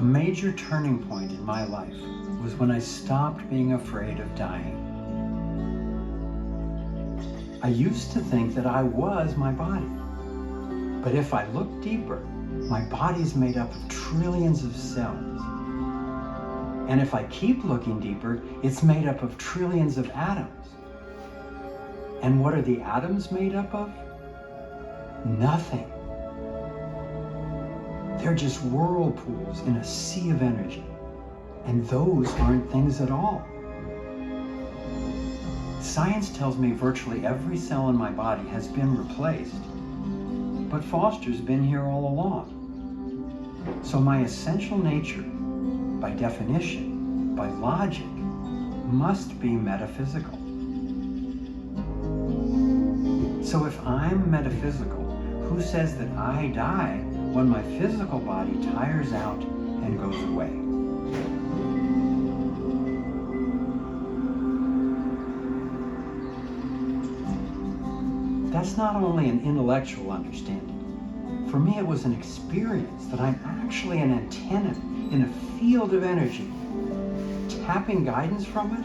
major turning point in my life was when I stopped being afraid of dying. I used to think that I was my body. But if I look deeper, my body's made up of trillions of cells. And if I keep looking deeper, it's made up of trillions of atoms. And what are the atoms made up of? Nothing. They're just whirlpools in a sea of energy. And those aren't things at all. Science tells me virtually every cell in my body has been replaced, but Foster's been here all along. So my essential nature, by definition, by logic, must be metaphysical. So if I'm metaphysical, who says that I die when my physical body tires out and goes away? That's not only an intellectual understanding. For me, it was an experience that I'm actually an antenna in a field of energy, tapping guidance from it,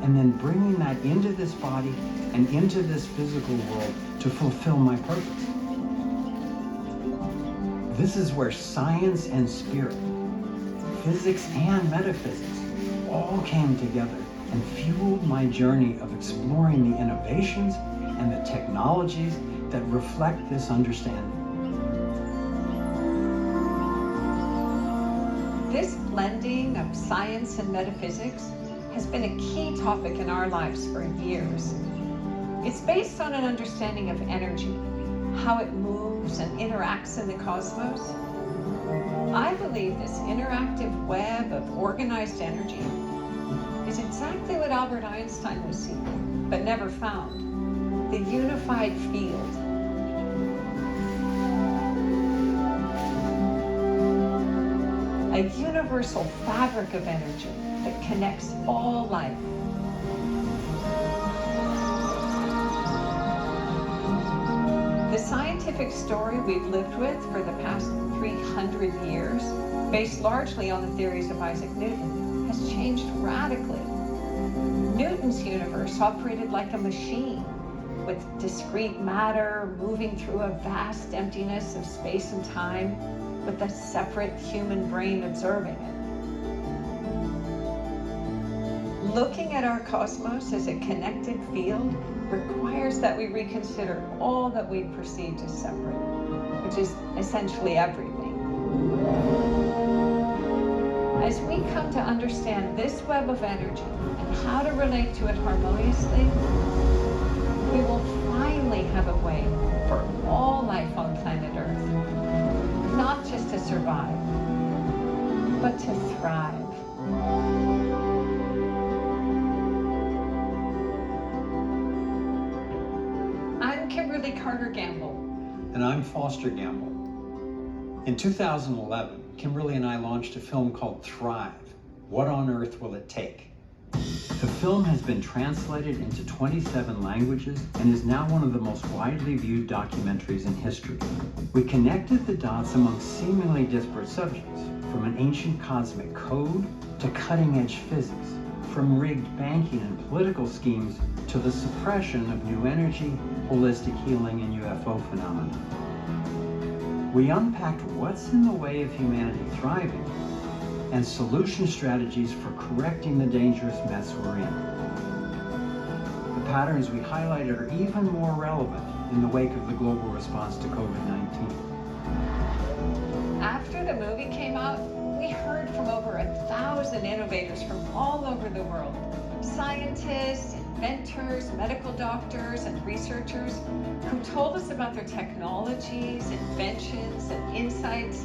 and then bringing that into this body and into this physical world to fulfill my purpose. This is where science and spirit, physics and metaphysics, all came together and fueled my journey of exploring the innovations and the technologies that reflect this understanding. This blending of science and metaphysics has been a key topic in our lives for years. It's based on an understanding of energy, how it moves and interacts in the cosmos. I believe this interactive web of organized energy is exactly what Albert Einstein was seeking, but never found. The unified field. A universal fabric of energy that connects all life. The scientific story we've lived with for the past 300 years, based largely on the theories of Isaac Newton, has changed radically. Newton's universe operated like a machine, with discrete matter moving through a vast emptiness of space and time, with a separate human brain observing it. Looking at our cosmos as a connected field requires that we reconsider all that we perceived as separate, which is essentially everything. As we come to understand this web of energy and how to relate to it harmoniously, we will finally have a way for all life on planet Earth, not just to survive, but to thrive. I'm Kimberly Carter Gamble. And I'm Foster Gamble. In 2011, Kimberly and I launched a film called Thrive. What on Earth Will It Take? The film has been translated into 27 languages and is now one of the most widely viewed documentaries in history. We connected the dots among seemingly disparate subjects, from an ancient cosmic code to cutting-edge physics, from rigged banking and political schemes to the suppression of new energy, holistic healing, and UFO phenomena. We unpacked what's in the way of humanity thriving and solution strategies for correcting the dangerous mess we're in. The patterns we highlighted are even more relevant in the wake of the global response to COVID-19. After the movie came out, we heard from over 1,000 innovators from all over the world. Scientists, inventors, medical doctors, and researchers who told us about their technologies, inventions, and insights.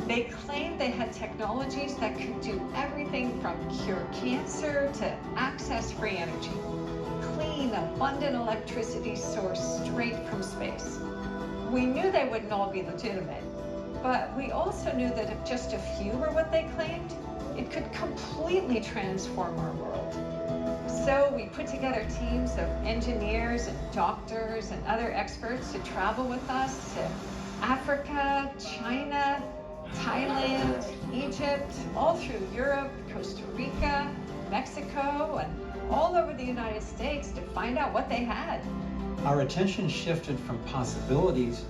They claimed they had technologies that could do everything from cure cancer to access free energy. Clean, abundant electricity sourced straight from space. We knew they wouldn't all be legitimate, but we also knew that if just a few were what they claimed, it could completely transform our world. So we put together teams of engineers and doctors and other experts to travel with us to Africa, China, Thailand, Egypt, all through Europe, Costa Rica, Mexico, and all over the United States to find out what they had. Our attention shifted from possibilities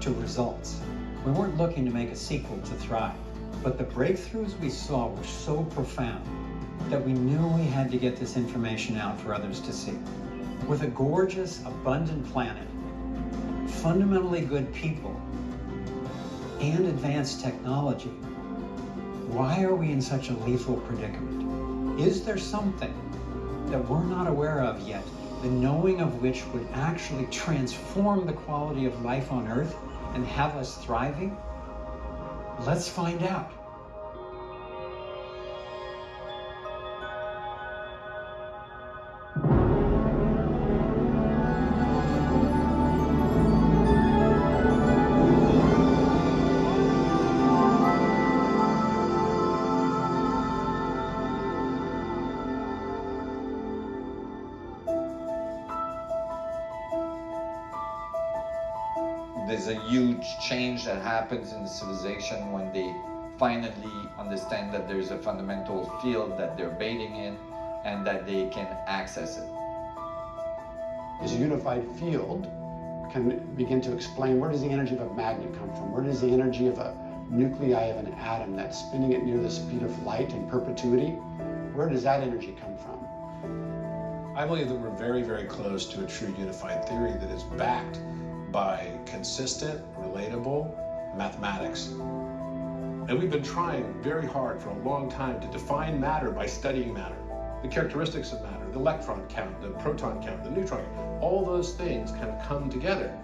to results. We weren't looking to make a sequel to Thrive, but the breakthroughs we saw were so profound that we knew we had to get this information out for others to see. With a gorgeous, abundant planet, fundamentally good people, and advanced technology, why are we in such a lethal predicament? Is there something that we're not aware of yet, the knowing of which would actually transform the quality of life on Earth and have us thriving? Let's find out. There's a huge change that happens in civilization when they finally understand that there's a fundamental field that they're bathing in and that they can access it. This unified field can begin to explain, where does the energy of a magnet come from? Where does the energy of a nuclei of an atom that's spinning at near the speed of light in perpetuity, where does that energy come from? I believe that we're very, very close to a true unified theory that is backed by consistent, relatable mathematics. And we've been trying very hard for a long time to define matter by studying matter. The characteristics of matter, the electron count, the proton count, the neutron count, all those things kind of come together.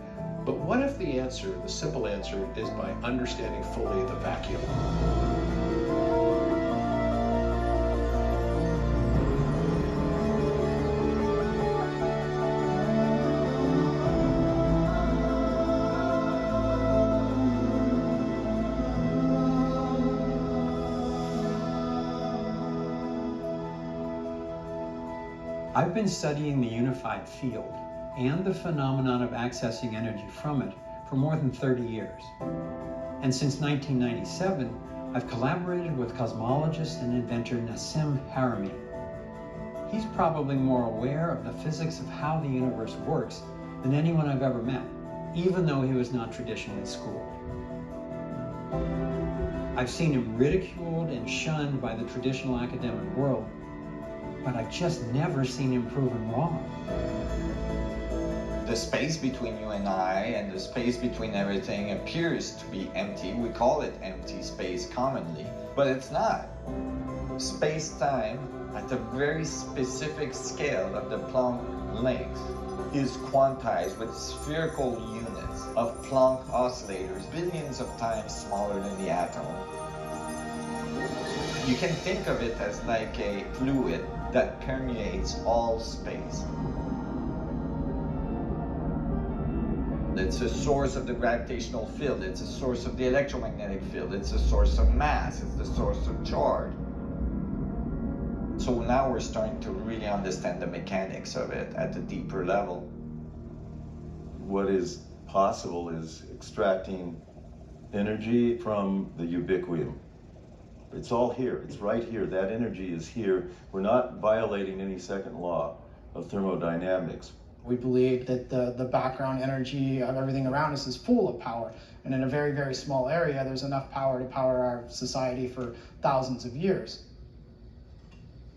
But what if the answer, the simple answer, is by understanding fully the vacuum? I've been studying the unified field and the phenomenon of accessing energy from it for more than 30 years. And since 1997, I've collaborated with cosmologist and inventor Nassim Haramein. He's probably more aware of the physics of how the universe works than anyone I've ever met, even though he was not traditionally schooled. I've seen him ridiculed and shunned by the traditional academic world, but I've just never seen him proven wrong. The space between you and I and the space between everything appears to be empty. We call it empty space commonly, but it's not. Space-time at a very specific scale of the Planck length is quantized with spherical units of Planck oscillators, billions of times smaller than the atom. You can think of it as like a fluid that permeates all space. It's a source of the gravitational field, it's a source of the electromagnetic field, it's a source of mass, it's the source of charge. So now we're starting to really understand the mechanics of it at a deeper level. What is possible is extracting energy from the ubiquium. It's all here, it's right here, that energy is here. We're not violating any second law of thermodynamics. We believe that the background energy of everything around us is full of power. And in a very, very small area, there's enough power to power our society for thousands of years.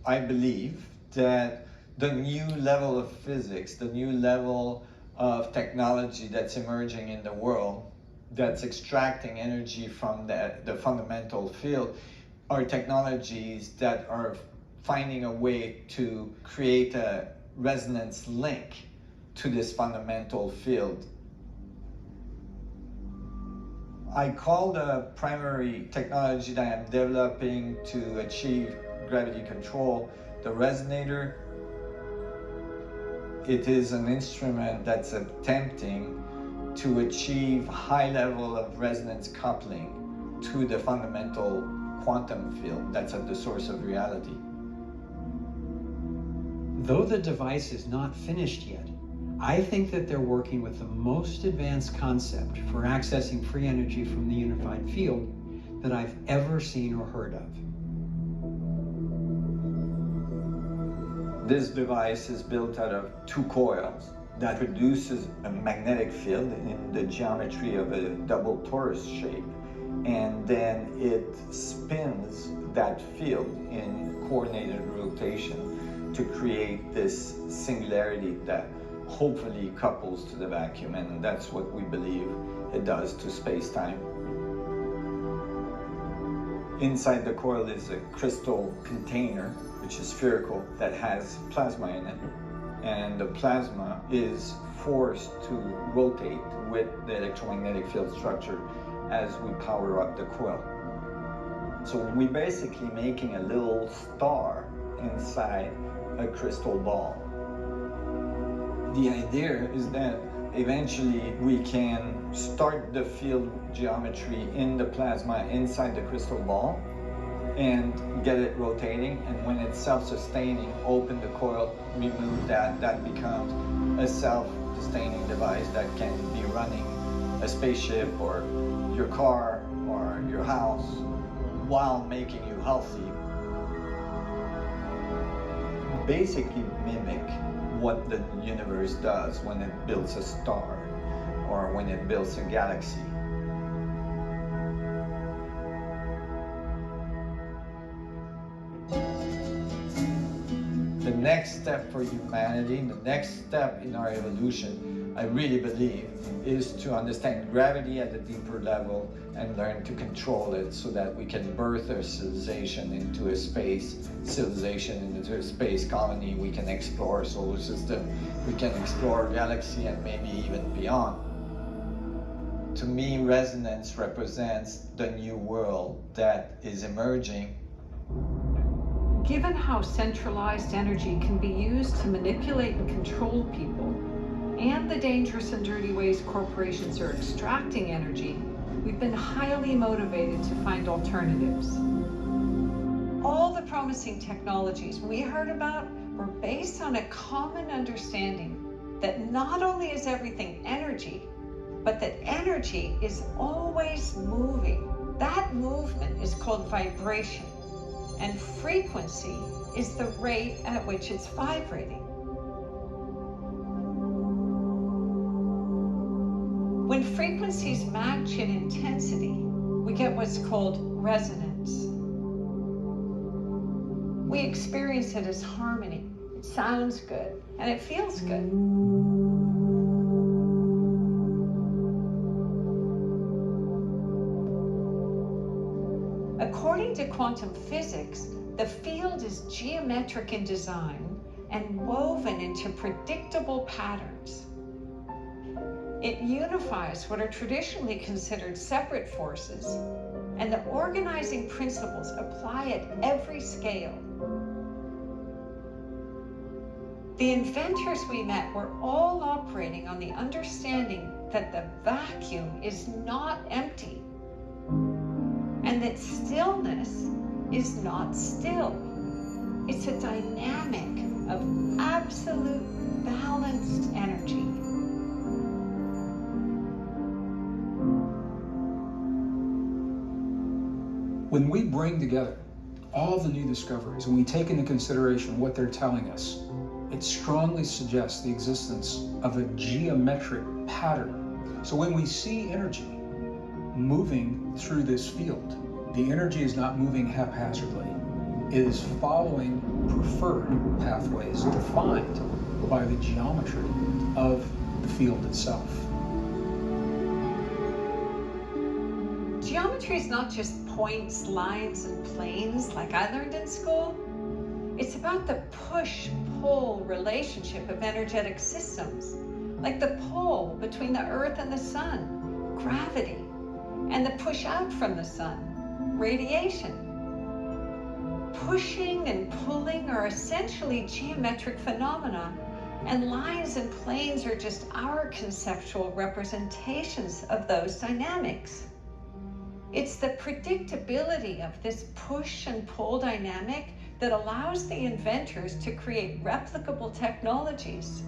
I believe that the new level of physics, the new level of technology that's emerging in the world, that's extracting energy from the fundamental field, are technologies that are finding a way to create a resonance link to this fundamental field. I call the primary technology that I'm developing to achieve gravity control the resonator. It is an instrument that's attempting to achieve high level of resonance coupling to the fundamental quantum field that's at the source of reality. Though the device is not finished yet, I think that they're working with the most advanced concept for accessing free energy from the unified field that I've ever seen or heard of. This device is built out of 2 coils that produces a magnetic field in the geometry of a double torus shape. And then it spins that field in coordinated rotation to create this singularity that hopefully couples to the vacuum. And that's what we believe it does to space-time. Inside the coil is a crystal container, which is spherical, that has plasma in it. And the plasma is forced to rotate with the electromagnetic field structure as we power up the coil. So we're basically making a little star inside a crystal ball. The idea is that eventually we can start the field geometry in the plasma inside the crystal ball and get it rotating, and when it's self-sustaining, open the coil, remove that becomes a self-sustaining device that can be running a spaceship or your car or your house while making you healthy. Basically mimic what the universe does when it builds a star or when it builds a galaxy. The next step for humanity, the next step in our evolution, I really believe, is to understand gravity at a deeper level and learn to control it so that we can birth our civilization into a space civilization, into a space colony. We can explore our solar system, we can explore our galaxy, and maybe even beyond. To me, resonance represents the new world that is emerging. Given how centralized energy can be used to manipulate and control people, and the dangerous and dirty ways corporations are extracting energy, we've been highly motivated to find alternatives. All the promising technologies we heard about were based on a common understanding that not only is everything energy, but that energy is always moving. That movement is called vibration, and frequency is the rate at which it's vibrating. When frequencies match in intensity, we get what's called resonance. We experience it as harmony. It sounds good, and it feels good. According to quantum physics, the field is geometric in design and woven into predictable patterns. It unifies what are traditionally considered separate forces, and the organizing principles apply at every scale. The inventors we met were all operating on the understanding that the vacuum is not empty, and that stillness is not still. It's a dynamic of absolute balanced energy. When we bring together all the new discoveries and we take into consideration what they're telling us, it strongly suggests the existence of a geometric pattern. So when we see energy moving through this field, the energy is not moving haphazardly. It is following preferred pathways defined by the geometry of the field itself. Geometry is not just points, lines, and planes like I learned in school. It's about the push-pull relationship of energetic systems, like the pull between the Earth and the Sun, gravity, and the push out from the Sun, radiation. Pushing and pulling are essentially geometric phenomena, and lines and planes are just our conceptual representations of those dynamics. It's the predictability of this push and pull dynamic that allows the inventors to create replicable technologies.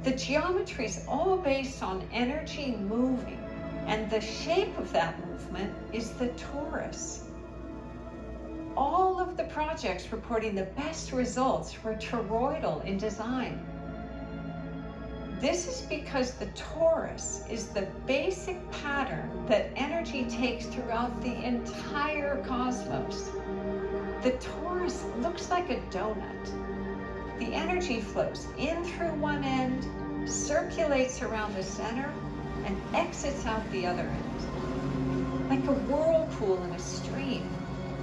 The geometry is all based on energy moving And the shape of that movement is the torus. All of the projects reporting the best results were toroidal in design. This is because the torus is the basic pattern that energy takes throughout the entire cosmos. The torus looks like a donut. The energy flows in through one end, circulates around the center, and exits out the other end. Like a whirlpool in a stream.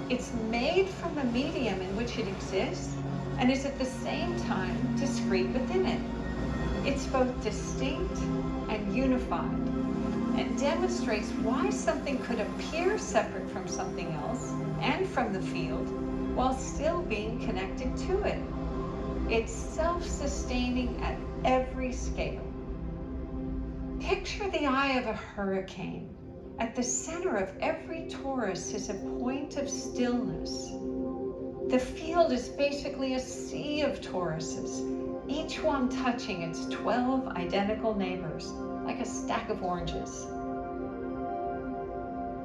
It's made from the medium in which it exists and is at the same time discrete within it. It's both distinct and unified, and demonstrates why something could appear separate from something else and from the field while still being connected to it. It's self-sustaining at every scale. Picture the eye of a hurricane. At the center of every torus is a point of stillness. The field is basically a sea of toruses, each one touching its 12 identical neighbors, like a stack of oranges.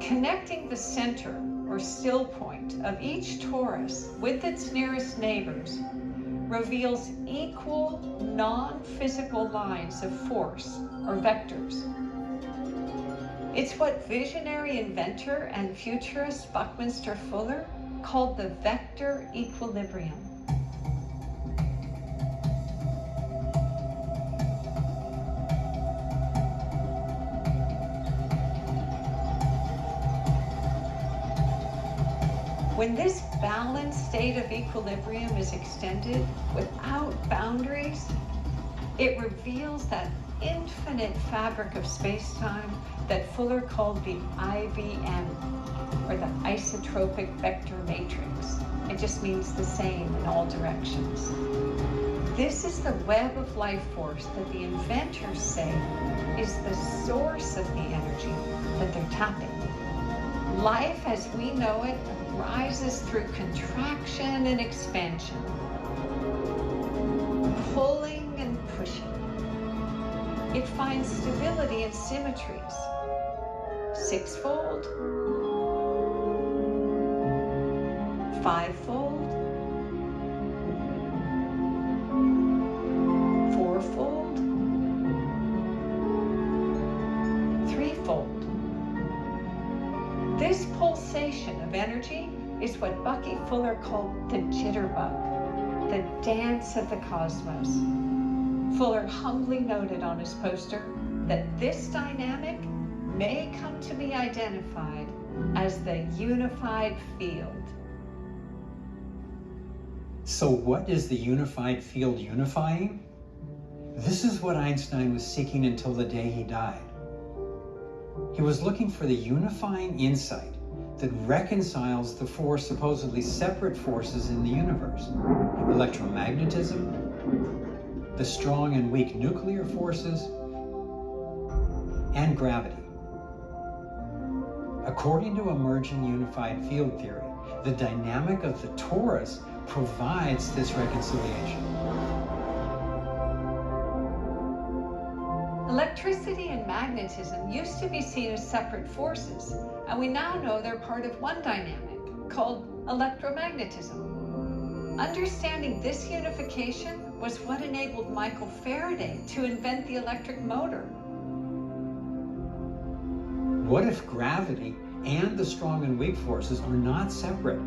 Connecting the center, or still point, of each torus with its nearest neighbors reveals equal non-physical lines of force, or vectors. It's what visionary inventor and futurist Buckminster Fuller called the vector equilibrium. When this balanced state of equilibrium is extended without boundaries, it reveals that infinite fabric of space-time that Fuller called the IVM, or the isotropic vector matrix. It just means the same in all directions. This is the web of life force that the inventors say is the source of the energy that they're tapping. Life as we know it rises through contraction and expansion, pulling and pushing. It finds stability in symmetries, sixfold, fivefold, fourfold, threefold. This pulsation of energy is what Bucky Fuller called the jitterbug, the dance of the cosmos. Fuller humbly noted on his poster that this dynamic may come to be identified as the unified field. So what is the unified field unifying? This is what Einstein was seeking until the day he died. He was looking for the unifying insight that reconciles the four supposedly separate forces in the universe: electromagnetism, the strong and weak nuclear forces, and gravity. According to emerging unified field theory, the dynamic of the torus provides this reconciliation. Electricity and magnetism used to be seen as separate forces, and we now know they're part of one dynamic called electromagnetism. Understanding this unification was what enabled Michael Faraday to invent the electric motor. What if gravity and the strong and weak forces are not separate,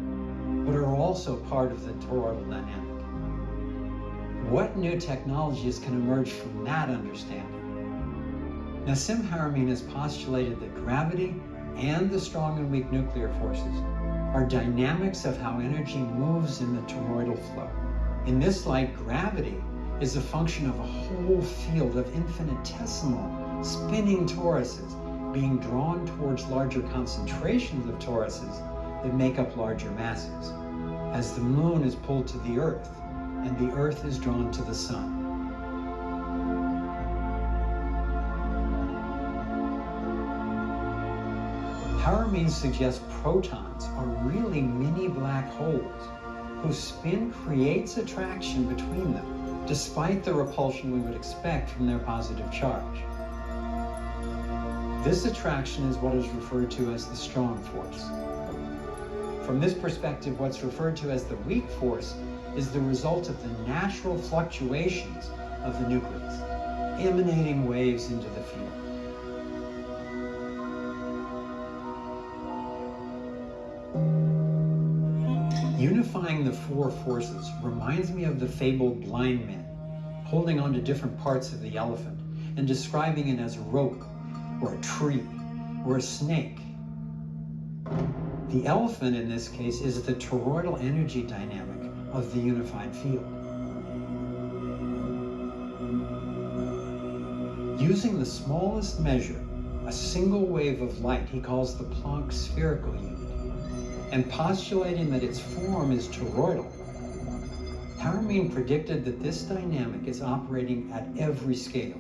but are also part of the toroidal dynamic? What new technologies can emerge from that understanding? Nassim Haramein has postulated that gravity and the strong and weak nuclear forces are dynamics of how energy moves in the toroidal flow. In this light, gravity is a function of a whole field of infinitesimal spinning toruses being drawn towards larger concentrations of toruses that make up larger masses, as the moon is pulled to the Earth and the Earth is drawn to the sun. Haramein suggests protons are really mini black holes whose spin creates attraction between them, despite the repulsion we would expect from their positive charge. This attraction is what is referred to as the strong force. From this perspective, what's referred to as the weak force is the result of the natural fluctuations of the nucleus, emanating waves into the field. Unifying the four forces reminds me of the fabled blind man holding on to different parts of the elephant and describing it as a rope or a tree or a snake. The elephant in this case is the toroidal energy dynamic of the unified field. Using the smallest measure, a single wave of light he calls the Planck spherical unit, and postulating that its form is toroidal, Paramein predicted that this dynamic is operating at every scale.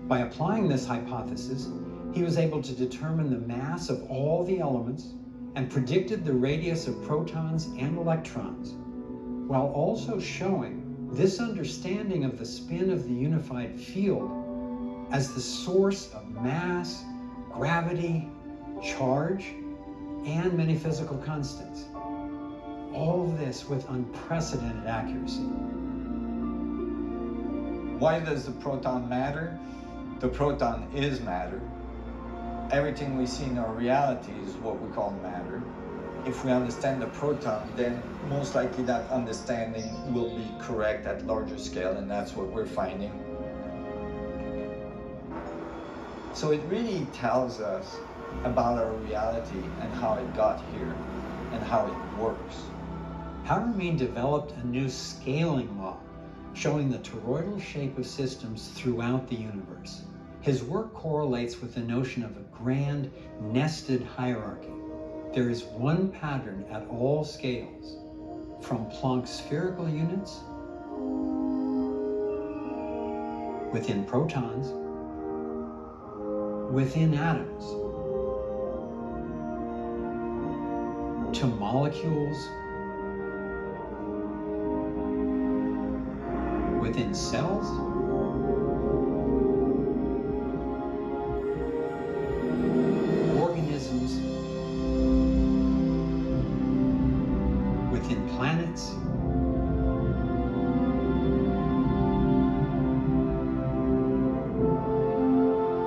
By applying this hypothesis, he was able to determine the mass of all the elements and predicted the radius of protons and electrons, while also showing this understanding of the spin of the unified field as the source of mass, gravity, charge, and many physical constants. All of this with unprecedented accuracy. Why does the proton matter? The proton is matter. Everything we see in our reality is what we call matter. If we understand the proton, then most likely that understanding will be correct at larger scale, and that's what we're finding. So it really tells us about our reality and how it got here and how it works. Paramein developed a new scaling law showing the toroidal shape of systems throughout the universe. His work correlates with the notion of a grand nested hierarchy. There is one pattern at all scales, from Planck spherical units, within protons, within atoms, to molecules, within cells, organisms, within planets,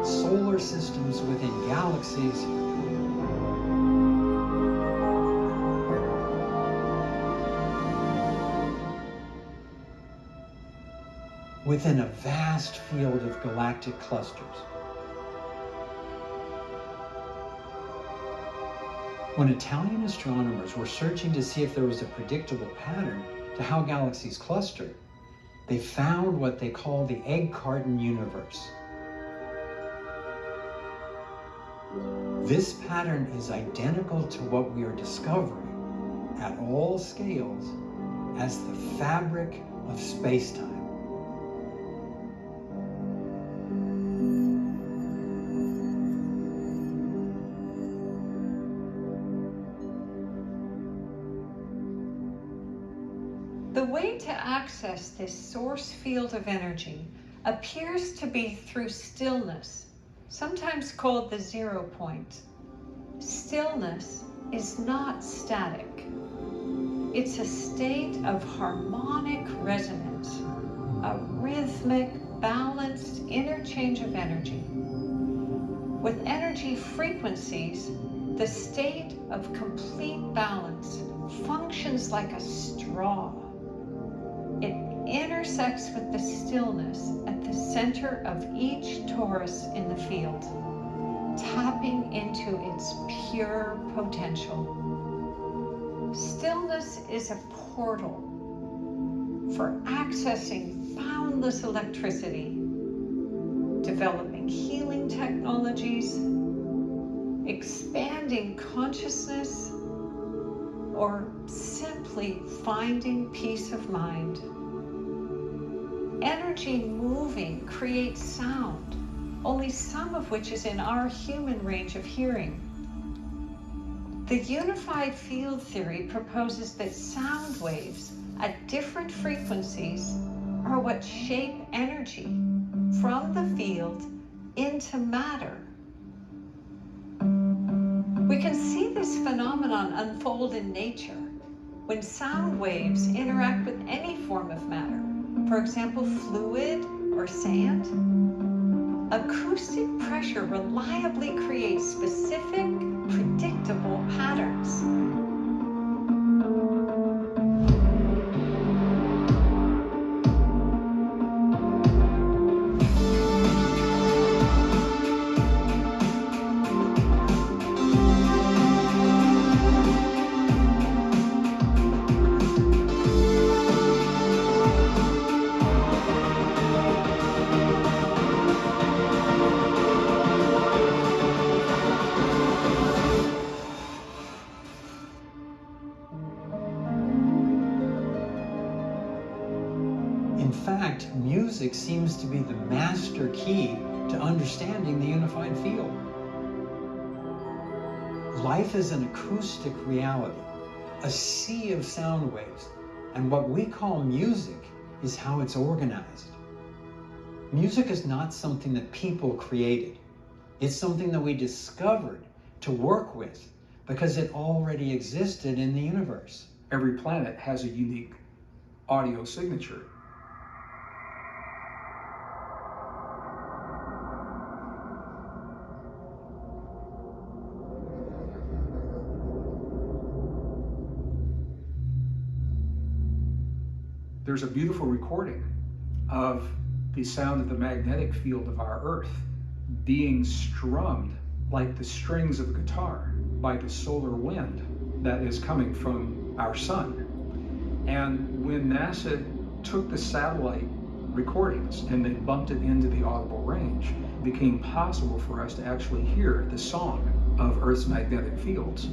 solar systems, within galaxies, within a vast field of galactic clusters. When Italian astronomers were searching to see if there was a predictable pattern to how galaxies cluster, they found what they call the egg carton universe. This pattern is identical to what we are discovering at all scales as the fabric of space-time. The way to access this source field of energy appears to be through stillness, sometimes called the 0 point. Stillness is not static. It's a state of harmonic resonance, a rhythmic, balanced interchange of energy. With energy frequencies, the state of complete balance functions like a straw. It intersects with the stillness at the center of each torus in the field, tapping into its pure potential. Stillness is a portal for accessing boundless electricity, developing healing technologies, expanding consciousness, or simply finding peace of mind. Energy moving creates sound, only some of which is in our human range of hearing. The unified field theory proposes that sound waves at different frequencies are what shape energy from the field into matter can see this phenomenon unfold in nature when sound waves interact with any form of matter, for example, fluid or sand. Acoustic pressure reliably creates specific, predictable patterns. In fact, music seems to be the master key to understanding the unified field. Life is an acoustic reality, a sea of sound waves, and what we call music is how it's organized. Music is not something that people created. It's something that we discovered to work with because it already existed in the universe. Every planet has a unique audio signature. There's a beautiful recording of the sound of the magnetic field of our Earth being strummed like the strings of a guitar by the solar wind that is coming from our sun. And when NASA took the satellite recordings and then bumped it into the audible range, it became possible for us to actually hear the song of Earth's magnetic fields.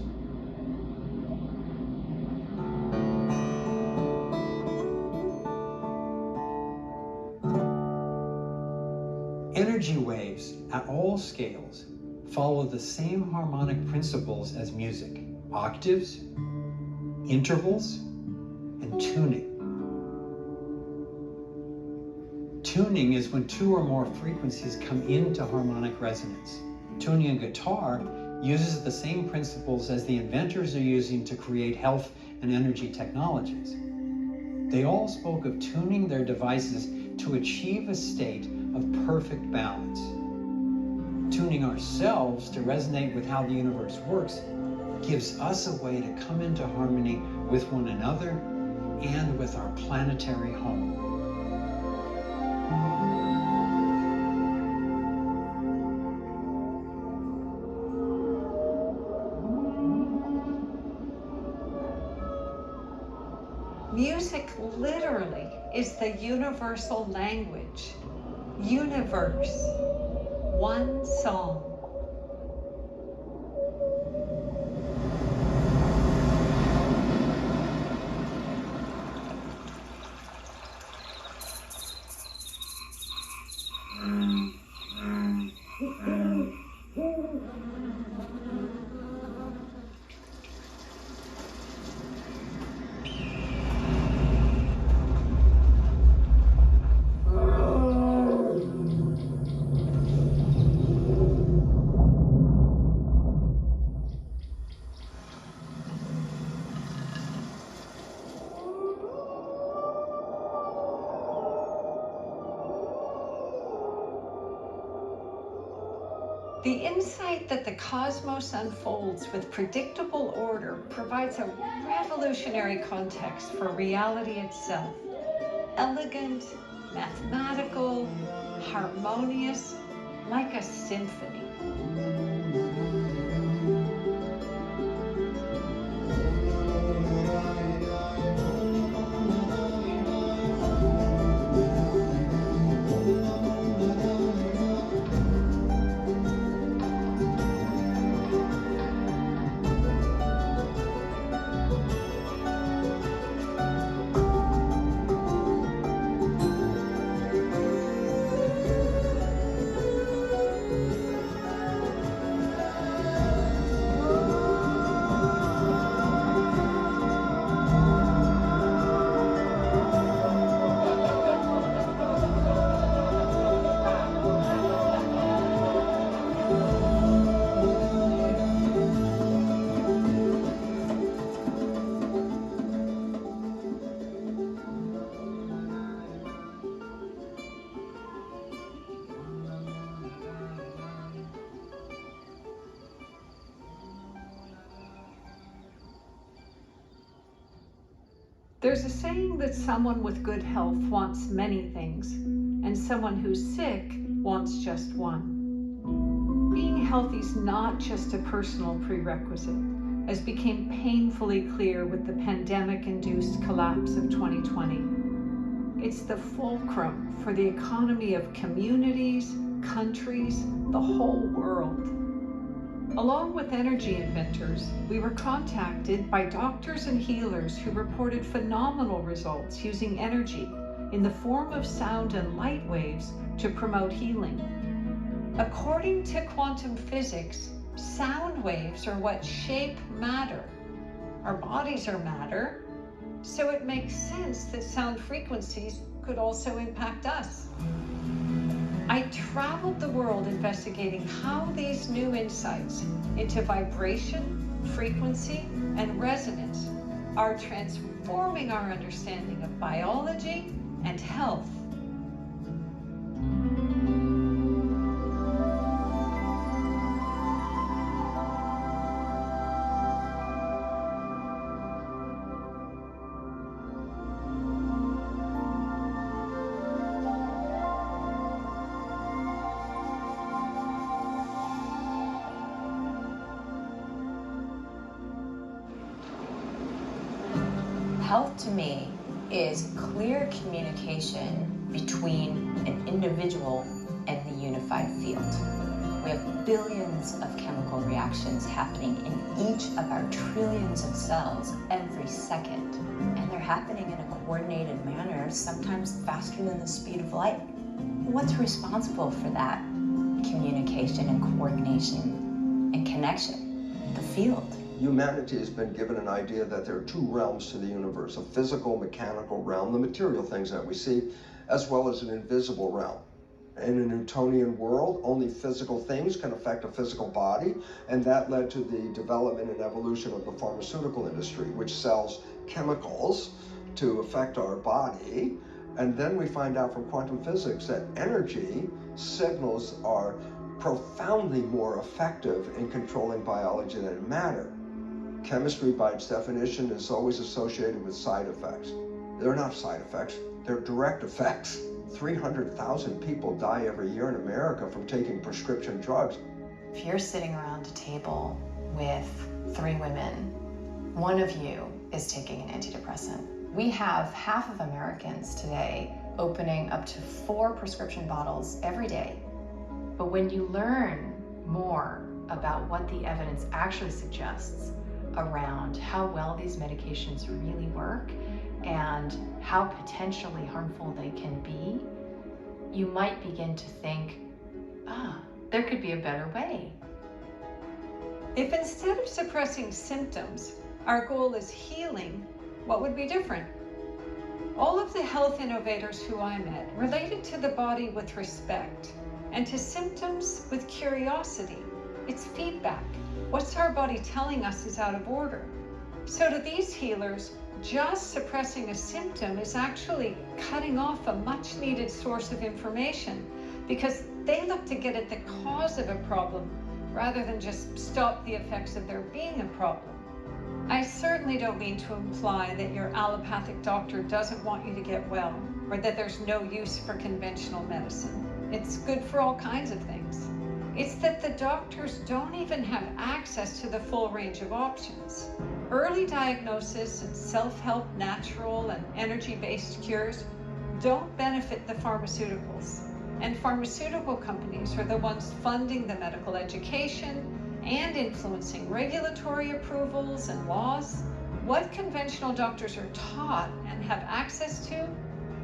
Energy waves at all scales follow the same harmonic principles as music: octaves, intervals, and tuning. Tuning is when two or more frequencies come into harmonic resonance. Tuning a guitar uses the same principles as the inventors are using to create health and energy technologies. They all spoke of tuning their devices to achieve a state of perfect balance. Tuning ourselves to resonate with how the universe works gives us a way to come into harmony with one another and with our planetary home. Music literally is the universal language. Universe, one song. The insight that the cosmos unfolds with predictable order provides a revolutionary context for reality itself. Elegant, mathematical, harmonious, like a symphony. There's a saying that someone with good health wants many things, and someone who's sick wants just one. Being healthy is not just a personal prerequisite, as became painfully clear with the pandemic-induced collapse of 2020. It's the fulcrum for the economy of communities, countries, the whole world. Along with energy inventors, we were contacted by doctors and healers who reported phenomenal results using energy in the form of sound and light waves to promote healing. According to quantum physics, sound waves are what shape matter. Our bodies are matter, so it makes sense that sound frequencies could also impact us. I traveled the world investigating how these new insights into vibration, frequency, and resonance are transforming our understanding of biology and health. Health to me is clear communication between an individual and the unified field. We have billions of chemical reactions happening in each of our trillions of cells every second. And they're happening in a coordinated manner, sometimes faster than the speed of light. What's responsible for that communication and coordination and connection? The field. Humanity has been given an idea that there are two realms to the universe, a physical, mechanical realm, the material things that we see, as well as an invisible realm. In a Newtonian world, only physical things can affect a physical body, and that led to the development and evolution of the pharmaceutical industry, which sells chemicals to affect our body. And then we find out from quantum physics that energy signals are profoundly more effective in controlling biology than matter. Chemistry, by its definition, is always associated with side effects. They're not side effects, they're direct effects. 300,000 people die every year in America from taking prescription drugs. If you're sitting around a table with 3 women, one of you is taking an antidepressant. We have half of Americans today opening up to 4 prescription bottles every day. But when you learn more about what the evidence actually suggests around how well these medications really work and how potentially harmful they can be, you might begin to think, there could be a better way. If instead of suppressing symptoms, our goal is healing, what would be different? All of the health innovators who I met related to the body with respect and to symptoms with curiosity. It's feedback. What's our body telling us is out of order? So to these healers, just suppressing a symptom is actually cutting off a much needed source of information, because they look to get at the cause of a problem rather than just stop the effects of there being a problem. I certainly don't mean to imply that your allopathic doctor doesn't want you to get well, or that there's no use for conventional medicine. It's good for all kinds of things. It's that the doctors don't even have access to the full range of options. Early diagnosis and self-help natural and energy-based cures don't benefit the pharmaceuticals. And pharmaceutical companies are the ones funding the medical education and influencing regulatory approvals and laws. What conventional doctors are taught and have access to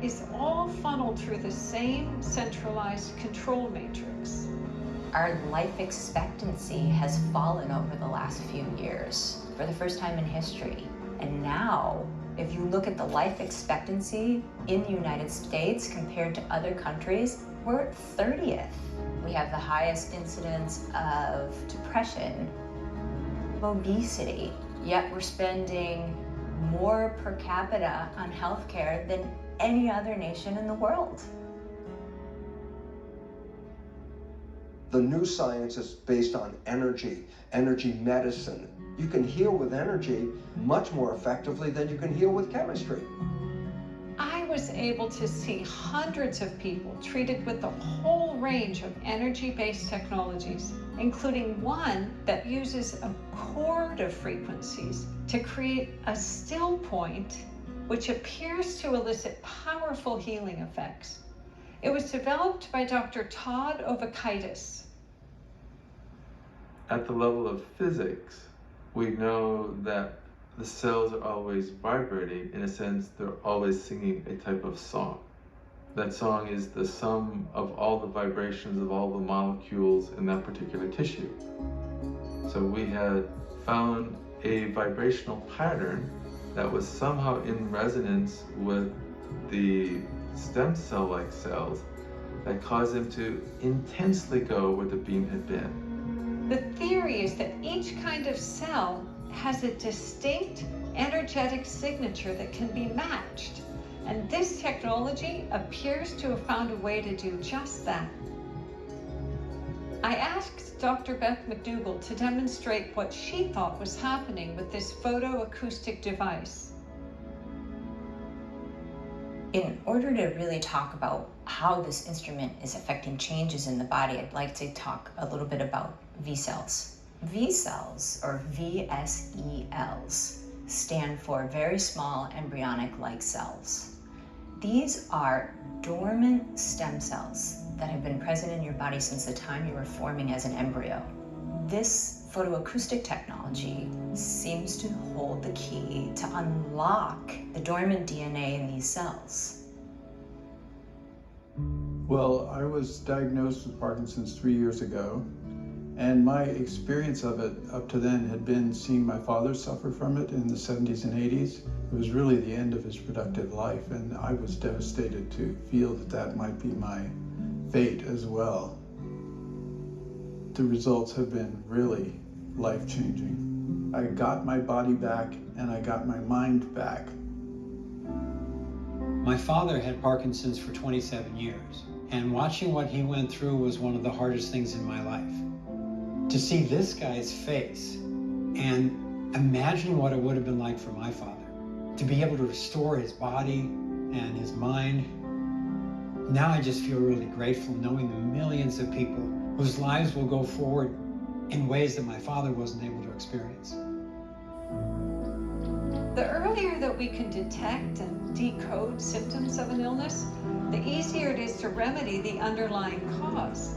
is all funneled through the same centralized control matrix. Our life expectancy has fallen over the last few years for the first time in history. And now, if you look at the life expectancy in the United States compared to other countries, we're at 30th. We have the highest incidence of depression, obesity, yet we're spending more per capita on healthcare than any other nation in the world. The new science is based on energy medicine. You can heal with energy much more effectively than you can heal with chemistry. I was able to see hundreds of people treated with a whole range of energy-based technologies, including one that uses a chord of frequencies to create a still point, which appears to elicit powerful healing effects. It was developed by Dr. Todd Ovakaitis. At the level of physics, we know that the cells are always vibrating. In a sense, they're always singing a type of song. That song is the sum of all the vibrations of all the molecules in that particular tissue. So we had found a vibrational pattern that was somehow in resonance with the stem cell-like cells that caused them to intensely go where the beam had been. The theory is that each kind of cell has a distinct energetic signature that can be matched. And this technology appears to have found a way to do just that. I asked Dr. Beth McDougall to demonstrate what she thought was happening with this photoacoustic device. In order to really talk about how this instrument is affecting changes in the body, I'd like to talk a little bit about V cells. V cells, or VSELs, stand for very small embryonic-like cells. These are dormant stem cells that have been present in your body since the time you were forming as an embryo. This photoacoustic technology seems to hold the key to unlock the dormant DNA in these cells. Well, I was diagnosed with Parkinson's 3 years ago, and my experience of it up to then had been seeing my father suffer from it in the 70s and 80s. It was really the end of his productive life, and I was devastated to feel that that might be my fate as well. The results have been really life-changing. I got my body back, and I got my mind back. My father had Parkinson's for 27 years, and watching what he went through was one of the hardest things in my life. To see this guy's face and imagine what it would have been like for my father, to be able to restore his body and his mind. Now I just feel really grateful knowing the millions of people whose lives will go forward in ways that my father wasn't able to experience. The earlier that we can detect and decode symptoms of an illness, the easier it is to remedy the underlying cause.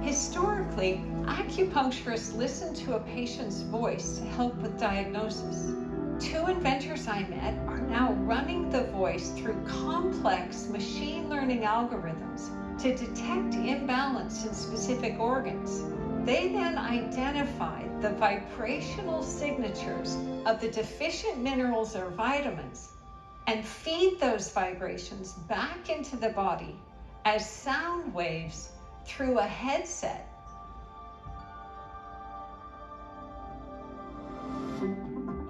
Historically, acupuncturists listen to a patient's voice to help with diagnosis. Two inventors I met are now running the voice through complex machine learning algorithms to detect imbalance in specific organs. They then identify the vibrational signatures of the deficient minerals or vitamins and feed those vibrations back into the body as sound waves through a headset.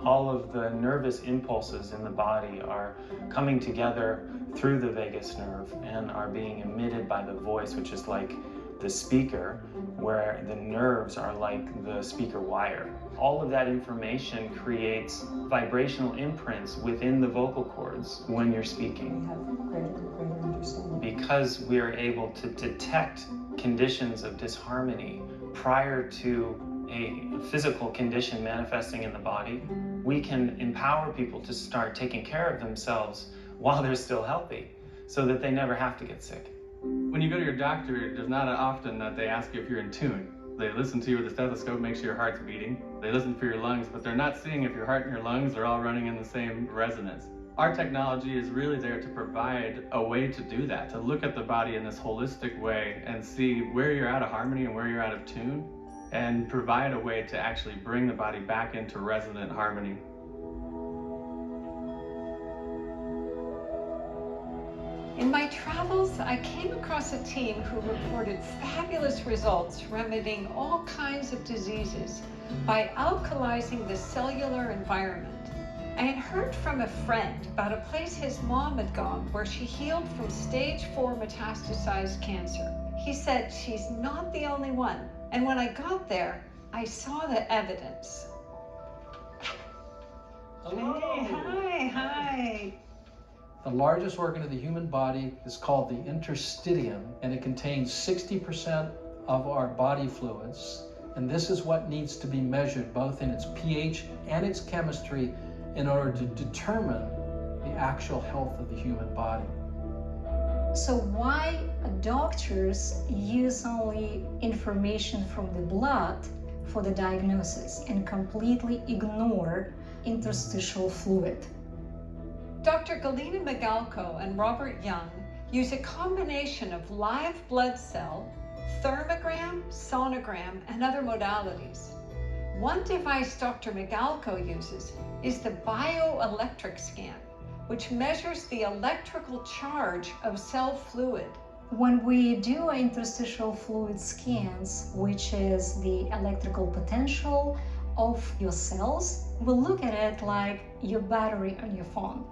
All of the nervous impulses in the body are coming together through the vagus nerve and are being emitted by the voice, which is like the speaker, where the nerves are like the speaker wire. All of that information creates vibrational imprints within the vocal cords when you're speaking. Because we are able to detect conditions of disharmony prior to a physical condition manifesting in the body, we can empower people to start taking care of themselves while they're still healthy so that they never have to get sick. When you go to your doctor, there's not often that they ask you if you're in tune. They listen to you with a stethoscope, make sure your heart's beating. They listen for your lungs, but they're not seeing if your heart and your lungs are all running in the same resonance. Our technology is really there to provide a way to do that, to look at the body in this holistic way and see where you're out of harmony and where you're out of tune, and provide a way to actually bring the body back into resonant harmony. In my travels, I came across a team who reported fabulous results remedying all kinds of diseases by alkalizing the cellular environment. I had heard from a friend about a place his mom had gone where she healed from stage 4 metastasized cancer. He said she's not the only one. And when I got there, I saw the evidence. Hello. Hey, hi. The largest organ of the human body is called the interstitium, and it contains 60% of our body fluids. And this is what needs to be measured, both in its pH and its chemistry, in order to determine the actual health of the human body. So why doctors use only information from the blood for the diagnosis and completely ignore interstitial fluid? Dr. Galina Migalko and Robert Young use a combination of live blood cell, thermogram, sonogram, and other modalities. One device Dr. Migalko uses is the bioelectric scan, which measures the electrical charge of cell fluid. When we do interstitial fluid scans, which is the electrical potential of your cells, we look at it like your battery on your phone.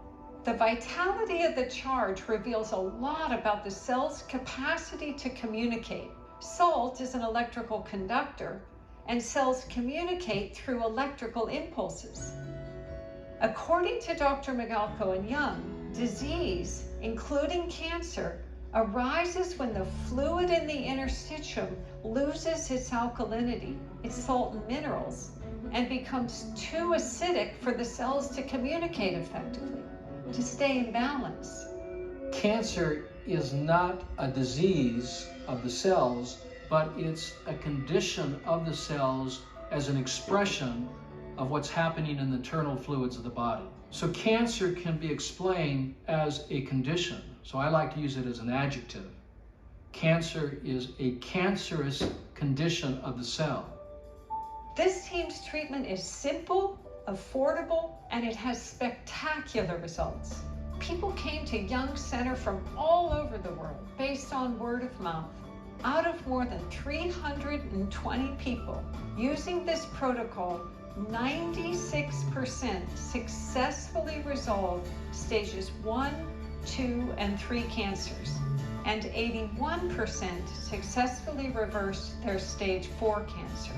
The vitality of the charge reveals a lot about the cell's capacity to communicate. Salt is an electrical conductor, and cells communicate through electrical impulses. According to Dr. Migalko and Young, disease, including cancer, arises when the fluid in the interstitium loses its alkalinity, its salt and minerals, and becomes too acidic for the cells to communicate effectively, to stay in balance. Cancer is not a disease of the cells, but it's a condition of the cells as an expression of what's happening in the internal fluids of the body. So cancer can be explained as a condition. So I like to use it as an adjective. Cancer is a cancerous condition of the cell. This team's treatment is simple, affordable, and it has spectacular results. People came to Young Center from all over the world based on word of mouth. Out of more than 320 people using this protocol, 96% successfully resolved stages 1, 2, and 3 cancers, and 81% successfully reversed their stage 4 cancer.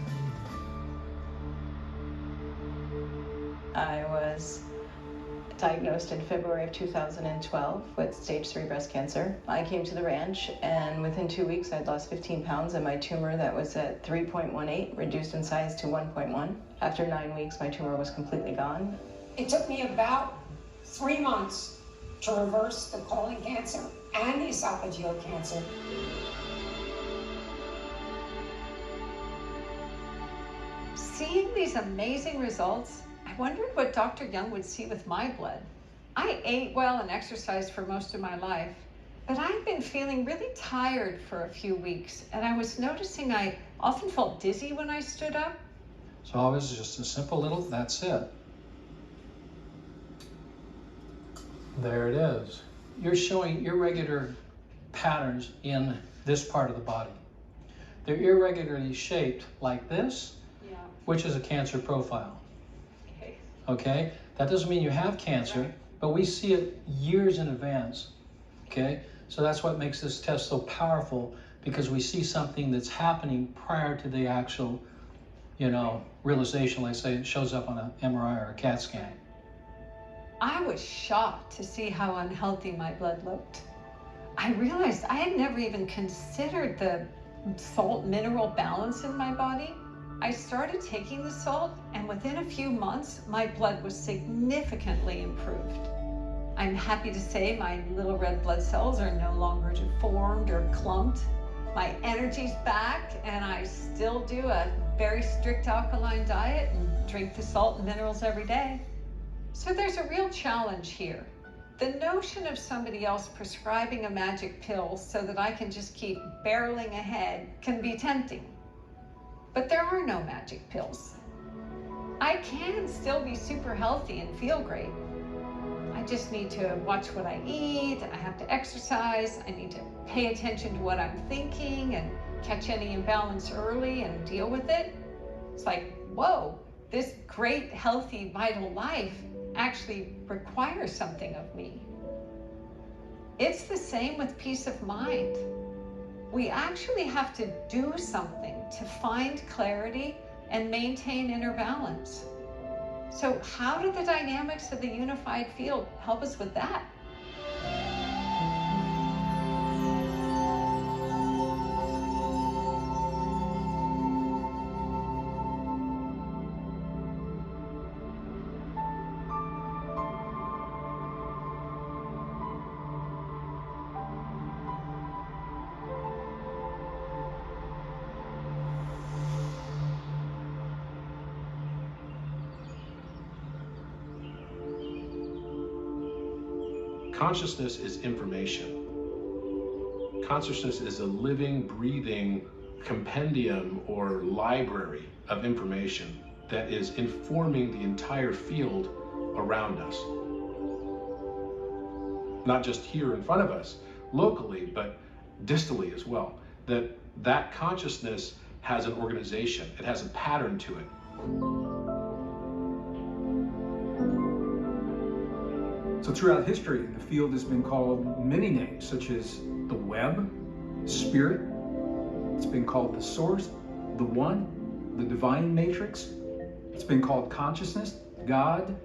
I was diagnosed in February of 2012 with stage 3 breast cancer. I came to the ranch, and within 2 weeks I'd lost 15 pounds, and my tumor that was at 3.18 reduced in size to 1.1. After 9 weeks, my tumor was completely gone. It took me about 3 months to reverse the colon cancer and the esophageal cancer. Seeing these amazing results, I wondered what Dr. Young would see with my blood. I ate well and exercised for most of my life, but I'd been feeling really tired for a few weeks, and I was noticing I often felt dizzy when I stood up. So always just a simple little, that's it. There it is. You're showing irregular patterns in this part of the body. They're irregularly shaped like this, which is a cancer profile. Okay? That doesn't mean you have cancer, but we see it years in advance. Okay? So that's what makes this test so powerful, because we see something that's happening prior to the actual, realization. Like say it shows up on an MRI or a CAT scan. I was shocked to see how unhealthy my blood looked. I realized I had never even considered the salt mineral balance in my body. I started taking the salt, and within a few months, my blood was significantly improved. I'm happy to say my little red blood cells are no longer deformed or clumped. My energy's back, and I still do a very strict alkaline diet and drink the salt and minerals every day. So there's a real challenge here. The notion of somebody else prescribing a magic pill so that I can just keep barreling ahead can be tempting. But there are no magic pills. I can still be super healthy and feel great. I just need to watch what I eat, I have to exercise, I need to pay attention to what I'm thinking and catch any imbalance early and deal with it. It's like, whoa, this great, healthy, vital life actually requires something of me. It's the same with peace of mind. We actually have to do something to find clarity and maintain inner balance. So how do the dynamics of the unified field help us with that? Consciousness is information. Consciousness is a living, breathing compendium or library of information that is informing the entire field around us. Not just here in front of us, locally, but distally as well. That consciousness has an organization. It has a pattern to it. So throughout history, the field has been called many names, such as the web, spirit. It's been called the source, the one, the divine matrix. It's been called consciousness, God.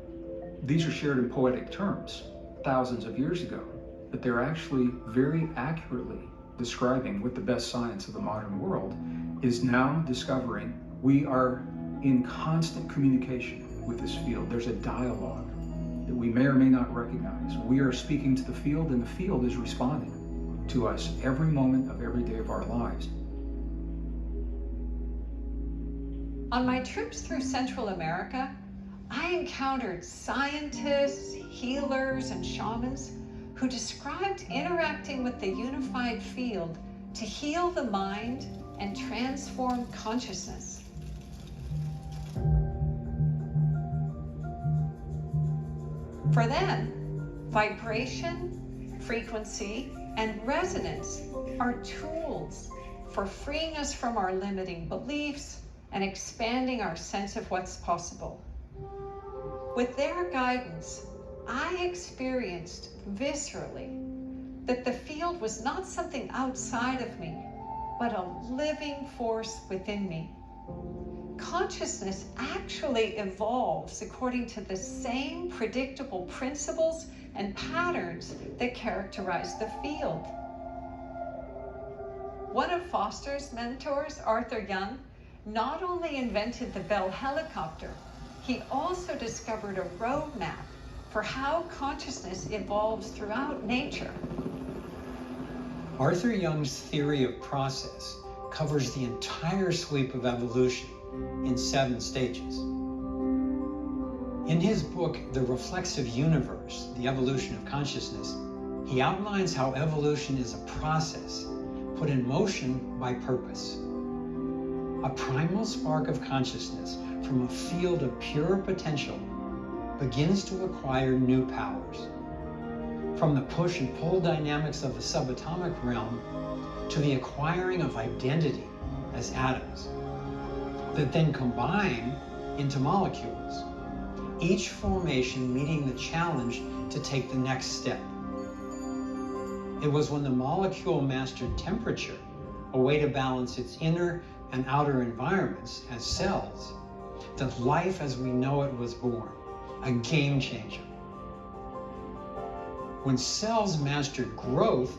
These are shared in poetic terms thousands of years ago, but they're actually very accurately describing what the best science of the modern world is now discovering. We are in constant communication with this field. There's a dialogue that we may or may not recognize. We are speaking to the field, and the field is responding to us every moment of every day of our lives. On my trips through Central America, I encountered scientists, healers, and shamans who described interacting with the unified field to heal the mind and transform consciousness. For them, vibration, frequency, and resonance are tools for freeing us from our limiting beliefs and expanding our sense of what's possible. With their guidance, I experienced viscerally that the field was not something outside of me, but a living force within me. Consciousness actually evolves according to the same predictable principles and patterns that characterize the field. One of Foster's mentors, Arthur Young, not only invented the Bell helicopter, he also discovered a roadmap for how consciousness evolves throughout nature. Arthur Young's theory of process covers the entire sweep of evolution in 7 stages. In his book, The Reflexive Universe, The Evolution of Consciousness, he outlines how evolution is a process put in motion by purpose. A primal spark of consciousness from a field of pure potential begins to acquire new powers. From the push and pull dynamics of the subatomic realm to the acquiring of identity as atoms that then combine into molecules, each formation meeting the challenge to take the next step. It was when the molecule mastered temperature, a way to balance its inner and outer environments as cells, that life as we know it was born, a game changer. When cells mastered growth,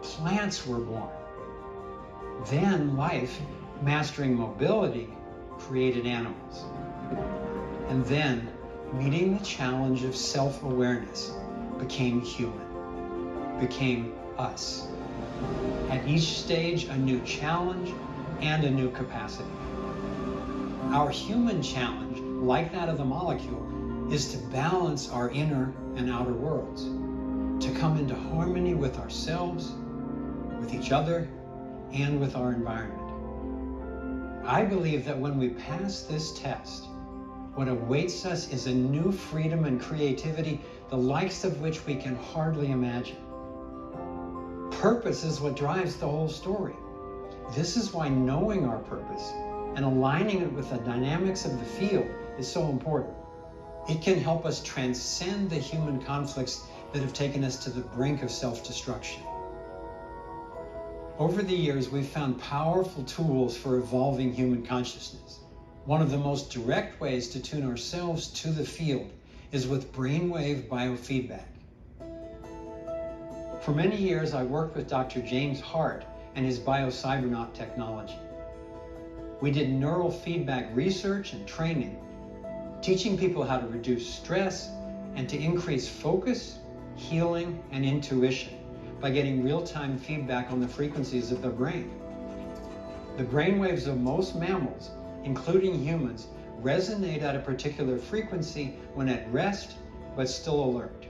plants were born. Then life, mastering mobility, created animals. And then, meeting the challenge of self-awareness, became human, became us. At each stage, a new challenge and a new capacity. Our human challenge, like that of the molecule, is to balance our inner and outer worlds, to come into harmony with ourselves, with each other, and with our environment. I believe that when we pass this test, what awaits us is a new freedom and creativity, the likes of which we can hardly imagine. Purpose is what drives the whole story. This is why knowing our purpose and aligning it with the dynamics of the field is so important. It can help us transcend the human conflicts that have taken us to the brink of self-destruction. Over the years, we've found powerful tools for evolving human consciousness. One of the most direct ways to tune ourselves to the field is with brainwave biofeedback. For many years, I worked with Dr. James Hart and his BioCybernaut technology. We did neural feedback research and training, teaching people how to reduce stress and to increase focus, healing, and intuition by getting real-time feedback on the frequencies of the brain. The brainwaves of most mammals, including humans, resonate at a particular frequency when at rest, but still alert.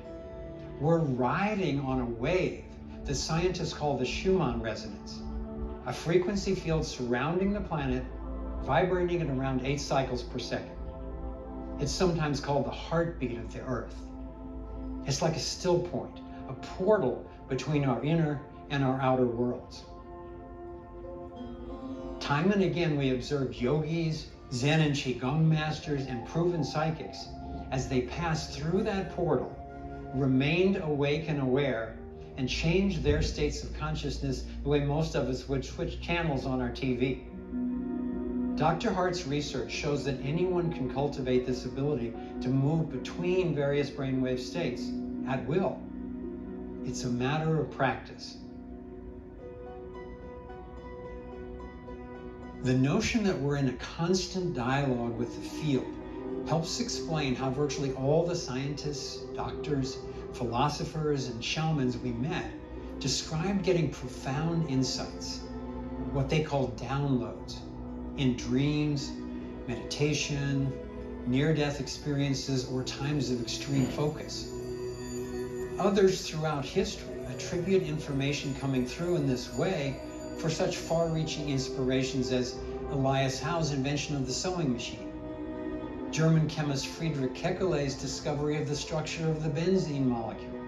We're riding on a wave that scientists call the Schumann resonance, a frequency field surrounding the planet, vibrating at around 8 cycles per second. It's sometimes called the heartbeat of the Earth. It's like a still point, a portal between our inner and our outer worlds. Time and again, we observe yogis, Zen and Qigong masters, and proven psychics as they passed through that portal, remained awake and aware, and changed their states of consciousness the way most of us would switch channels on our TV. Dr. Hart's research shows that anyone can cultivate this ability to move between various brainwave states at will. It's a matter of practice. The notion that we're in a constant dialogue with the field helps explain how virtually all the scientists, doctors, philosophers, and shamans we met described getting profound insights, what they call downloads, in dreams, meditation, near-death experiences, or times of extreme focus. Others throughout history attribute information coming through in this way for such far-reaching inspirations as Elias Howe's invention of the sewing machine, German chemist Friedrich Kekulé's discovery of the structure of the benzene molecule,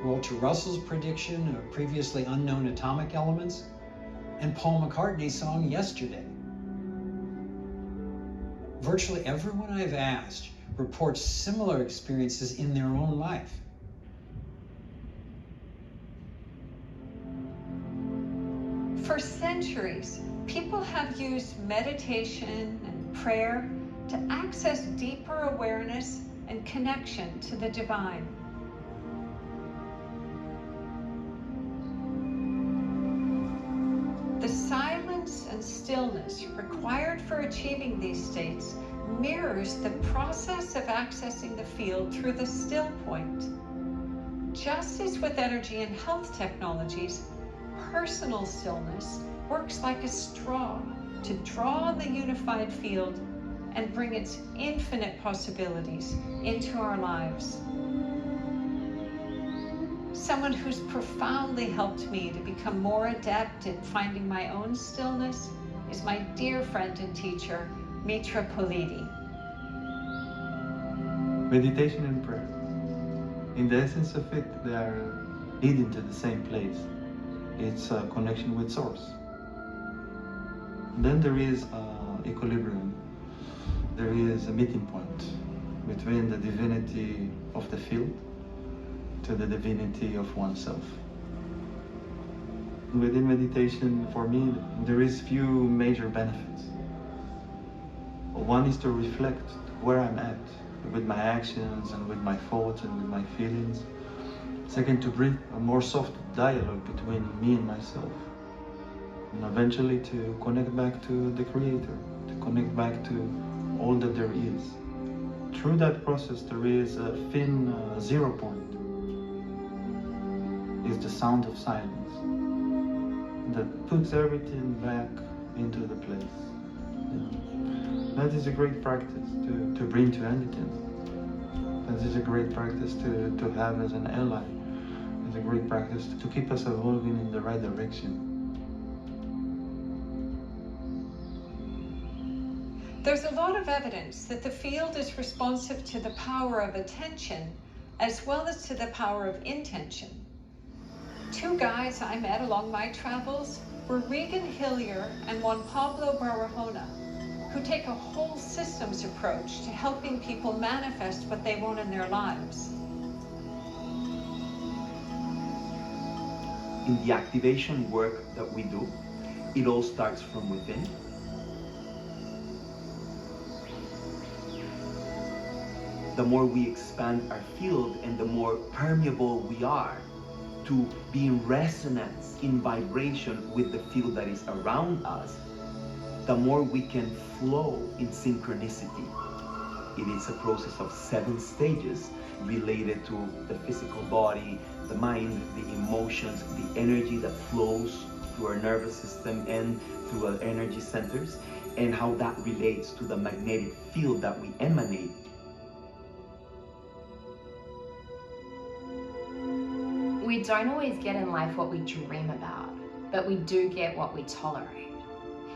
Walter Russell's prediction of previously unknown atomic elements, and Paul McCartney's song Yesterday. Virtually everyone I've asked reports similar experiences in their own life. For centuries, people have used meditation and prayer to access deeper awareness and connection to the divine. The silence and stillness required for achieving these states mirrors the process of accessing the field through the still point. Just as with energy and health technologies, personal stillness works like a straw to draw the unified field and bring its infinite possibilities into our lives. Someone who's profoundly helped me to become more adept at finding my own stillness is my dear friend and teacher, Mitra Politi. Meditation and prayer. In the essence of it, they are leading to the same place. It's a connection with Source. Then there is equilibrium. There is a meeting point between the divinity of the field to the divinity of oneself. Within meditation, for me, there is few major benefits. One is to reflect where I'm at with my actions and with my thoughts and with my feelings. Second, to bring a more soft dialogue between me and myself. And eventually to connect back to the Creator, to connect back to all that there is. Through that process, there is a thin zero point. It's the sound of silence that puts everything back into the place. That is a great practice to bring to anything. That is a great practice to have as an ally. It's a great practice to keep us evolving in the right direction. There's a lot of evidence that the field is responsive to the power of attention as well as to the power of intention. Two guys I met along my travels were Regan Hillier and Juan Pablo Barahona, who take a whole systems approach to helping people manifest what they want in their lives. in the activation work that we do, it all starts from within. The more we expand our field and the more permeable we are to be in resonance, in vibration with the field that is around us, the more we can flow in synchronicity. It is a process of 7 stages related to the physical body, the mind, the emotions, the energy that flows through our nervous system and through our energy centers, and how that relates to the magnetic field that we emanate. We don't always get in life what we dream about, but we do get what we tolerate.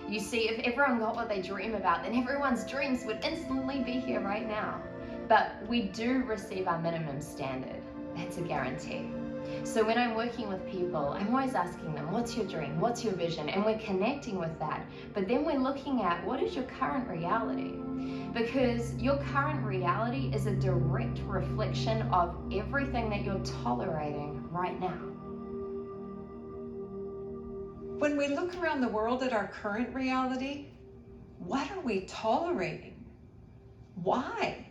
You see, if everyone got what they dream about, then everyone's dreams would instantly be here right now. But we do receive our minimum standard. That's a guarantee. So when I'm working with people, I'm always asking them, what's your dream? What's your vision? And we're connecting with that. But then we're looking at, what is your current reality? Because your current reality is a direct reflection of everything that you're tolerating right now. When we look around the world at our current reality, what are we tolerating? Why?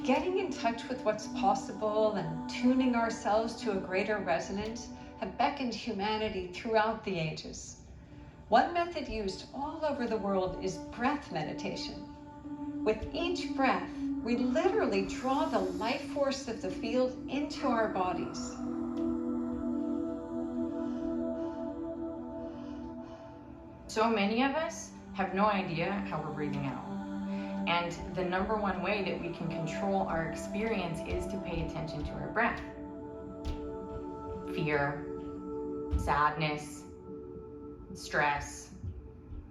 Getting in touch with what's possible and tuning ourselves to a greater resonance have beckoned humanity throughout the ages. One method used all over the world is breath meditation. With each breath, we literally draw the life force of the field into our bodies. So many of us have no idea how we're breathing out. And the number one way that we can control our experience is to pay attention to our breath. Fear, sadness, stress,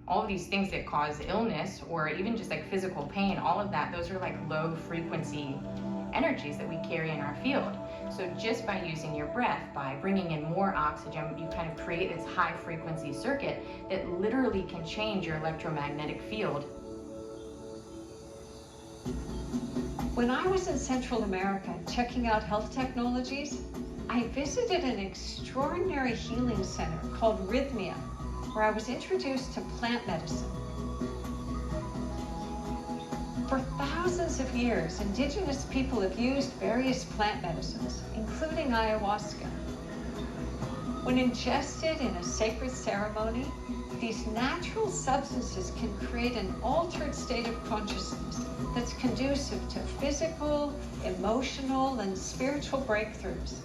all of these things that cause illness or even just like physical pain, all of that, those are like low frequency energies that we carry in our field. So just by using your breath, by bringing in more oxygen, you kind of create this high frequency circuit that literally can change your electromagnetic field. When I was in Central America checking out health technologies, I visited an extraordinary healing center called Rhythmia, where I was introduced to plant medicine. For thousands of years, indigenous people have used various plant medicines, including ayahuasca. When ingested in a sacred ceremony, these natural substances can create an altered state of consciousness that's conducive to physical, emotional, and spiritual breakthroughs.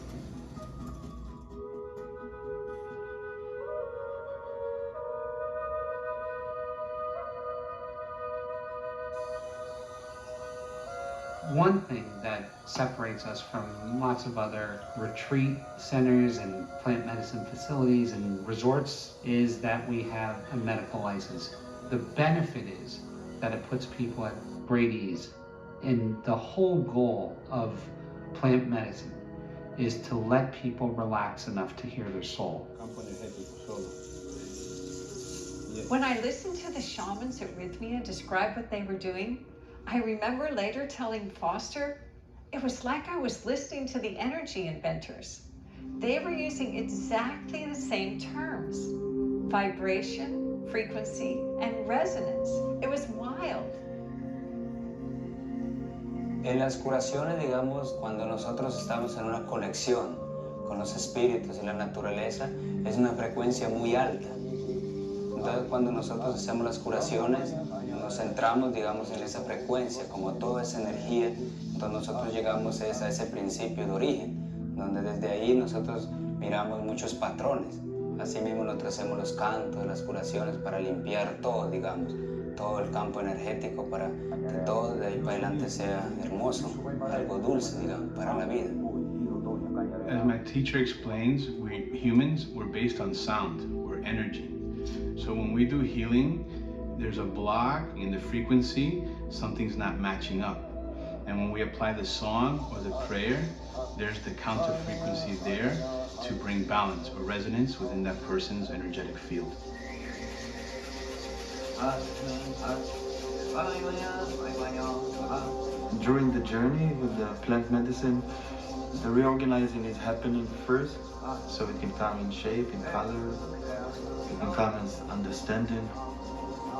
One thing that separates us from lots of other retreat centers and plant medicine facilities and resorts is that we have a medical license. The benefit is that it puts people at great ease. And the whole goal of plant medicine is to let people relax enough to hear their soul. When I listened to the shamans at Rhythmia describe what they were doing, I remember later telling Foster, it was like I was listening to the energy inventors. They were using exactly the same terms: vibration, frequency, and resonance. It was wild. En las curaciones, digamos, cuando nosotros estamos en una conexión con los espíritus y la naturaleza, es una frecuencia muy alta. Entonces, cuando nosotros hacemos las curaciones, nos centramos, digamos, en esa frecuencia, como toda esa energía. Entonces nosotros llegamos a ese principio de origen, donde desde ahí nosotros miramos muchos patrones. Así mismo nosotros hacemos los cantos, las curaciones para limpiar todo, digamos, todo el campo energético para que todo de ahí para adelante sea hermoso, algo dulce, digamos, para la vida. As my teacher explains, we humans, we're based on sound, we're energy. So when we do healing, there's a block in the frequency, something's not matching up. And when we apply the song or the prayer, there's the counter frequency there to bring balance or resonance within that person's energetic field. During the journey with the plant medicine, the reorganizing is happening first, so it can come in shape, in color, it can come as understanding,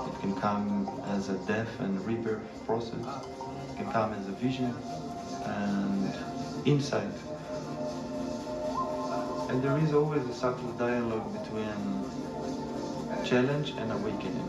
it can come as a death and rebirth process, it can come as a vision and insight. And there is always a subtle dialogue between challenge and awakening.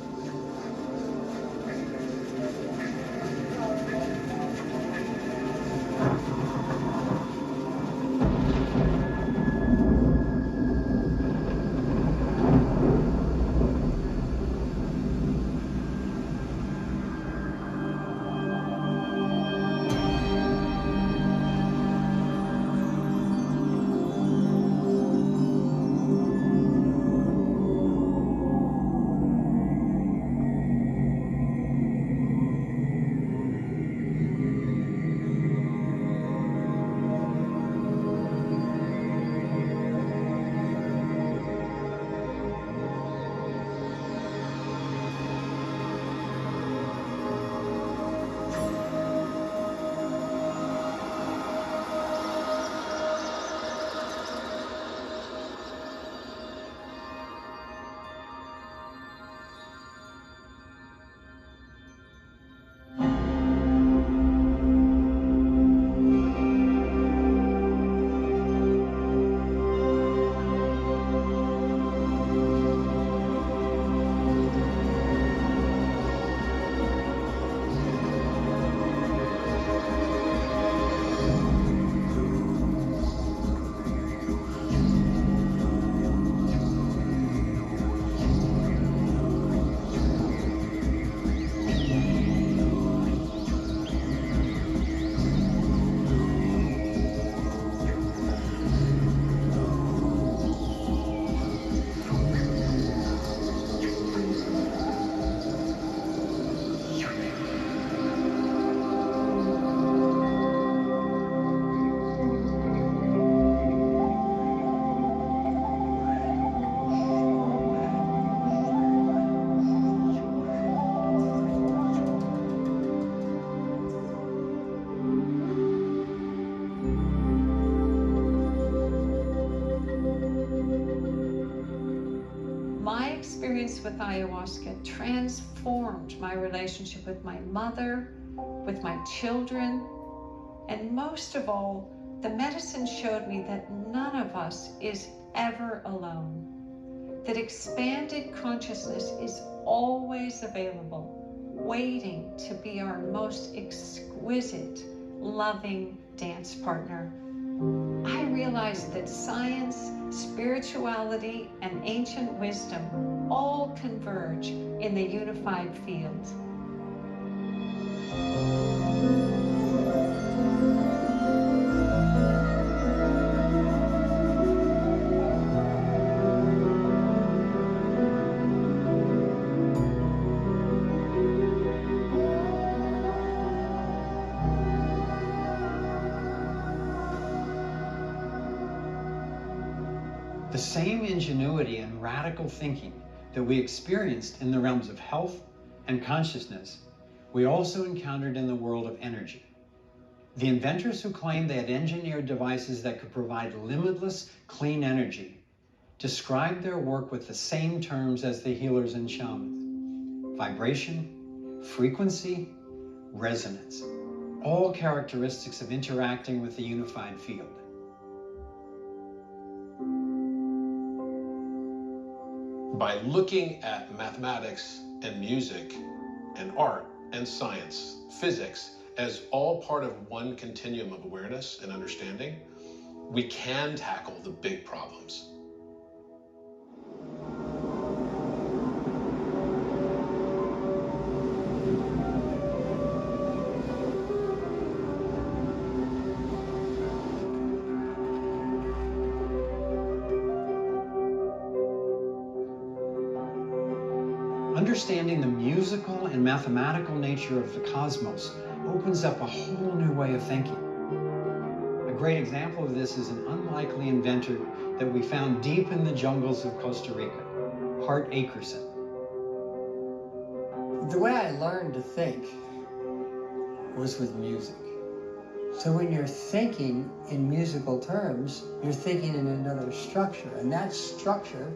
With ayahuasca transformed my relationship with my mother, with my children, and most of all, the medicine showed me that none of us is ever alone, that expanded consciousness is always available, waiting to be our most exquisite, loving dance partner. I realized that science, spirituality, and ancient wisdom all converge in the unified field. The same ingenuity and radical thinking that we experienced in the realms of health and consciousness, we also encountered in the world of energy. The inventors who claimed they had engineered devices that could provide limitless, clean energy described their work with the same terms as the healers and shamans: vibration, frequency, resonance, all characteristics of interacting with the unified field. By looking at mathematics and music and art and science, physics, as all part of one continuum of awareness and understanding, we can tackle the big problems. Understanding the musical and mathematical nature of the cosmos opens up a whole new way of thinking. A great example of this is an unlikely inventor that we found deep in the jungles of Costa Rica, Hart Akerson. The way I learned to think was with music. So when you're thinking in musical terms, you're thinking in another structure, and that structure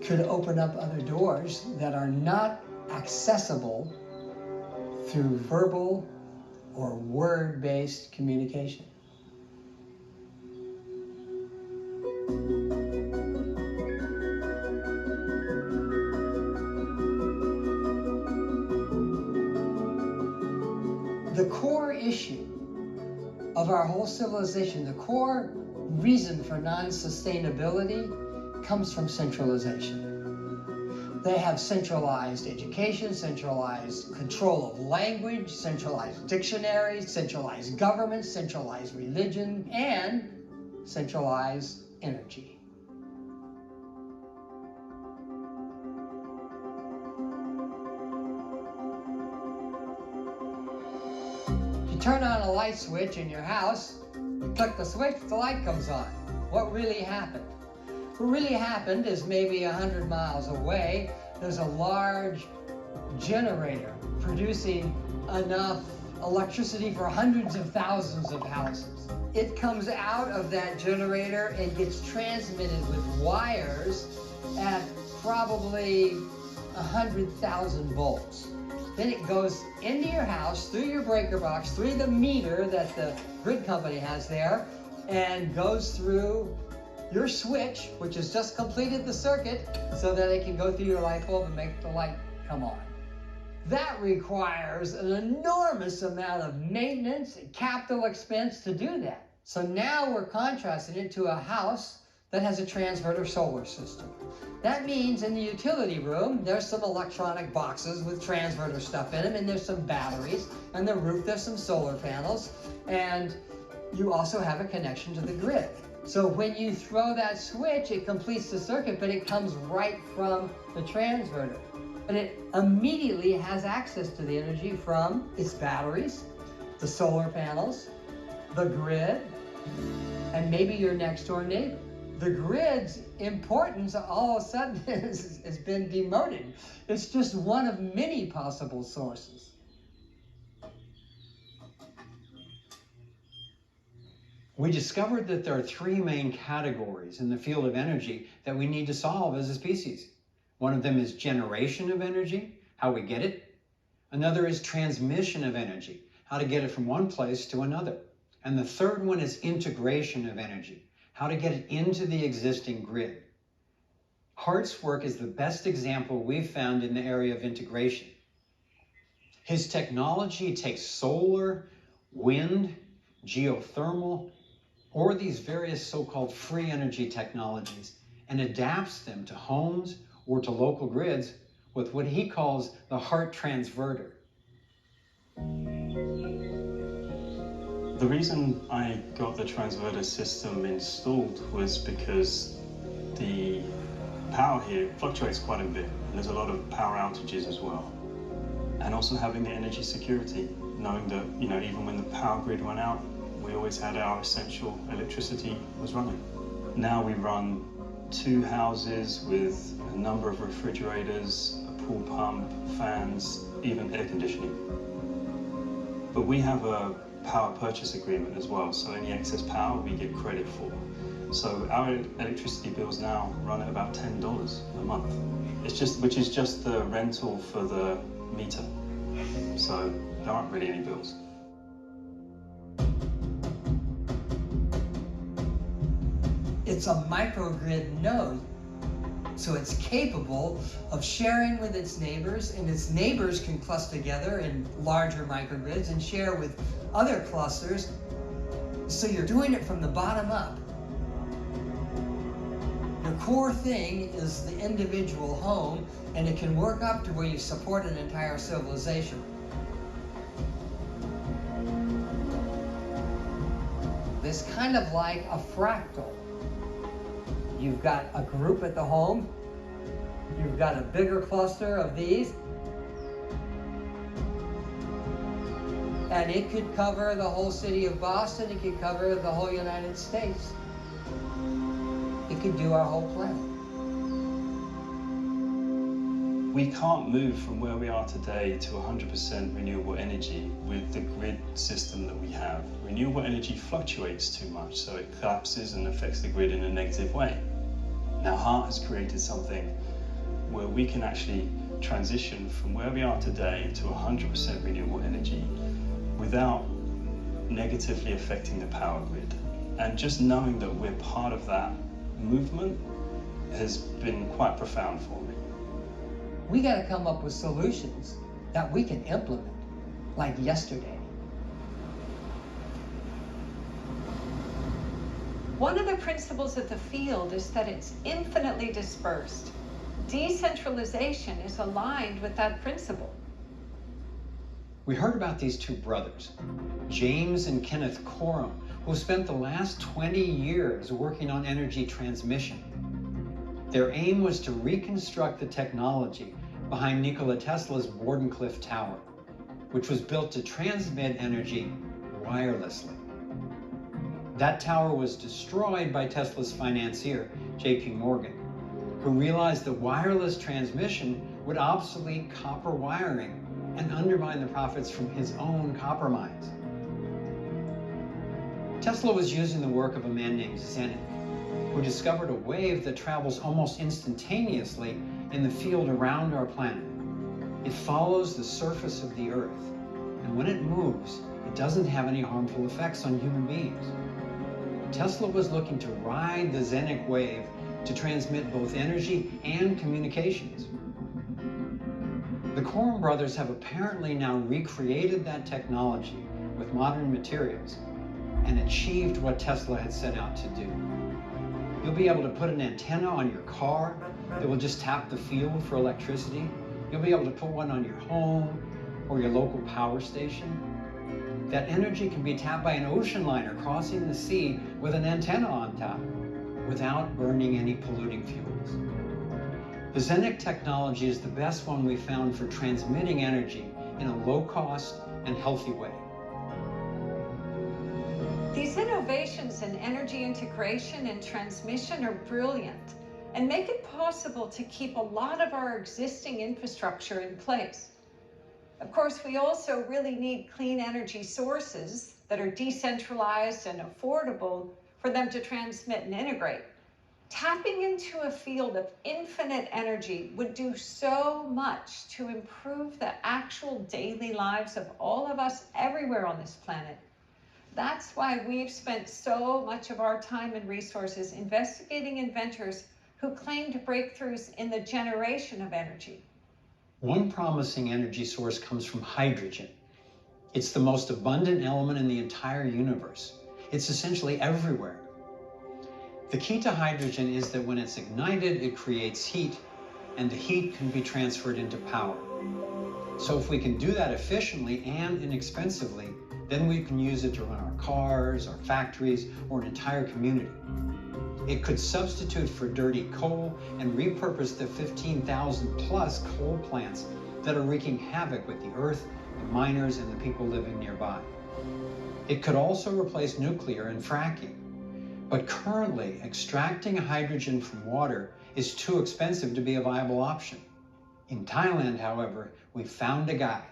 could open up other doors that are not accessible through verbal or word-based communication. The core issue of our whole civilization, the core reason for non-sustainability comes from centralization. They have centralized education, centralized control of language, centralized dictionaries, centralized government, centralized religion, and centralized energy. Turn on a light switch in your house, you click the switch, the light comes on. What really happened? What really happened is maybe 100 miles away, there's a large generator producing enough electricity for hundreds of thousands of houses. It comes out of that generator and gets transmitted with wires at probably 100,000 volts. Then it goes into your house, through your breaker box, through the meter that the grid company has there, and goes through your switch, which has just completed the circuit, so that it can go through your light bulb and make the light come on. That requires an enormous amount of maintenance and capital expense to do that. So now we're contrasting it to a house that has a transverter solar system. That means in the utility room, there's some electronic boxes with transverter stuff in them, and there's some batteries, and the roof, there's some solar panels, and you also have a connection to the grid. So when you throw that switch, it completes the circuit, but it comes right from the transverter. And it immediately has access to the energy from its batteries, the solar panels, the grid, and maybe your next door neighbor. The grid's importance all of a sudden has been demoted. It's just one of many possible sources. We discovered that there are three main categories in the field of energy that we need to solve as a species. One of them is generation of energy, how we get it. Another is transmission of energy, how to get it from one place to another. And the third one is integration of energy, how to get it into the existing grid. Hart's work is the best example we've found in the area of integration. His technology takes solar, wind, geothermal, or these various so-called free energy technologies and adapts them to homes or to local grids with what he calls the Hart transverter. The reason I got the transverter system installed was because the power here fluctuates quite a bit, and there's a lot of power outages as well. And also having the energy security, knowing that, even when the power grid went out, we always had our essential electricity was running. Now we run 2 houses with a number of refrigerators, a pool pump, fans, even air conditioning. But we have a power purchase agreement as well, so any excess power we get credit for. So our electricity bills now run at about $10 a month. Which is just the rental for the meter. So there aren't really any bills. It's a microgrid node, so it's capable of sharing with its neighbors, and its neighbors can cluster together in larger microgrids and share with other clusters. So you're doing it from the bottom up. The core thing is the individual home, and it can work up to where you support an entire civilization. It's kind of like a fractal. You've got a group at the home, you've got a bigger cluster of these, and it could cover the whole city of Boston, it could cover the whole United States. It could do our whole planet. We can't move from where we are today to 100% renewable energy with the grid system that we have. Renewable energy fluctuates too much, so it collapses and affects the grid in a negative way. Now, HEART has created something where we can actually transition from where we are today to 100% renewable energy without negatively affecting the power grid. And just knowing that we're part of that movement has been quite profound for me. We got to come up with solutions that we can implement, like yesterday. One of the principles of the field is that it's infinitely dispersed. Decentralization is aligned with that principle. We heard about these two brothers, James and Kenneth Corum, who spent the last 20 years working on energy transmission. Their aim was to reconstruct the technology behind Nikola Tesla's Wardenclyffe Tower, which was built to transmit energy wirelessly. That tower was destroyed by Tesla's financier, J.P. Morgan, who realized that wireless transmission would obsolete copper wiring and undermine the profits from his own copper mines. Tesla was using the work of a man named Zenik, who discovered a wave that travels almost instantaneously in the field around our planet. It follows the surface of the Earth, and when it moves, it doesn't have any harmful effects on human beings. Tesla was looking to ride the Zenik wave to transmit both energy and communications. The Corum brothers have apparently now recreated that technology with modern materials and achieved what Tesla had set out to do. You'll be able to put an antenna on your car that will just tap the field for electricity. You'll be able to put one on your home or your local power station. That energy can be tapped by an ocean liner crossing the sea with an antenna on top without burning any polluting fuels. The Zenik technology is the best one we found for transmitting energy in a low-cost and healthy way. These innovations in energy integration and transmission are brilliant and make it possible to keep a lot of our existing infrastructure in place. Of course, we also really need clean energy sources that are decentralized and affordable for them to transmit and integrate. Tapping into a field of infinite energy would do so much to improve the actual daily lives of all of us everywhere on this planet. That's why we've spent so much of our time and resources investigating inventors who claimed breakthroughs in the generation of energy. One promising energy source comes from hydrogen. It's the most abundant element in the entire universe. It's essentially everywhere. The key to hydrogen is that when it's ignited, it creates heat, and the heat can be transferred into power. So if we can do that efficiently and inexpensively, then we can use it to run our cars, our factories, or an entire community. It could substitute for dirty coal and repurpose the 15,000 plus coal plants that are wreaking havoc with the earth, the miners, and the people living nearby. It could also replace nuclear and fracking. But currently, extracting hydrogen from water is too expensive to be a viable option. In Thailand, however, we found a guy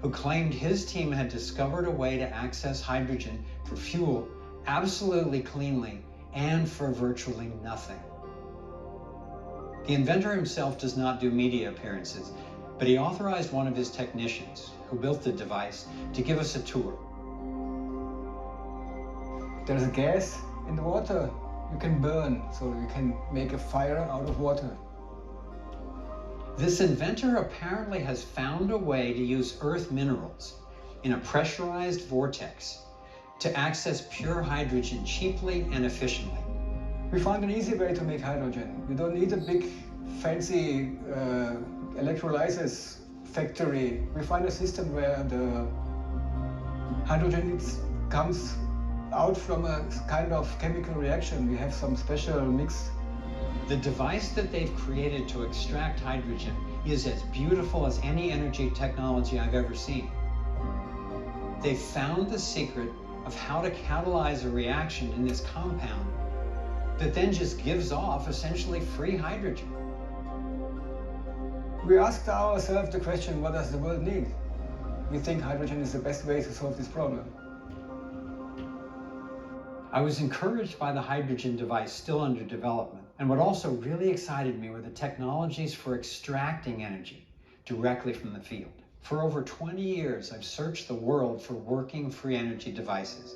who claimed his team had discovered a way to access hydrogen for fuel absolutely cleanly and for virtually nothing. The inventor himself does not do media appearances, but he authorized one of his technicians, who built the device, to give us a tour. There's a gas in the water you can burn, so you can make a fire out of water. This inventor apparently has found a way to use earth minerals in a pressurized vortex to access pure hydrogen cheaply and efficiently. We found an easy way to make hydrogen. You don't need a big, fancy electrolysis factory. We find a system where the hydrogen comes out from a kind of chemical reaction. We have some special mix. The device that they've created to extract hydrogen is as beautiful as any energy technology I've ever seen. They found the secret of how to catalyze a reaction in this compound that then just gives off essentially free hydrogen. We asked ourselves the question, what does the world need? We think hydrogen is the best way to solve this problem. I was encouraged by the hydrogen device still under development. And what also really excited me were the technologies for extracting energy directly from the field. For over 20 years, I've searched the world for working free energy devices.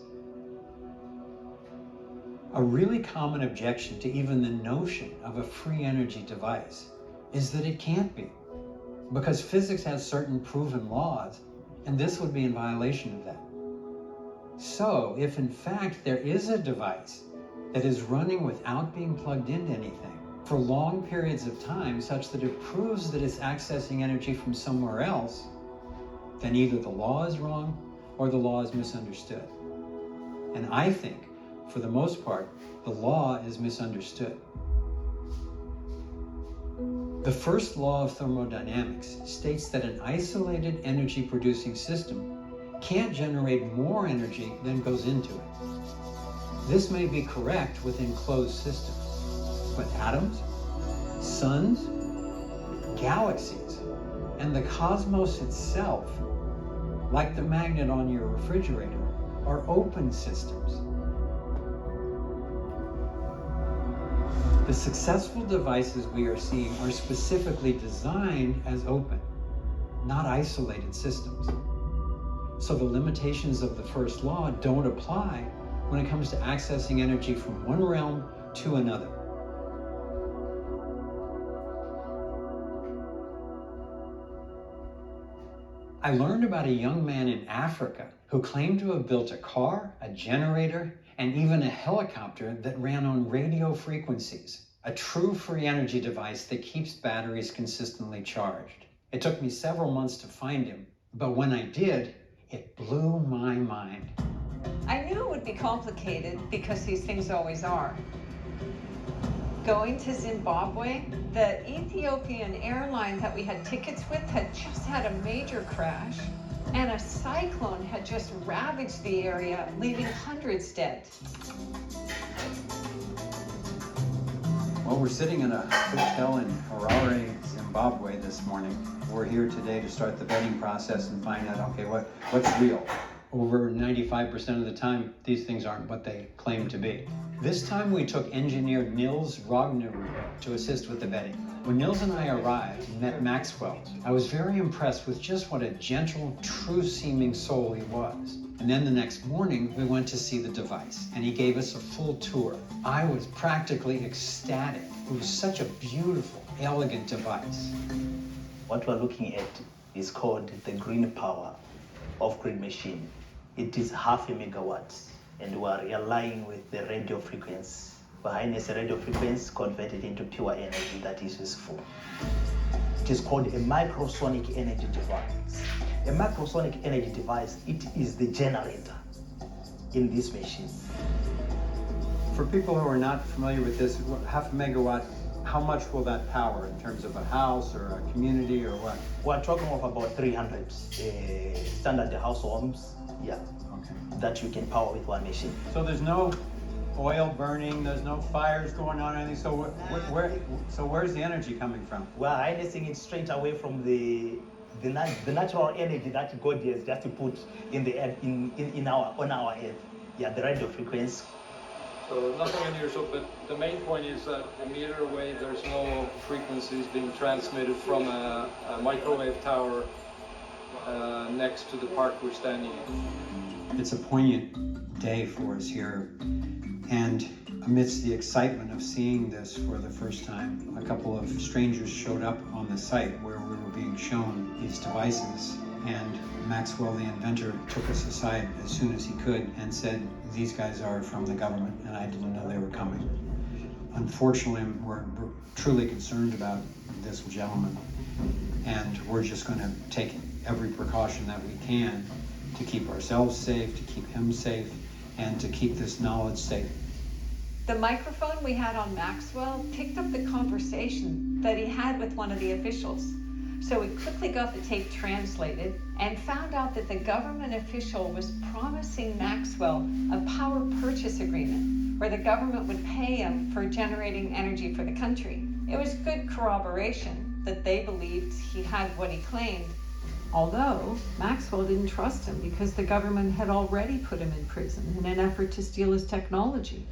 A really common objection to even the notion of a free energy device is that it can't be, because physics has certain proven laws, and this would be in violation of that. So, if in fact there is a device that is running without being plugged into anything for long periods of time, such that it proves that it's accessing energy from somewhere else, then either the law is wrong or the law is misunderstood. And I think, for the most part, the law is misunderstood. The first law of thermodynamics states that an isolated energy-producing system can't generate more energy than goes into it. This may be correct within closed systems, but atoms, suns, galaxies, and the cosmos itself, like the magnet on your refrigerator, are open systems. The successful devices we are seeing are specifically designed as open, not isolated systems. So the limitations of the first law don't apply when it comes to accessing energy from one realm to another. I learned about a young man in Africa who claimed to have built a car, a generator, and even a helicopter that ran on radio frequencies, a true free energy device that keeps batteries consistently charged. It took me several months to find him, but when I did, it blew my mind. I knew it would be complicated because these things always are. Going to Zimbabwe, the Ethiopian airline that we had tickets with had just had a major crash, and a cyclone had just ravaged the area, leaving hundreds dead. Well, we're sitting in a hotel in Harare, Zimbabwe this morning. We're here today to start the vetting process and find out, okay, what's real? Over 95% of the time, these things aren't what they claim to be. This time we took engineer Nils Rognerud to assist with the vetting. When Nils and I arrived and met Maxwell, I was very impressed with just what a gentle, true-seeming soul he was. And then the next morning, we went to see the device, and he gave us a full tour. I was practically ecstatic. It was such a beautiful, elegant device. What we're looking at is called the green power off-grid machine. It is 0.5 megawatts, and we are relying with the radio frequency. We harness the radio frequency converted into pure energy that is useful. It is called a microsonic energy device. A microsonic energy device, it is the generator in this machine. For people who are not familiar with this, 0.5 megawatt, how much will that power in terms of a house or a community or what? We're talking of about 300 standard house homes, yeah, okay, that you can power with one machine. So there's no oil burning, there's no fires going on or anything, so where's the energy coming from? We're harnessing it straight away from the natural energy that God has just put in the earth, on our earth. Yeah, the radio frequency. So nothing unusual, but the main point is that a meter away there's no frequencies being transmitted from a microwave tower next to the park we're standing in. It's a poignant day for us here, and amidst the excitement of seeing this for the first time, a couple of strangers showed up on the site where we were being shown these devices, and Maxwell, the inventor, took us aside as soon as he could and said, these guys are from the government, and I didn't know they were coming. Unfortunately, we're truly concerned about this gentleman, and we're just going to take every precaution that we can to keep ourselves safe, to keep him safe, and to keep this knowledge safe. The microphone we had on Maxwell picked up the conversation that he had with one of the officials. So we quickly got the tape translated and found out that the government official was promising Maxwell a power purchase agreement where the government would pay him for generating energy for the country. It was good corroboration. that they believed he had what he claimed, although Maxwell didn't trust him because the government had already put him in prison in an effort to steal his technology.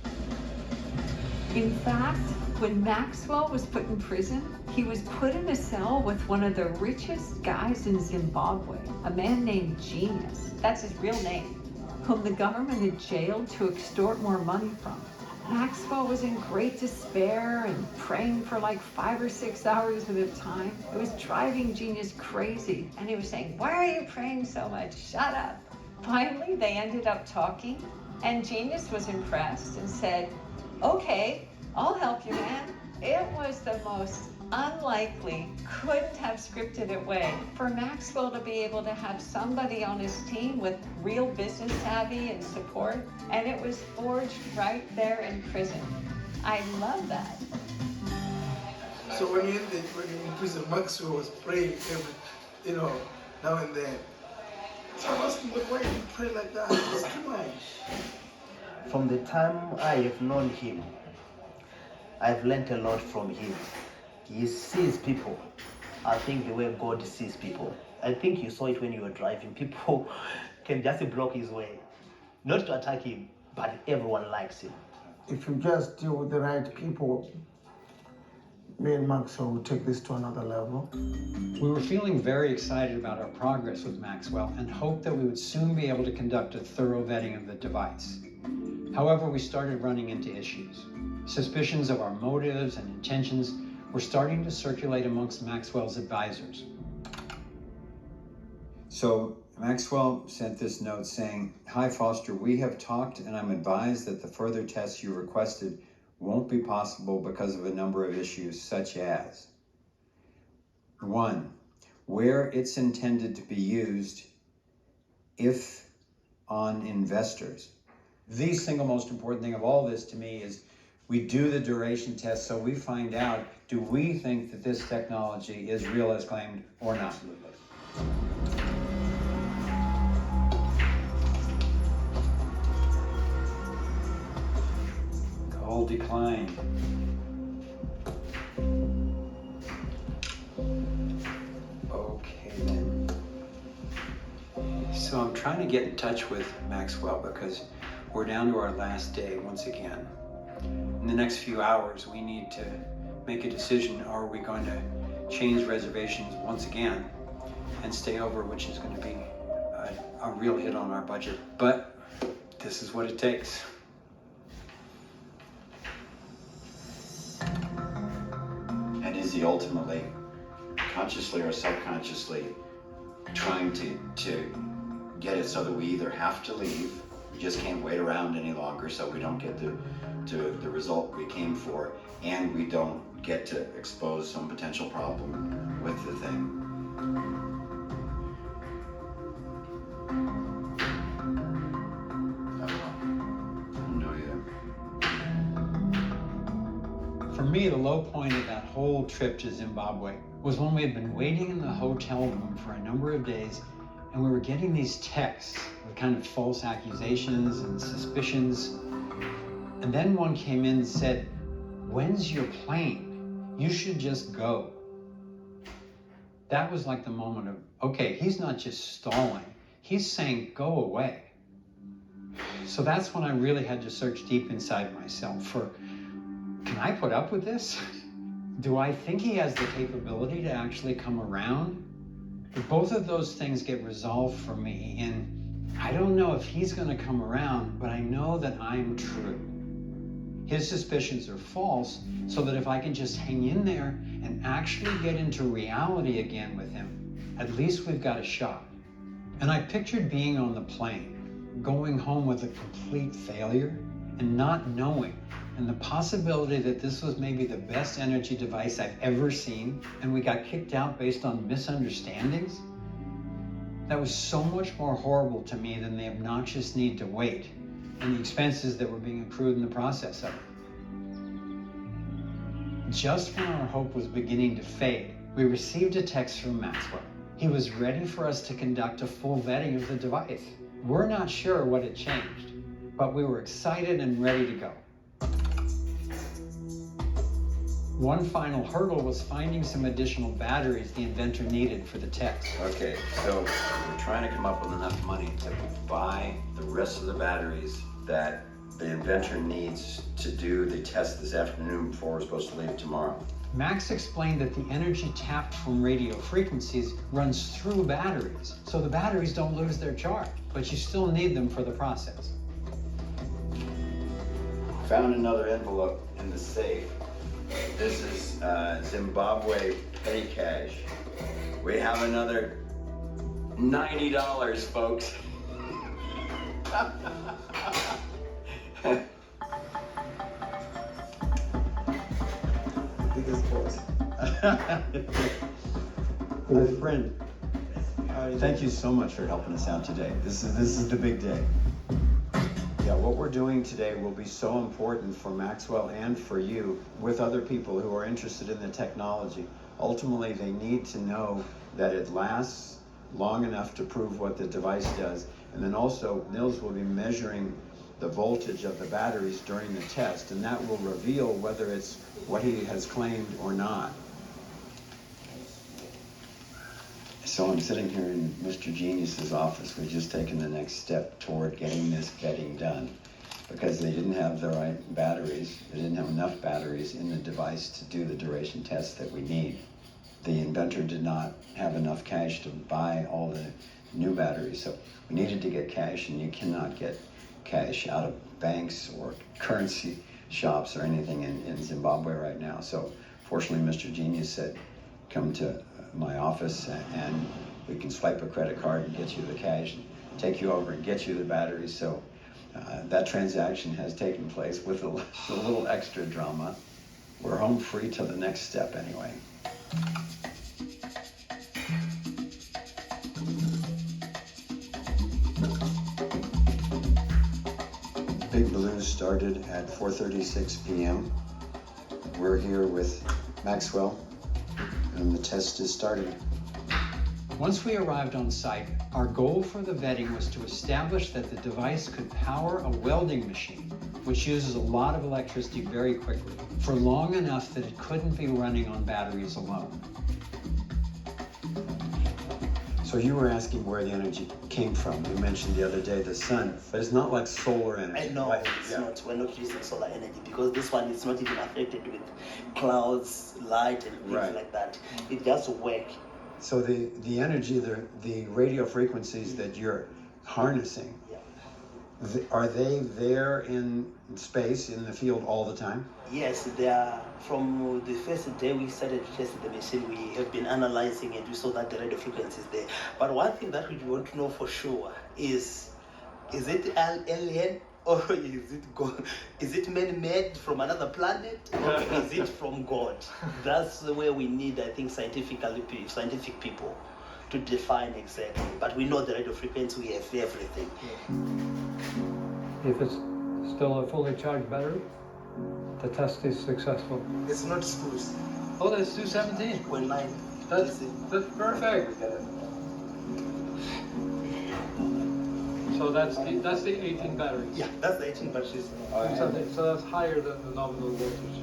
In fact, when Maxwell was put in prison, he was put in a cell with one of the richest guys in Zimbabwe, a man named Genius, that's his real name, whom the government had jailed to extort more money from. Maxwell was in great despair and praying for like 5 or 6 hours at a time. It was driving Genius crazy. And he was saying, "Why are you praying so much? Shut up." Finally, they ended up talking, and Genius was impressed and said, "Okay, I'll help you, man." It was the most unlikely, couldn't have scripted it way for Maxwell to be able to have somebody on his team with real business savvy and support, and it was forged right there in prison. I love that. So when you're in prison, Maxwell was praying every, now and then. So I was asking, but why do you pray like that? It's too much. From the time I have known him, I've learned a lot from him. He sees people. I think the way God sees people. I think you saw it when you were driving. People can just block his way. Not to attack him, but everyone likes him. If you just deal with the right people, me and Maxwell will take this to another level. We were feeling very excited about our progress with Maxwell and hoped that we would soon be able to conduct a thorough vetting of the device. However, we started running into issues. Suspicions of our motives and intentions were starting to circulate amongst Maxwell's advisors. So Maxwell sent this note saying, "Hi Foster, we have talked and I'm advised that the further tests you requested won't be possible because of a number of issues such as 1. Where it's intended to be used, if on investors." The single most important thing of all this to me is we do the duration test so we find out, do we think that this technology is real as claimed or not? Call declined. Okay then. So I'm trying to get in touch with Maxwell because we're down to our last day once again. In the next few hours, we need to make a decision. Are we going to change reservations once again and stay over, which is going to be a real hit on our budget. But this is what it takes. And is he ultimately, consciously or subconsciously, trying to get it so that we either have to leave, we just can't wait around any longer so we don't get to the result we came for, and we don't get to expose some potential problem with the thing. I don't know either. For me, the low point of that whole trip to Zimbabwe was when we had been waiting in the hotel room for a number of days, and we were getting these texts with kind of false accusations and suspicions. And then one came in and said, "When's your plane? You should just go." That was like the moment of, okay, he's not just stalling, he's saying, go away. So that's when I really had to search deep inside myself for, can I put up with this? Do I think he has the capability to actually come around? But both of those things get resolved for me, and I don't know if he's going to come around, but I know that I'm true. His suspicions are false, so that if I can just hang in there and actually get into reality again with him, at least we've got a shot. And I pictured being on the plane, going home with a complete failure, and not knowing, and the possibility that this was maybe the best energy device I've ever seen, and we got kicked out based on misunderstandings. That was so much more horrible to me than the obnoxious need to wait and the expenses that were being accrued in the process of it. Just when our hope was beginning to fade, we received a text from Maxwell. He was ready for us to conduct a full vetting of the device. We're not sure what had changed, but we were excited and ready to go. One final hurdle was finding some additional batteries the inventor needed for the test. Okay, so we're trying to come up with enough money to buy the rest of the batteries that the inventor needs to do the test this afternoon before we're supposed to leave tomorrow. Max explained that the energy tapped from radio frequencies runs through batteries, so the batteries don't lose their charge, but you still need them for the process. Found another envelope in the safe. This is Zimbabwe petty cash. We have another $90, folks. Biggest boss. My friend, thank you so much for helping us out today. This is the big day. Yeah, what we're doing today will be so important for Maxwell and for you with other people who are interested in the technology. Ultimately, they need to know that it lasts long enough to prove what the device does. And then also, Nils will be measuring the voltage of the batteries during the test, and that will reveal whether it's what he has claimed or not. So I'm sitting here in Mr. Genius's office. We've just taken the next step toward getting this vetting done because they didn't have the right batteries. They didn't have enough batteries in the device to do the duration test that we need. The inventor did not have enough cash to buy all the new batteries, so we needed to get cash, and you cannot get cash out of banks or currency shops or anything in Zimbabwe right now. So fortunately, Mr. Genius said, come to my office and we can swipe a credit card and get you the cash and take you over and get you the batteries. So that transaction has taken place with a little extra drama. We're home free till the next step anyway. Big Balloon started at 4:36 p.m. We're here with Maxwell, and the test is starting. Once we arrived on site, our goal for the vetting was to establish that the device could power a welding machine, which uses a lot of electricity very quickly, for long enough that it couldn't be running on batteries alone. So you were asking where the energy came from. You mentioned the other day the sun, but it's not like solar energy. No, right? it's not. We're not using solar energy because this one is not even affected with clouds, light, and things like that. It just works. So the energy, the radio frequencies that you're harnessing, are they there in space, in the field all the time? Yes, they are. From the first day we started to test the machine, we have been analyzing and we saw that the radio frequency is there. But one thing that we want to know for sure is it alien or is it man-made from another planet, or is it from God? That's where we need, I think, scientific people to define exactly. But we know the radio frequency, we have everything. If it's still a fully charged battery, the test is successful. It's not screws. Oh, that's 217. 0.9. That's perfect. So that's the 18 batteries. Yeah, that's the 18 batteries. So that's higher than the nominal voltage.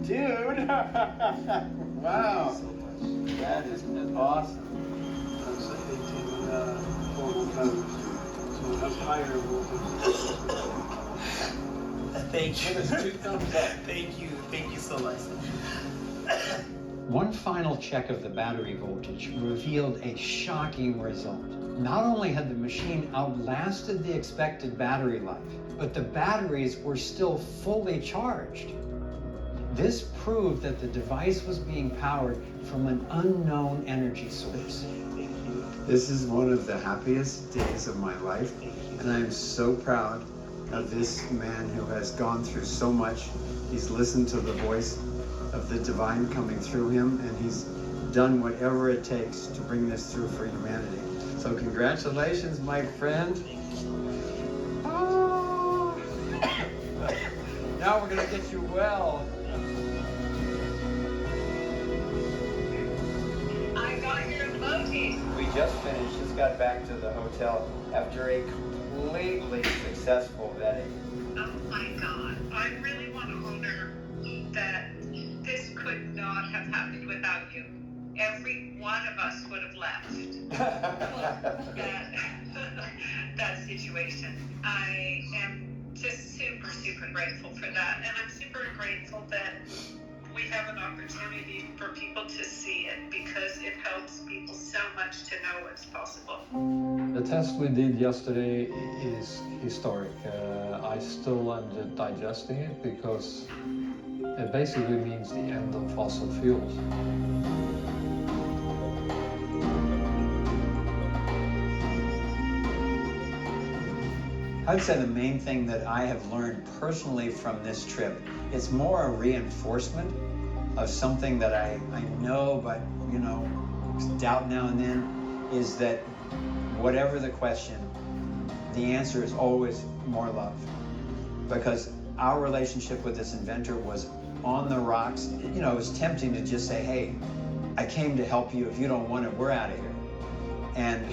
Dude! Wow! That is awesome. That's the 18 volt batteries. So it has higher voltage. Thank you. It's 2 thumbs up. Thank you so much. One final check of the battery voltage revealed a shocking result. Not only had the machine outlasted the expected battery life, but the batteries were still fully charged. This proved that the device was being powered from an unknown energy source. This is one of the happiest days of my life, and I am so proud of this man who has gone through so much. He's listened to the voice of the divine coming through him, and he's done whatever it takes to bring this through for humanity. So congratulations, my friend. Now we're gonna get you well. I got your emojis. We just finished, just got back to the hotel after a completely successful vetting. Oh my God, I really want to honor that every one of us would have left that situation. I am just super, super grateful for that. And I'm super grateful that we have an opportunity for people to see it, because it helps people so much to know what's possible. The test we did yesterday is historic. I still am digesting it, because it basically means the end of fossil fuels. I would say the main thing that I have learned personally from this trip, it's more a reinforcement of something that I know, but, you know, doubt now and then, is that whatever the question, the answer is always more love. Because our relationship with this inventor was on the rocks. You know, it was tempting to just say, hey, I came to help you. If you don't want it, we're out of here. And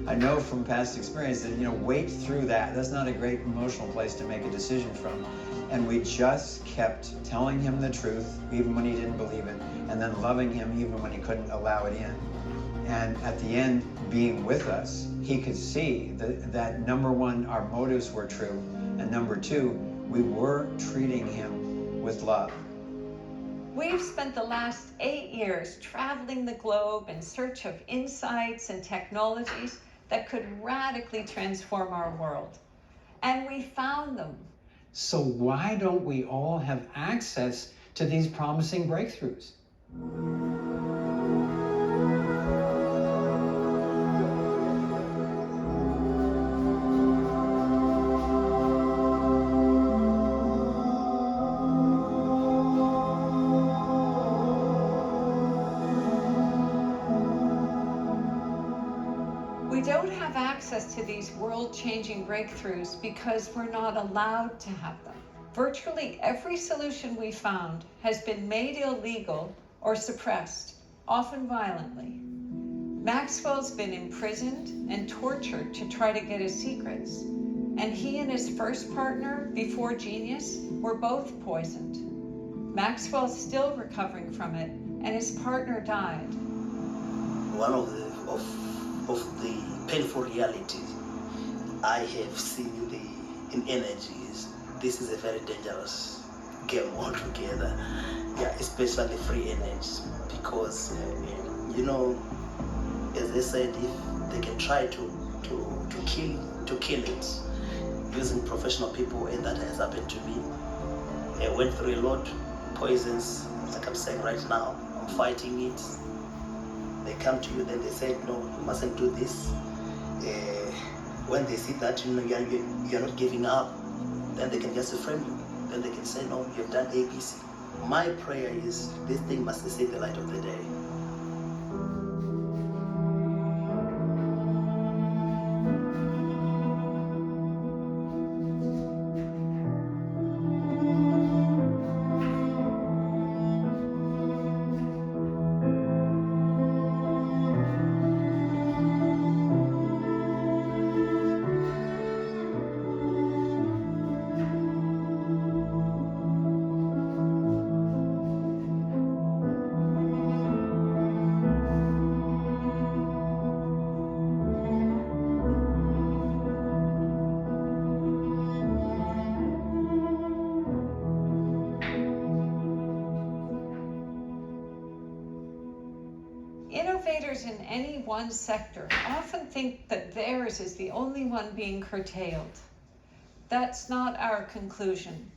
I know from past experience that, you know, wait through that. That's not a great emotional place to make a decision from. And we just kept telling him the truth, even when he didn't believe it, and then loving him even when he couldn't allow it in. And at the end, being with us, he could see that number one, our motives were true, and number two, we were treating him with love. We've spent the last 8 years traveling the globe in search of insights and technologies that could radically transform our world. And we found them. So why don't we all have access to these promising breakthroughs? We don't have access to these world-changing breakthroughs because we're not allowed to have them. Virtually every solution we found has been made illegal or suppressed, often violently. Maxwell's been imprisoned and tortured to try to get his secrets, and he and his first partner, before Genius, were both poisoned. Maxwell's still recovering from it, and his partner died. One of the painful realities I have seen in energy is this is a very dangerous game altogether. Yeah, especially free energy, because you know, as they said, if they can try to kill it using professional people, and that has happened to me. I went through a lot, poisons, like I'm saying right now, I'm fighting it. They come to you, then they say, no, you mustn't do this. When they see that you're not giving up, then they can just frame you. Then they can say, no, you've done ABC. My prayer is this thing must see the light of the day. Innovators in any one sector often think that theirs is the only one being curtailed. That's not our conclusion.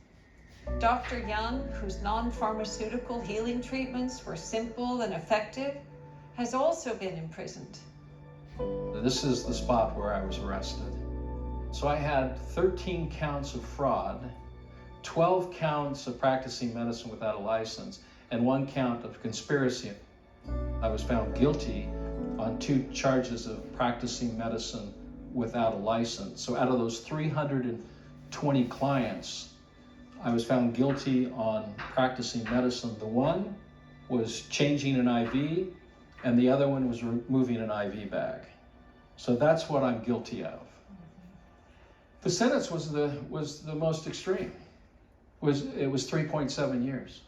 Dr. Young, whose non-pharmaceutical healing treatments were simple and effective, has also been imprisoned. This is the spot where I was arrested. So I had 13 counts of fraud, 12 counts of practicing medicine without a license, and 1 count of conspiracy. I was found guilty on 2 charges of practicing medicine without a license. So out of those 320 clients, I was found guilty on practicing medicine. The one was changing an IV, and the other one was removing an IV bag. So that's what I'm guilty of. The sentence was the most extreme. It was 3.7 years.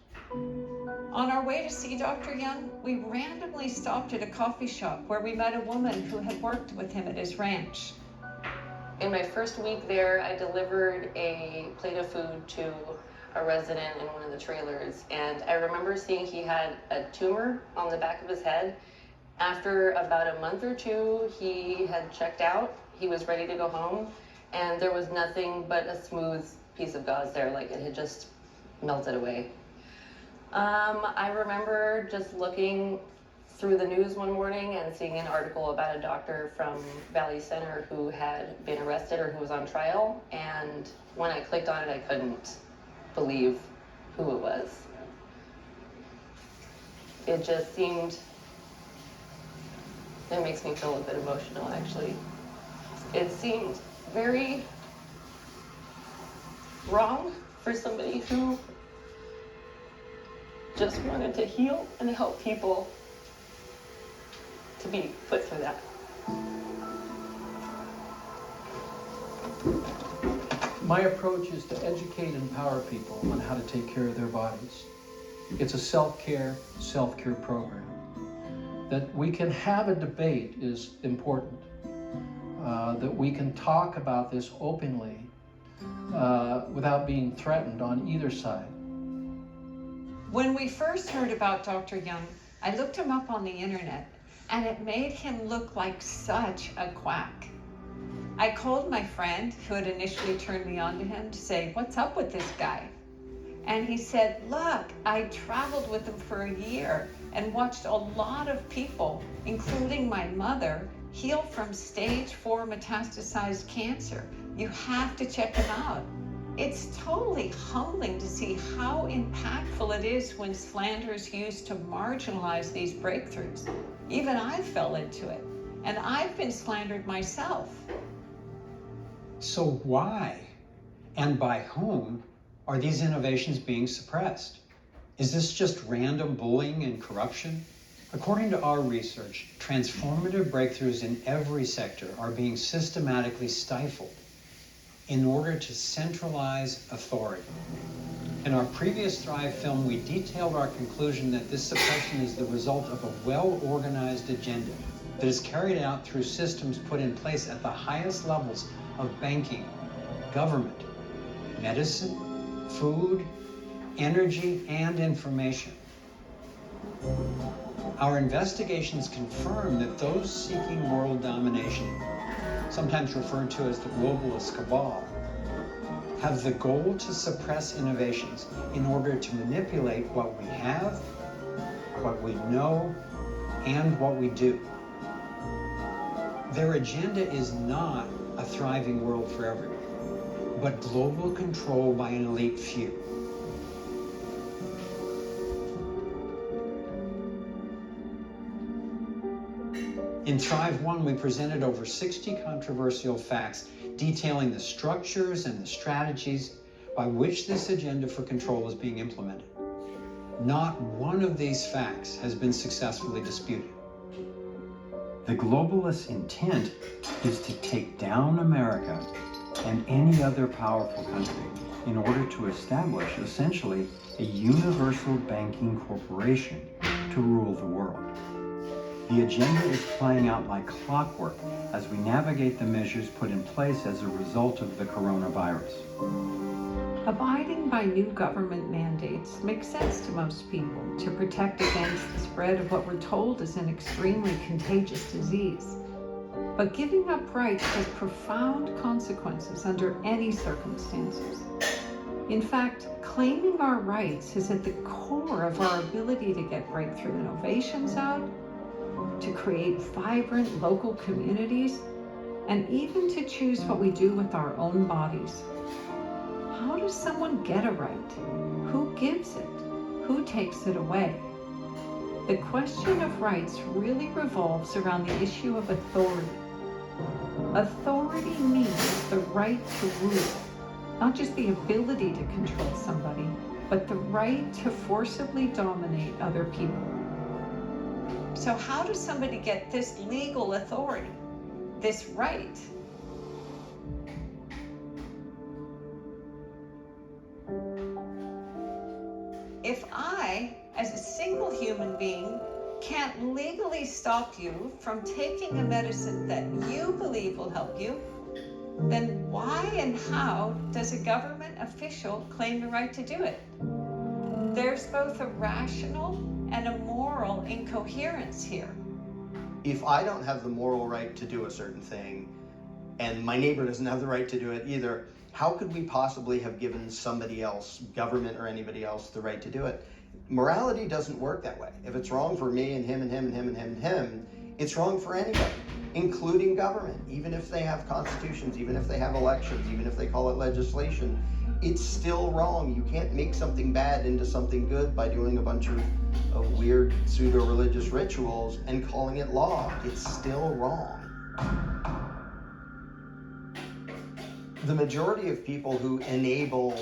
On our way to see Dr. Young, we randomly stopped at a coffee shop where we met a woman who had worked with him at his ranch. In my first week there, I delivered a plate of food to a resident in one of the trailers, and I remember seeing he had a tumor on the back of his head. After about a month or two, he had checked out. He was ready to go home, and there was nothing but a smooth piece of gauze there, like it had just melted away. I remember just looking through the news one morning and seeing an article about a doctor from Valley Center who had been arrested or who was on trial, and when I clicked on it, I couldn't believe who it was. It just seemed, it makes me feel a bit emotional actually. It seemed very wrong for somebody who just wanted to heal and help people to be put through that. My approach is to educate and empower people on how to take care of their bodies. It's a self-care program. That we can have a debate is important. That we can talk about this openly without being threatened on either side. When we first heard about Dr. Young, I looked him up on the internet, and it made him look like such a quack. I called my friend who had initially turned me on to him to say, what's up with this guy? And he said, look, I traveled with him for a year and watched a lot of people, including my mother, heal from stage 4 metastasized cancer. You have to check him out. It's totally humbling to see how impactful it is when slander's used to marginalize these breakthroughs. Even I fell into it, and I've been slandered myself. So why, and by whom, are these innovations being suppressed? Is this just random bullying and corruption? According to our research, transformative breakthroughs in every sector are being systematically stifled in order to centralize authority. In our previous Thrive film, we detailed our conclusion that this suppression is the result of a well-organized agenda that is carried out through systems put in place at the highest levels of banking, government, medicine, food, energy, and information. Our investigations confirm that those seeking world domination, sometimes referred to as the globalist cabal, have the goal to suppress innovations in order to manipulate what we have, what we know, and what we do. Their agenda is not a thriving world for everyone, but global control by an elite few. In Thrive 1, we presented over 60 controversial facts detailing the structures and the strategies by which this agenda for control is being implemented. Not one of these facts has been successfully disputed. The globalist intent is to take down America and any other powerful country in order to establish essentially a universal banking corporation to rule the world. The agenda is playing out like clockwork as we navigate the measures put in place as a result of the coronavirus. Abiding by new government mandates makes sense to most people to protect against the spread of what we're told is an extremely contagious disease. But giving up rights has profound consequences under any circumstances. In fact, claiming our rights is at the core of our ability to get breakthrough innovations out, to create vibrant local communities, and even to choose what we do with our own bodies. How does someone get a right? Who gives it? Who takes it away? The question of rights really revolves around the issue of authority. Authority means the right to rule, not just the ability to control somebody, but the right to forcibly dominate other people. So how does somebody get this legal authority, this right? If I as a single human being, can't legally stop you from taking a medicine that you believe will help you, then why and how does a government official claim the right to do it? There's both a rational and a moral incoherence here. If I don't have the moral right to do a certain thing, and my neighbor doesn't have the right to do it either, how could we possibly have given somebody else, government or anybody else, the right to do it? Morality doesn't work that way. If it's wrong for me and him and him and him and him and him, it's wrong for anybody, including government. Even if they have constitutions, even if they have elections, even if they call it legislation, it's still wrong. You can't make something bad into something good by doing a bunch of weird pseudo-religious rituals and calling it law. It's still wrong. The majority of people who enable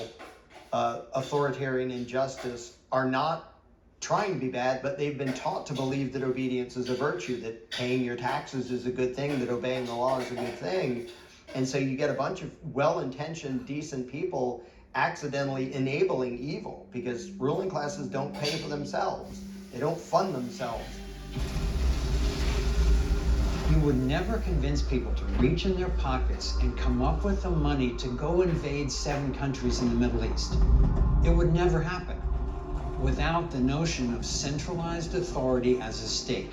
authoritarian injustice are not trying to be bad, but they've been taught to believe that obedience is a virtue, that paying your taxes is a good thing, that obeying the law is a good thing. And so you get a bunch of well-intentioned, decent people accidentally enabling evil because ruling classes don't pay for themselves. They don't fund themselves. You would never convince people to reach in their pockets and come up with the money to go invade 7 countries in the Middle East. It would never happen without the notion of centralized authority as a state,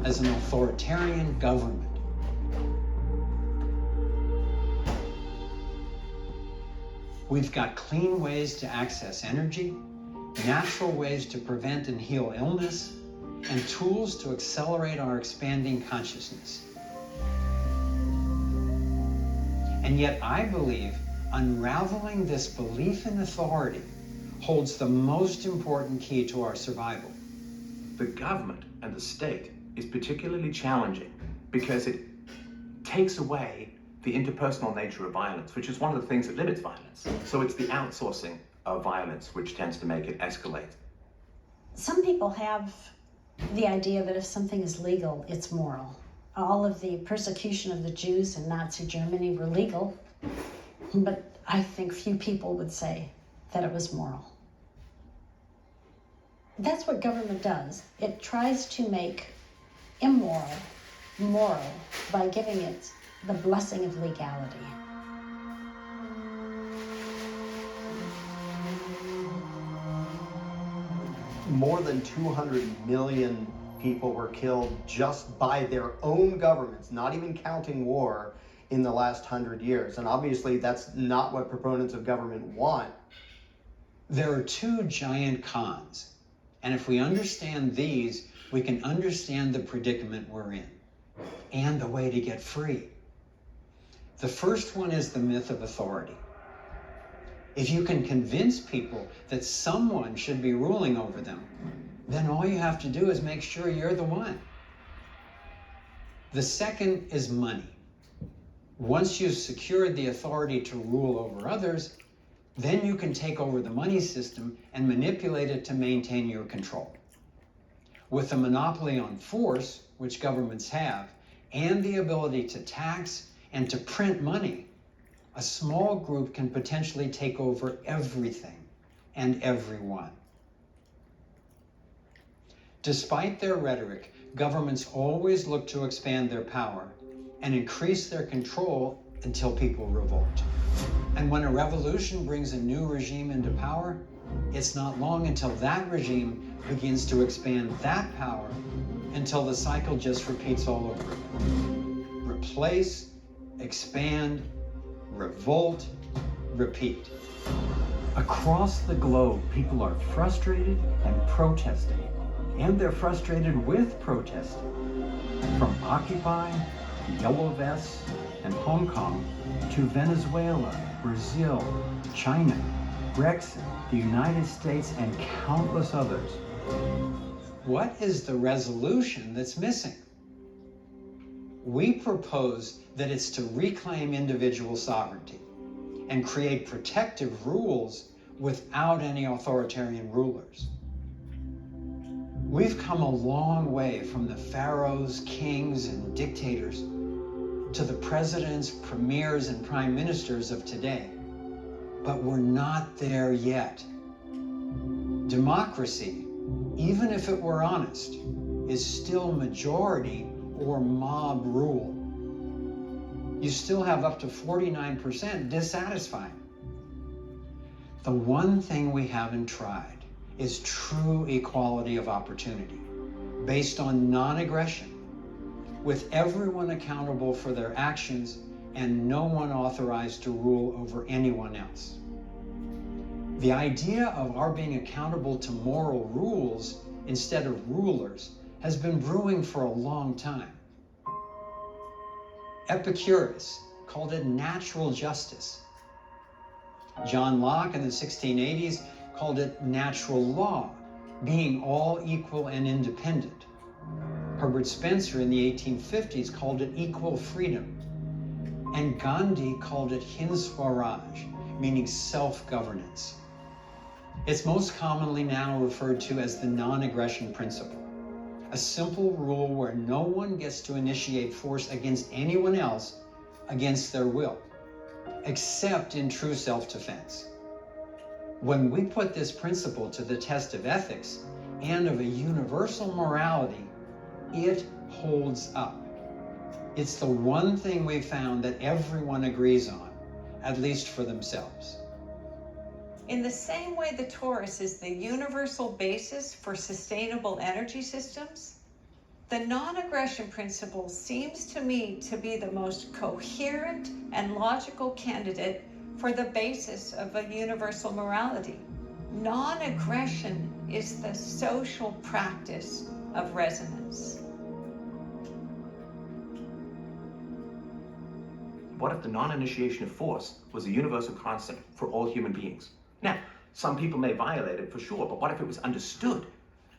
as an authoritarian government. We've got clean ways to access energy, natural ways to prevent and heal illness, and tools to accelerate our expanding consciousness. And yet I believe unraveling this belief in authority holds the most important key to our survival. The government and the state is particularly challenging because it takes away the interpersonal nature of violence, which is one of the things that limits violence. So it's the outsourcing of violence which tends to make it escalate. Some people have the idea that if something is legal, it's moral. All of the persecution of the Jews in Nazi Germany were legal, but I think few people would say that it was moral. That's what government does. It tries to make immoral moral by giving it the blessing of legality. More than 200 million people were killed just by their own governments, not even counting war, in the last 100 years. And obviously that's not what proponents of government want. There are 2 giant cons. And if we understand these, we can understand the predicament we're in and the way to get free. The first one is the myth of authority. If you can convince people that someone should be ruling over them, then all you have to do is make sure you're the one. The second is money. Once you've secured the authority to rule over others, then you can take over the money system and manipulate it to maintain your control. With a monopoly on force, which governments have, and the ability to tax and to print money, a small group can potentially take over everything and everyone. Despite their rhetoric, governments always look to expand their power and increase their control until people revolt. And when a revolution brings a new regime into power, it's not long until that regime begins to expand that power until the cycle just repeats all over again. Replace, expand, revolt, repeat. Across the globe, people are frustrated and protesting. And they're frustrated with protesting. From Occupy, Yellow Vests, and Hong Kong to Venezuela, Brazil, China, Brexit, the United States, and countless others. What is the resolution that's missing? We propose that it's to reclaim individual sovereignty and create protective rules without any authoritarian rulers. We've come a long way from the pharaohs, kings, and dictators to the presidents, premiers, and prime ministers of today. But we're not there yet. Democracy even if it were honest, is still majority or mob rule. You still have up to 49% dissatisfied. The one thing we haven't tried is true equality of opportunity, based on non-aggression, with everyone accountable for their actions and no one authorized to rule over anyone else. The idea of our being accountable to moral rules instead of rulers has been brewing for a long time. Epicurus called it natural justice. John Locke in the 1680s called it natural law, being all equal and independent. Herbert Spencer in the 1850s called it equal freedom. And Gandhi called it Hind Swaraj, meaning self-governance. It's most commonly now referred to as the non-aggression principle, a simple rule where no one gets to initiate force against anyone else against their will, except in true self-defense. When we put this principle to the test of ethics and of a universal morality, it holds up. It's the one thing we found that everyone agrees on, at least for themselves. In the same way the torus is the universal basis for sustainable energy systems, the non-aggression principle seems to me to be the most coherent and logical candidate for the basis of a universal morality. Non-aggression is the social practice of resonance. What if the non-initiation of force was a universal constant for all human beings? Now, some people may violate it for sure, but what if it was understood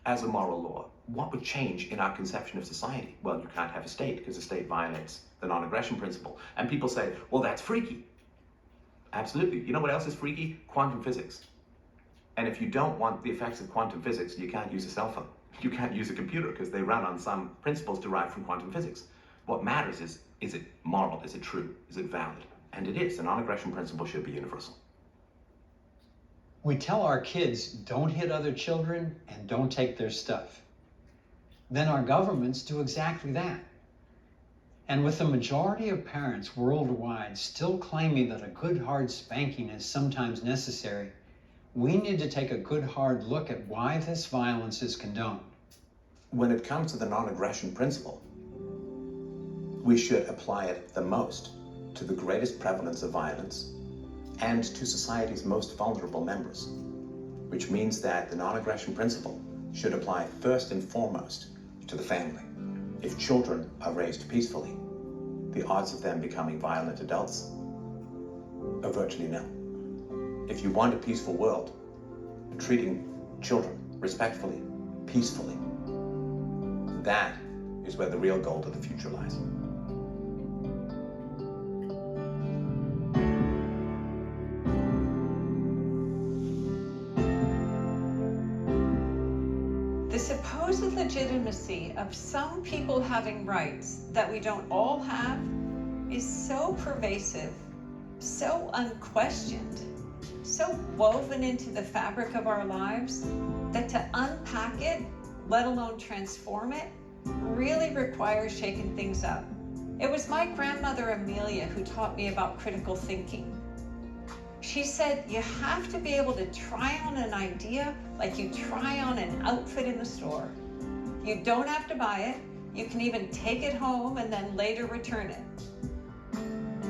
as a moral law? What would change in our conception of society? Well, you can't have a state because the state violates the non-aggression principle. And people say, well, that's freaky. Absolutely. You know what else is freaky? Quantum physics. And if you don't want the effects of quantum physics, you can't use a cell phone. You can't use a computer because they run on some principles derived from quantum physics. What matters is it moral? Is it true? Is it valid? And it is. The non-aggression principle should be universal. We tell our kids, don't hit other children and don't take their stuff. Then our governments do exactly that. And with the majority of parents worldwide still claiming that a good hard spanking is sometimes necessary, we need to take a good hard look at why this violence is condoned. When it comes to the non-aggression principle, we should apply it the most to the greatest prevalence of violence and to society's most vulnerable members, which means that the non-aggression principle should apply first and foremost to the family. If children are raised peacefully, the odds of them becoming violent adults are virtually nil. If you want a peaceful world, treating children respectfully, peacefully, that is where the real gold of the future lies. The supposed legitimacy of some people having rights that we don't all have is so pervasive, so unquestioned, so woven into the fabric of our lives that to unpack it, let alone transform it, really requires shaking things up. It was my grandmother Amelia who taught me about critical thinking. She said, you have to be able to try on an idea like you try on an outfit in the store. You don't have to buy it. You can even take it home and then later return it.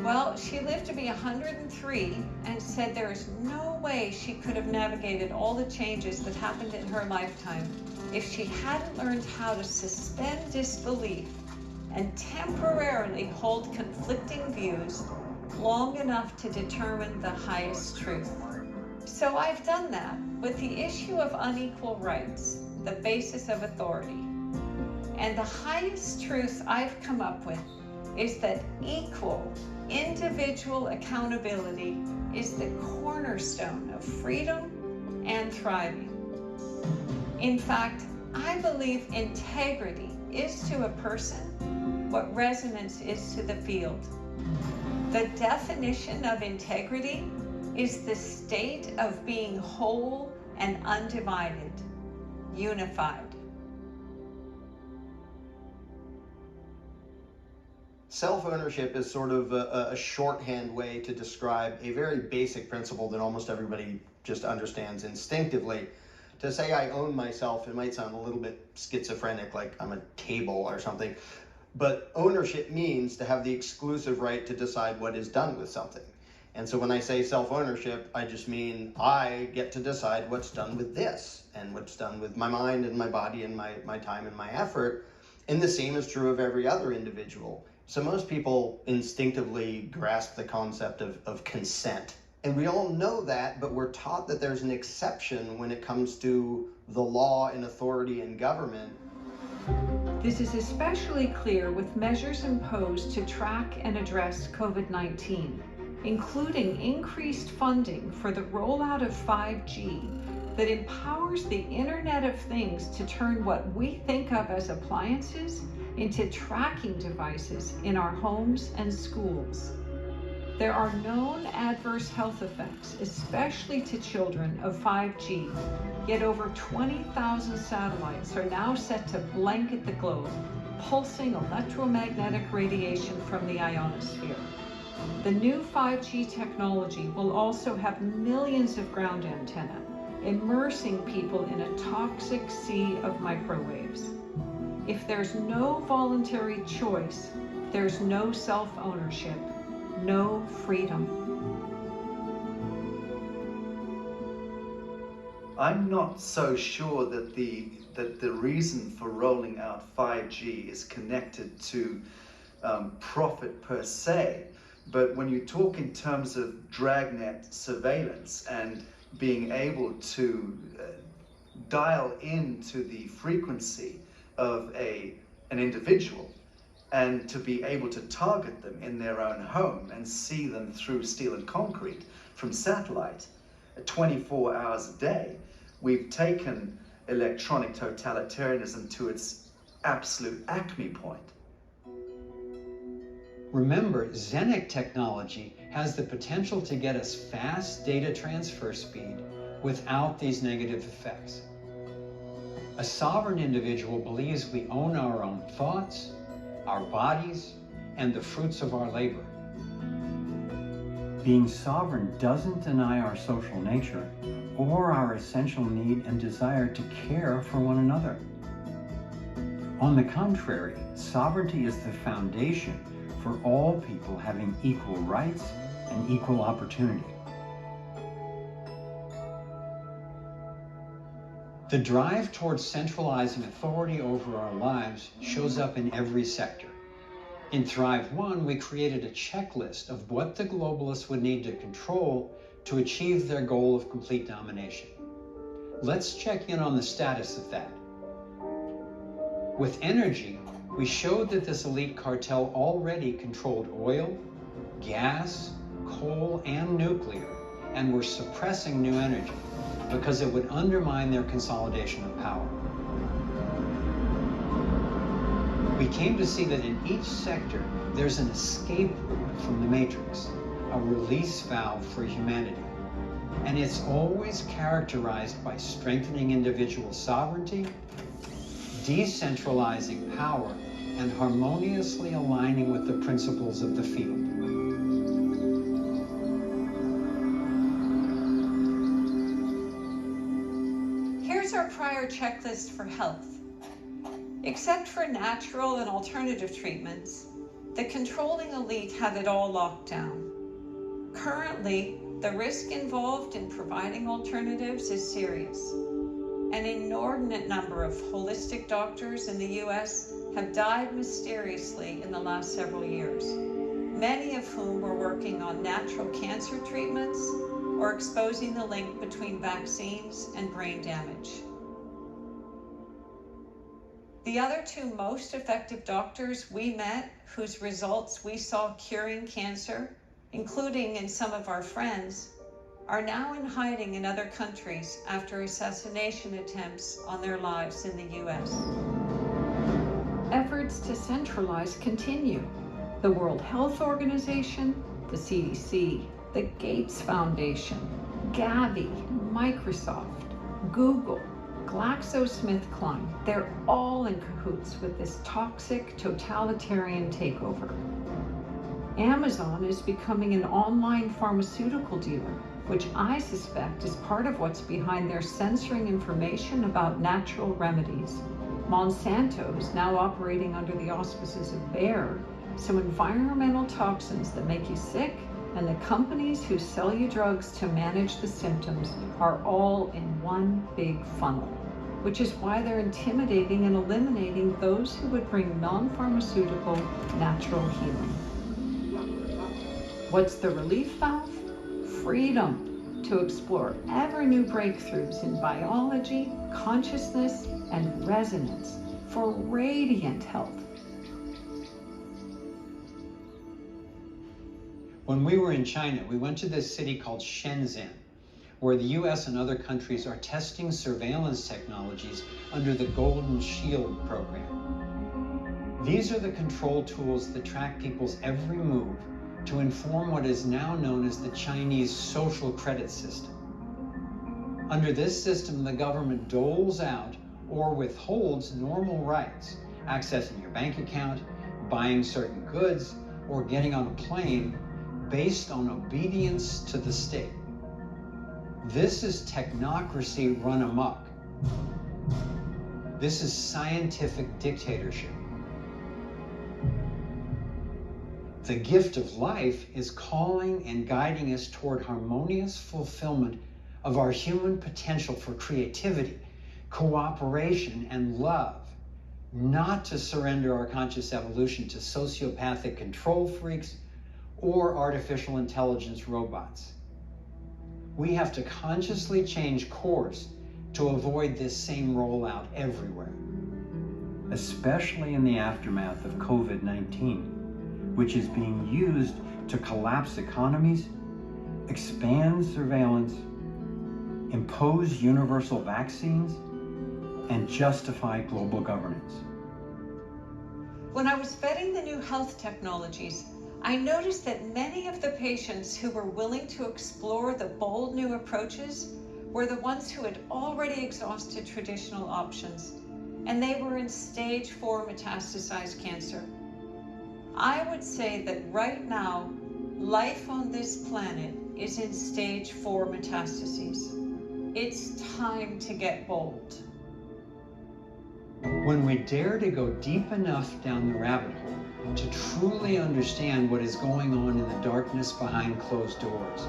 Well, she lived to be 103 and said there is no way she could have navigated all the changes that happened in her lifetime if she hadn't learned how to suspend disbelief and temporarily hold conflicting views long enough to determine the highest truth. So I've done that with the issue of unequal rights, the basis of authority. And the highest truth I've come up with is that equal individual accountability is the cornerstone of freedom and thriving. In fact, I believe integrity is to a person what resonance is to the field. The definition of integrity is the state of being whole and undivided. unified. Self-ownership is sort of a shorthand way to describe a very basic principle that almost everybody just understands instinctively. To say I own myself, it might sound a little bit schizophrenic, like I'm a table or something, but ownership means to have the exclusive right to decide what is done with something. And so when I say self-ownership, I just mean I get to decide what's done with this and what's done with my mind and my body and my time and my effort. And the same is true of every other individual. So most people instinctively grasp the concept of consent. And we all know that, but we're taught that there's an exception when it comes to the law and authority in government. This is especially clear with measures imposed to track and address COVID-19, including increased funding for the rollout of 5G that empowers the Internet of Things to turn what we think of as appliances into tracking devices in our homes and schools. There are known adverse health effects, especially to children, of 5G, yet over 20,000 satellites are now set to blanket the globe, pulsing electromagnetic radiation from the ionosphere. The new 5G technology will also have millions of ground antennae, immersing people in a toxic sea of microwaves. If there's no voluntary choice, there's no self-ownership, no freedom. I'm not so sure that the reason for rolling out 5G is connected to profit per se, but when you talk in terms of dragnet surveillance and being able to dial into the frequency of an individual and to be able to target them in their own home and see them through steel and concrete from satellite 24 hours a day, we've taken electronic totalitarianism to its absolute acme point. Remember, Xenic technology has the potential to get us fast data transfer speed without these negative effects. A sovereign individual believes we own our own thoughts, our bodies, and the fruits of our labor. Being sovereign doesn't deny our social nature or our essential need and desire to care for one another. On the contrary, sovereignty is the foundation for all people having equal rights and equal opportunity. The drive towards centralizing authority over our lives shows up in every sector. In Thrive 1, we created a checklist of what the globalists would need to control to achieve their goal of complete domination. Let's check in on the status of that. With energy, we showed that this elite cartel already controlled oil, gas, coal, and nuclear, and were suppressing new energy because it would undermine their consolidation of power. We came to see that in each sector, there's an escape route from the matrix, a release valve for humanity. And it's always characterized by strengthening individual sovereignty, decentralizing power, and harmoniously aligning with the principles of the field. Here's our prior checklist for health. Except for natural and alternative treatments, the controlling elite have it all locked down. Currently, the risk involved in providing alternatives is serious. An inordinate number of holistic doctors in the US have died mysteriously in the last several years, many of whom were working on natural cancer treatments or exposing the link between vaccines and brain damage. The other two most effective doctors we met, whose results we saw curing cancer, including in some of our friends, are now in hiding in other countries after assassination attempts on their lives in the US. Efforts to centralize continue. The World Health Organization, the CDC, the Gates Foundation, Gavi, Microsoft, Google, GlaxoSmithKline, they're all in cahoots with this toxic, totalitarian takeover. Amazon is becoming an online pharmaceutical dealer, which I suspect is part of what's behind their censoring information about natural remedies. Monsanto is now operating under the auspices of Bayer, so environmental toxins that make you sick and the companies who sell you drugs to manage the symptoms are all in one big funnel, which is why they're intimidating and eliminating those who would bring non-pharmaceutical natural healing. What's the relief valve? Freedom to explore ever new breakthroughs in biology, consciousness, and resonance for radiant health. When we were in China, we went to this city called Shenzhen, where the US and other countries are testing surveillance technologies under the Golden Shield program. These are the control tools that track people's every move to inform what is now known as the Chinese social credit system. Under this system, the government doles out or withholds normal rights, accessing your bank account, buying certain goods, or getting on a plane based on obedience to the state. This is technocracy run amok. This is scientific dictatorship. The gift of life is calling and guiding us toward harmonious fulfillment of our human potential for creativity, cooperation, and love, not to surrender our conscious evolution to sociopathic control freaks or artificial intelligence robots. We have to consciously change course to avoid this same rollout everywhere. Especially in the aftermath of COVID-19, which is being used to collapse economies, expand surveillance, impose universal vaccines, and justify global governance. When I was vetting the new health technologies, I noticed that many of the patients who were willing to explore the bold new approaches were the ones who had already exhausted traditional options, and they were in stage 4 metastasized cancer. I would say that right now, life on this planet is in stage 4 metastases. It's time to get bold. When we dare to go deep enough down the rabbit hole to truly understand what is going on in the darkness behind closed doors,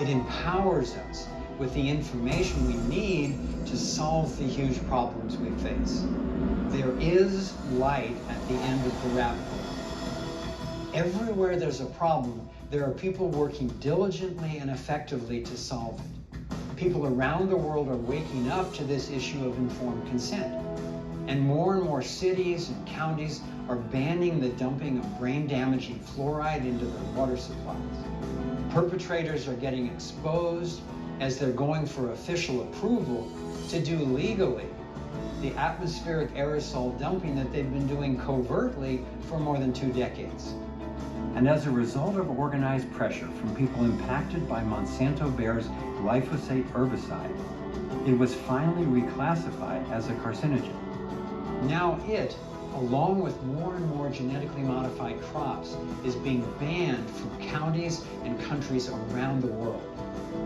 it empowers us with the information we need to solve the huge problems we face. There is light at the end of the rabbit hole. Everywhere there's a problem, there are people working diligently and effectively to solve it. People around the world are waking up to this issue of informed consent. And more cities and counties are banning the dumping of brain-damaging fluoride into their water supplies. Perpetrators are getting exposed as they're going for official approval to do legally the atmospheric aerosol dumping that they've been doing covertly for more than 2 decades. And as a result of organized pressure from people impacted by Monsanto Bayer's glyphosate herbicide, it was finally reclassified as a carcinogen. Now it, along with more and more genetically modified crops, is being banned from counties and countries around the world.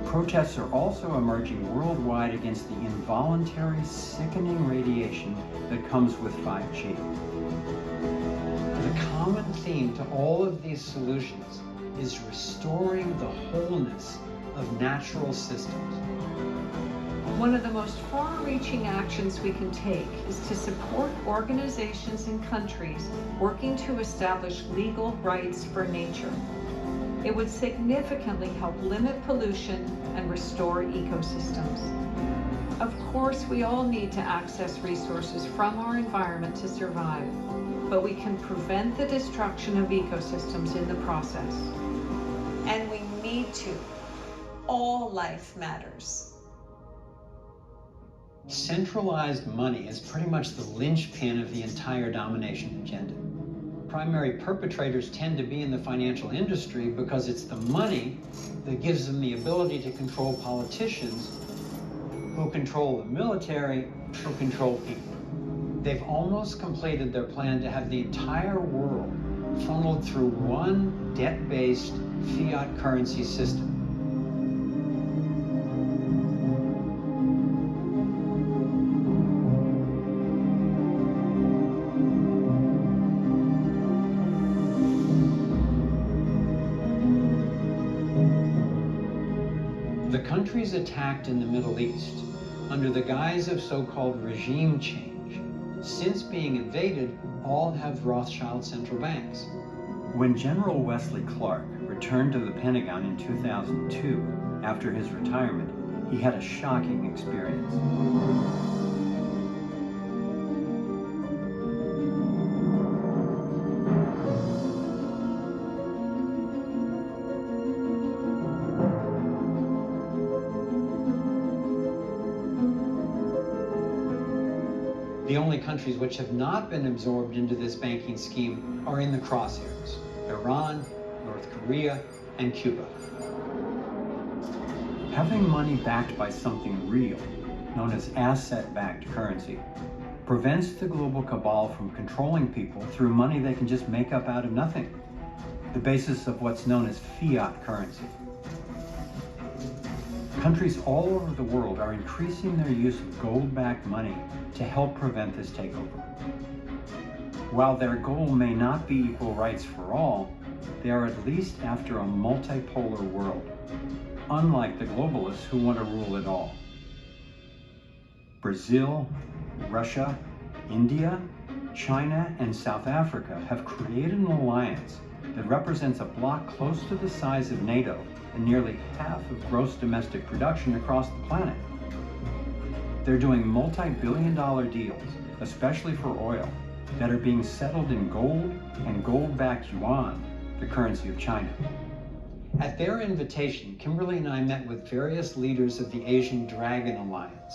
Protests are also emerging worldwide against the involuntary, sickening radiation that comes with 5G. The common theme to all of these solutions is restoring the wholeness of natural systems. One of the most far-reaching actions we can take is to support organizations and countries working to establish legal rights for nature. It would significantly help limit pollution and restore ecosystems. Of course, we all need to access resources from our environment to survive, but we can prevent the destruction of ecosystems in the process. And we need to. All life matters. Centralized money is pretty much the linchpin of the entire domination agenda. Primary perpetrators tend to be in the financial industry because it's the money that gives them the ability to control politicians who control the military, who control people. They've almost completed their plan to have the entire world funneled through one debt-based fiat currency system. The countries attacked in the Middle East under the guise of so-called regime change, since being invaded, all have Rothschild central banks. When General Wesley Clark returned to the Pentagon in 2002, after his retirement, he had a shocking experience. The only countries which have not been absorbed into this banking scheme are in the crosshairs: Iran, North Korea, and Cuba. Having money backed by something real, known as asset-backed currency, prevents the global cabal from controlling people through money they can just make up out of nothing, the basis of what's known as fiat currency. Countries all over the world are increasing their use of gold-backed money to help prevent this takeover. While their goal may not be equal rights for all, they are at least after a multipolar world, unlike the globalists who want to rule it all. Brazil, Russia, India, China, and South Africa have created an alliance that represents a bloc close to the size of NATO and nearly half of gross domestic production across the planet. They're doing multi-billion-dollar deals, especially for oil, that are being settled in gold and gold-backed yuan, the currency of China. At their invitation, Kimberly and I met with various leaders of the Asian Dragon Alliance,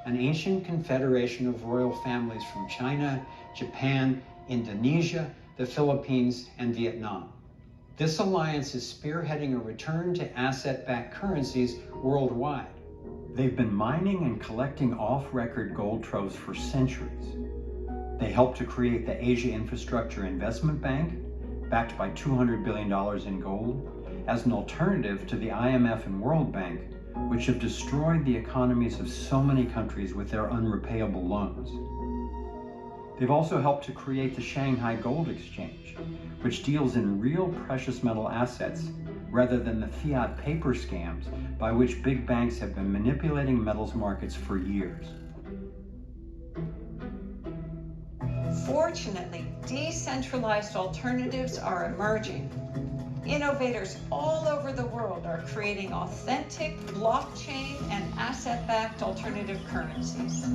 an ancient confederation of royal families from China, Japan, Indonesia, the Philippines, and Vietnam. This alliance is spearheading a return to asset-backed currencies worldwide. They've been mining and collecting off-record gold troves for centuries. They helped to create the Asia Infrastructure Investment Bank, backed by $200 billion in gold, as an alternative to the IMF and World Bank, which have destroyed the economies of so many countries with their unrepayable loans. They've also helped to create the Shanghai Gold Exchange, which deals in real precious metal assets rather than the fiat paper scams by which big banks have been manipulating metals markets for years. Fortunately, decentralized alternatives are emerging. Innovators all over the world are creating authentic blockchain and asset-backed alternative currencies.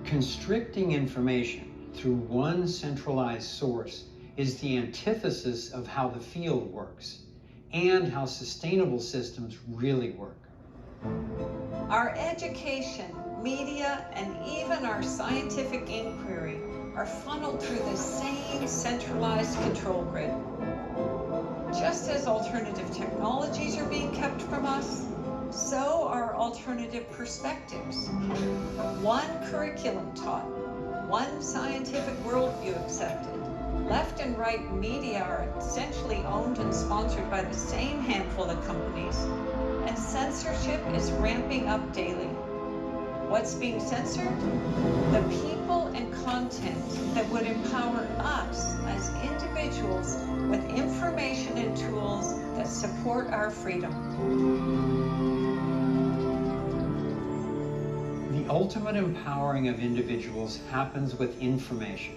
Constricting information through one centralized source is the antithesis of how the field works and how sustainable systems really work. Our education, media, and even our scientific inquiry are funneled through the same centralized control grid. Just as alternative technologies are being kept from us, so are alternative perspectives. One curriculum taught, one scientific worldview accepted. Left and right media are essentially owned and sponsored by the same handful of companies, and censorship is ramping up daily. What's being censored? The people and content that would empower us as individuals with information and tools that support our freedom. The ultimate empowering of individuals happens with information.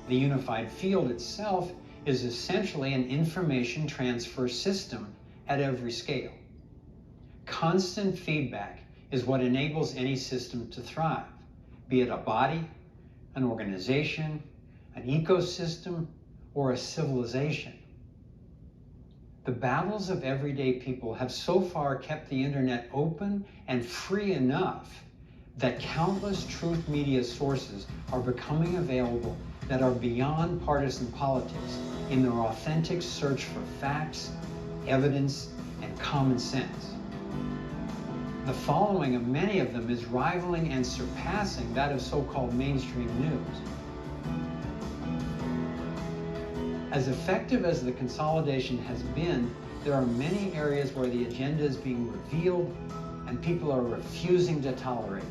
The unified field itself is essentially an information transfer system at every scale. Constant feedback is what enables any system to thrive, be it a body, an organization, an ecosystem, or a civilization. The battles of everyday people have so far kept the internet open and free enough that countless truth media sources are becoming available that are beyond partisan politics in their authentic search for facts, evidence, and common sense. The following of many of them is rivaling and surpassing that of so-called mainstream news. As effective as the consolidation has been, there are many areas where the agenda is being revealed and people are refusing to tolerate it.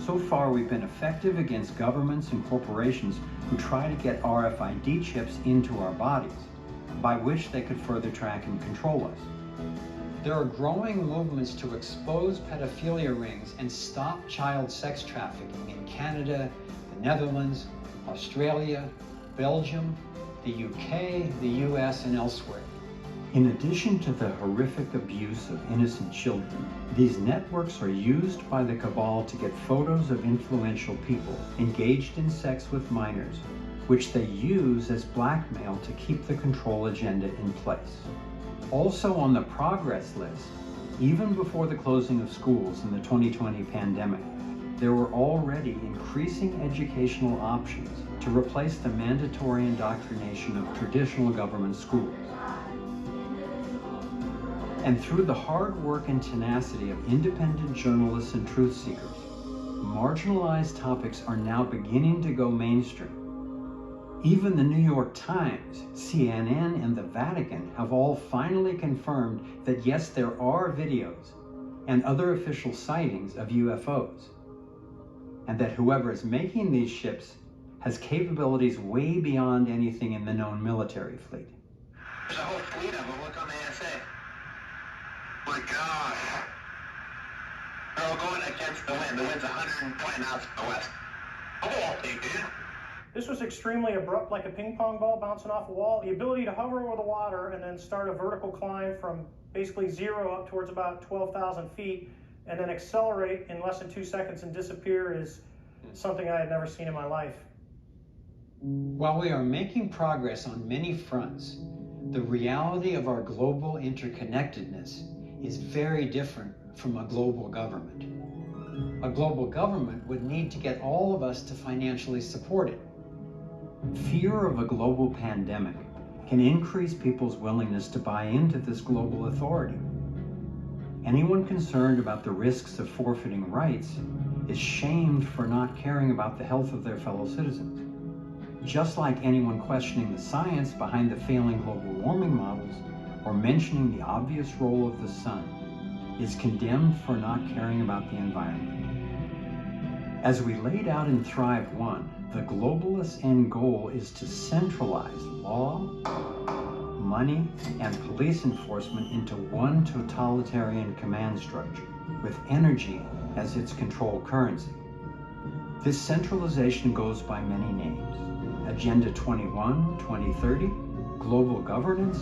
So far, we've been effective against governments and corporations who try to get RFID chips into our bodies, by which they could further track and control us. There are growing movements to expose pedophilia rings and stop child sex trafficking in Canada, the Netherlands, Australia, Belgium, the UK, the US, and elsewhere. In addition to the horrific abuse of innocent children, these networks are used by the cabal to get photos of influential people engaged in sex with minors, which they use as blackmail to keep the control agenda in place. Also on the progress list, even before the closing of schools in the 2020 pandemic, there were already increasing educational options to replace the mandatory indoctrination of traditional government schools. And through the hard work and tenacity of independent journalists and truth seekers, marginalized topics are now beginning to go mainstream. Even the New York Times, CNN, and the Vatican have all finally confirmed that yes, there are videos and other official sightings of UFOs, and that whoever is making these ships has capabilities way beyond anything in the known military fleet. There's a whole fleet of them. Look on the ASA. My God. They're all going against the wind. The wind's 120 knots to the west. Look at that thing, dude. This was extremely abrupt, like a ping pong ball bouncing off a wall. The ability to hover over the water and then start a vertical climb from basically zero up towards about 12,000 feet and then accelerate in less than 2 seconds and disappear is something I had never seen in my life. While we are making progress on many fronts, the reality of our global interconnectedness is very different from a global government. A global government would need to get all of us to financially support it. Fear of a global pandemic can increase people's willingness to buy into this global authority. Anyone concerned about the risks of forfeiting rights is shamed for not caring about the health of their fellow citizens. Just like anyone questioning the science behind the failing global warming models or mentioning the obvious role of the sun is condemned for not caring about the environment. As we laid out in Thrive 1, the globalist end goal is to centralize law, money, and police enforcement into one totalitarian command structure, with energy as its control currency. This centralization goes by many names: Agenda 21, 2030, global governance,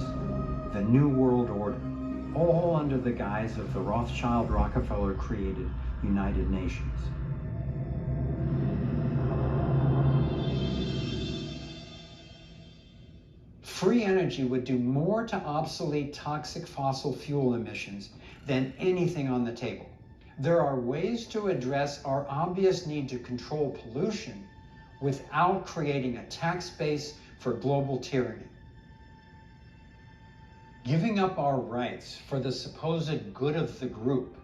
the New World Order, all under the guise of the Rothschild-Rockefeller-created United Nations. Free energy would do more to obsolete toxic fossil fuel emissions than anything on the table. There are ways to address our obvious need to control pollution without creating a tax base for global tyranny. Giving up our rights for the supposed good of the group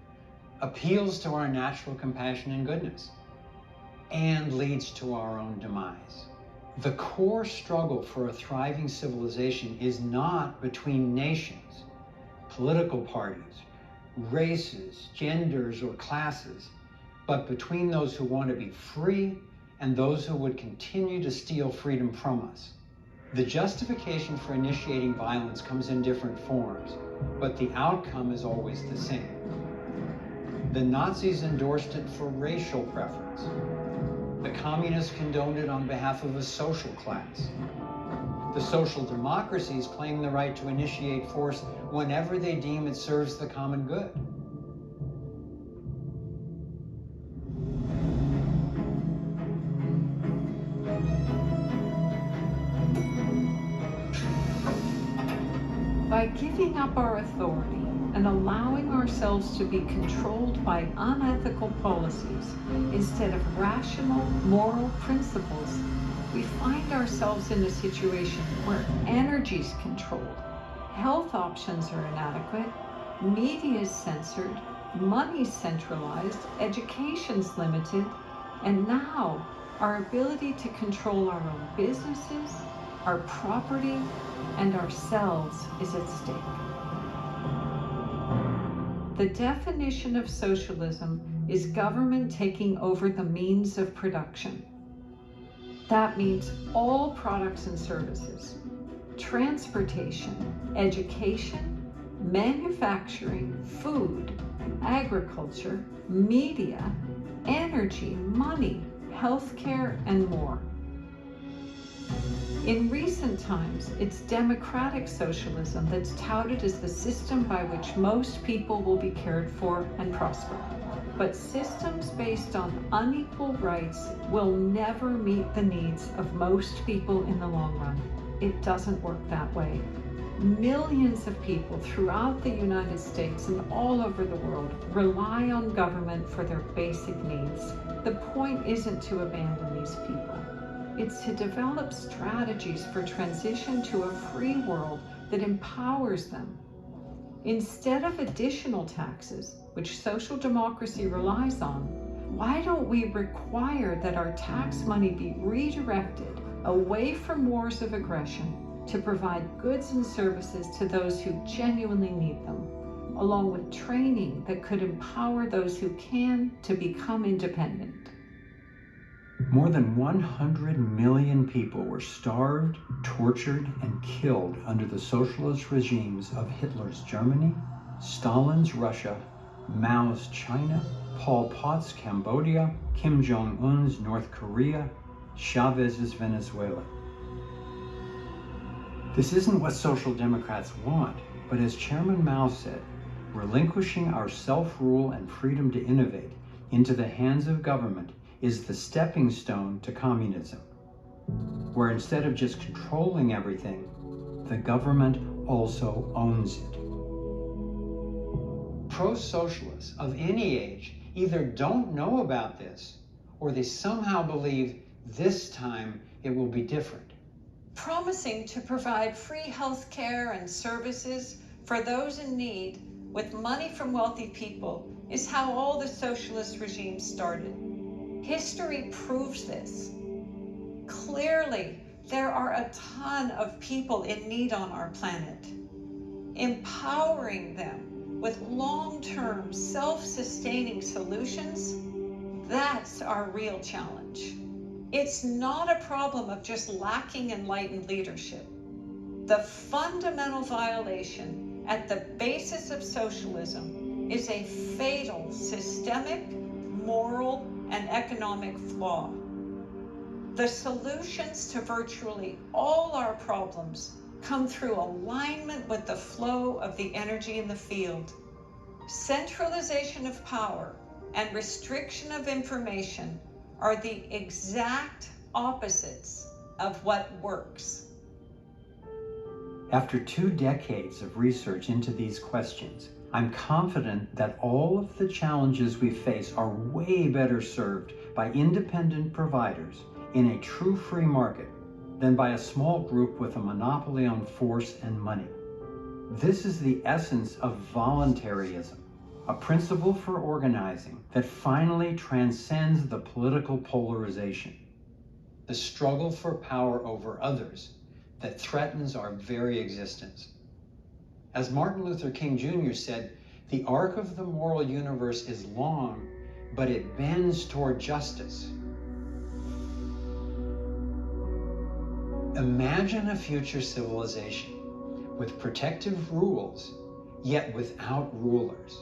appeals to our natural compassion and goodness and leads to our own demise. The core struggle for a thriving civilization is not between nations, political parties, races, genders, or classes, but between those who want to be free and those who would continue to steal freedom from us. The justification for initiating violence comes in different forms, but the outcome is always the same. The Nazis endorsed it for racial preference. The communists condoned it on behalf of a social class. The social democracies claim the right to initiate force whenever they deem it serves the common good. By giving up our authority and allowing ourselves to be controlled by unethical policies instead of rational, moral principles, we find ourselves in a situation where energy's controlled, health options are inadequate, media is censored, money's centralized, education's limited, and now our ability to control our own businesses, our property, and ourselves is at stake. The definition of socialism is government taking over the means of production. That means all products and services, transportation, education, manufacturing, food, agriculture, media, energy, money, healthcare, and more. In recent times, it's democratic socialism that's touted as the system by which most people will be cared for and prosper. But systems based on unequal rights will never meet the needs of most people in the long run. It doesn't work that way. Millions of people throughout the United States and all over the world rely on government for their basic needs. The point isn't to abandon these people. It's to develop strategies for transition to a free world that empowers them. Instead of additional taxes, which social democracy relies on, why don't we require that our tax money be redirected away from wars of aggression to provide goods and services to those who genuinely need them, along with training that could empower those who can to become independent? More than 100 million people were starved, tortured, and killed under the socialist regimes of Hitler's Germany, Stalin's Russia, Mao's China, Pol Pot's Cambodia, Kim Jong-un's North Korea, Chavez's Venezuela. This isn't what social democrats want, but as Chairman Mao said, relinquishing our self-rule and freedom to innovate into the hands of government is the stepping stone to communism, where instead of just controlling everything, the government also owns it. Pro-socialists of any age either don't know about this, or they somehow believe this time it will be different. Promising to provide free health care and services for those in need with money from wealthy people is how all the socialist regimes started. History proves this. Clearly, there are a ton of people in need on our planet. Empowering them with long-term, self-sustaining solutions, that's our real challenge. It's not a problem of just lacking enlightened leadership. The fundamental violation at the basis of socialism is a fatal systemic, moral, and economic flaw. The solutions to virtually all our problems come through alignment with the flow of the energy in the field. Centralization of power and restriction of information are the exact opposites of what works. After 2 decades of research into these questions, I'm confident that all of the challenges we face are way better served by independent providers in a true free market than by a small group with a monopoly on force and money. This is the essence of voluntarism, a principle for organizing that finally transcends the political polarization, the struggle for power over others that threatens our very existence. As Martin Luther King Jr. said, the arc of the moral universe is long, but it bends toward justice. Imagine a future civilization with protective rules, yet without rulers.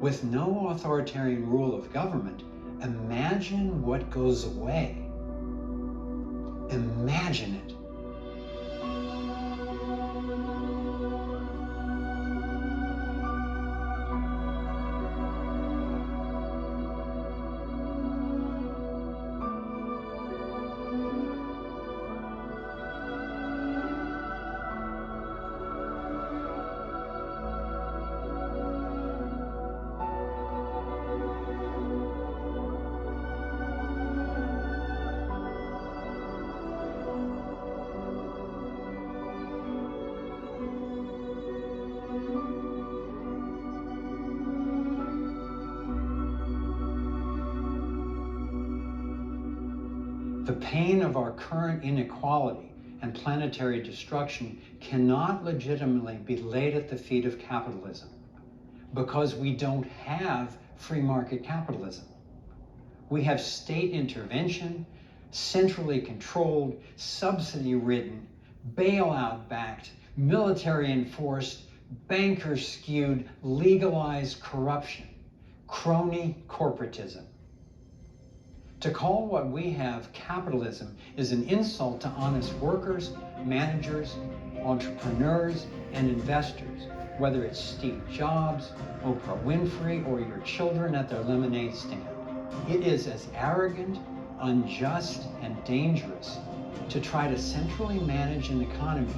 With no authoritarian rule of government, imagine what goes away. Imagine it. The pain of our current inequality and planetary destruction cannot legitimately be laid at the feet of capitalism, because we don't have free market capitalism. We have state intervention, centrally controlled, subsidy-ridden, bailout-backed, military-enforced, banker-skewed, legalized corruption, crony corporatism. To call what we have capitalism is an insult to honest workers, managers, entrepreneurs, and investors, whether it's Steve Jobs, Oprah Winfrey, or your children at their lemonade stand. It is as arrogant, unjust, and dangerous to try to centrally manage an economy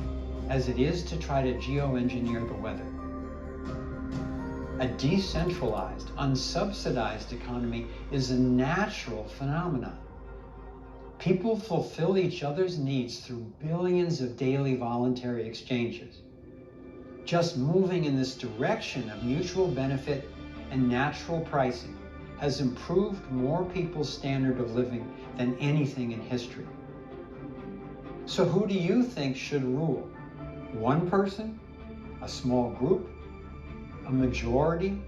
as it is to try to geoengineer the weather. A decentralized, unsubsidized economy is a natural phenomenon. People fulfill each other's needs through billions of daily voluntary exchanges. Just moving in this direction of mutual benefit and natural pricing has improved more people's standard of living than anything in history. So who do you think should rule? One person? A small group? A majority?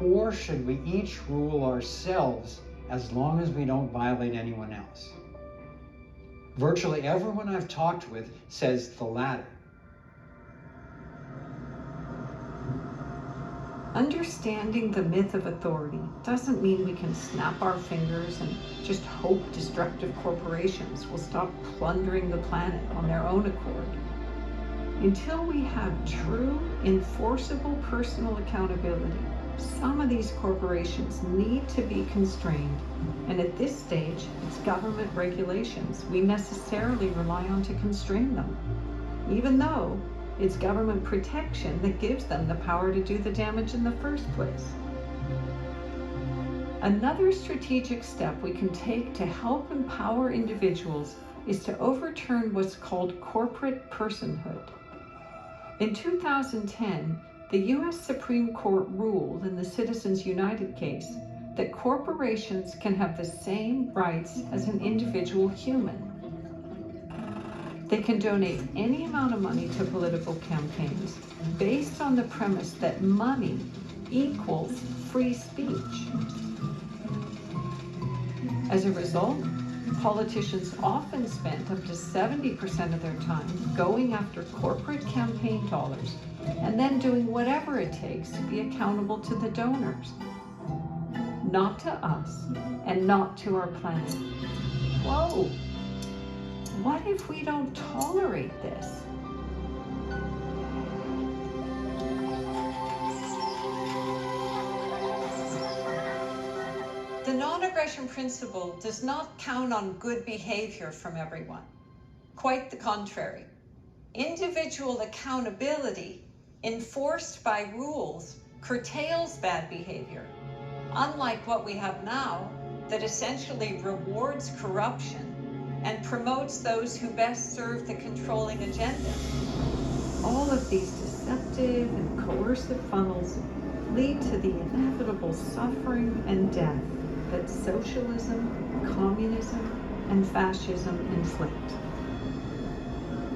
Or should we each rule ourselves as long as we don't violate anyone else? Virtually everyone I've talked with says the latter. Understanding the myth of authority doesn't mean we can snap our fingers and just hope destructive corporations will stop plundering the planet on their own accord. Until we have true, enforceable personal accountability, some of these corporations need to be constrained, and at this stage, it's government regulations we necessarily rely on to constrain them, even though it's government protection that gives them the power to do the damage in the first place. Another strategic step we can take to help empower individuals is to overturn what's called corporate personhood. In 2010, the U.S. Supreme Court ruled in the Citizens United case that corporations can have the same rights as an individual human. They can donate any amount of money to political campaigns based on the premise that money equals free speech. As a result, politicians often spend up to 70% of their time going after corporate campaign dollars and then doing whatever it takes to be accountable to the donors. Not to us and not to our planet. Whoa! What if we don't tolerate this? The non-aggression principle does not count on good behavior from everyone. Quite the contrary. Individual accountability enforced by rules curtails bad behavior, unlike what we have now that essentially rewards corruption and promotes those who best serve the controlling agenda. All of these deceptive and coercive funnels lead to the inevitable suffering and death that socialism, communism, and fascism inflict.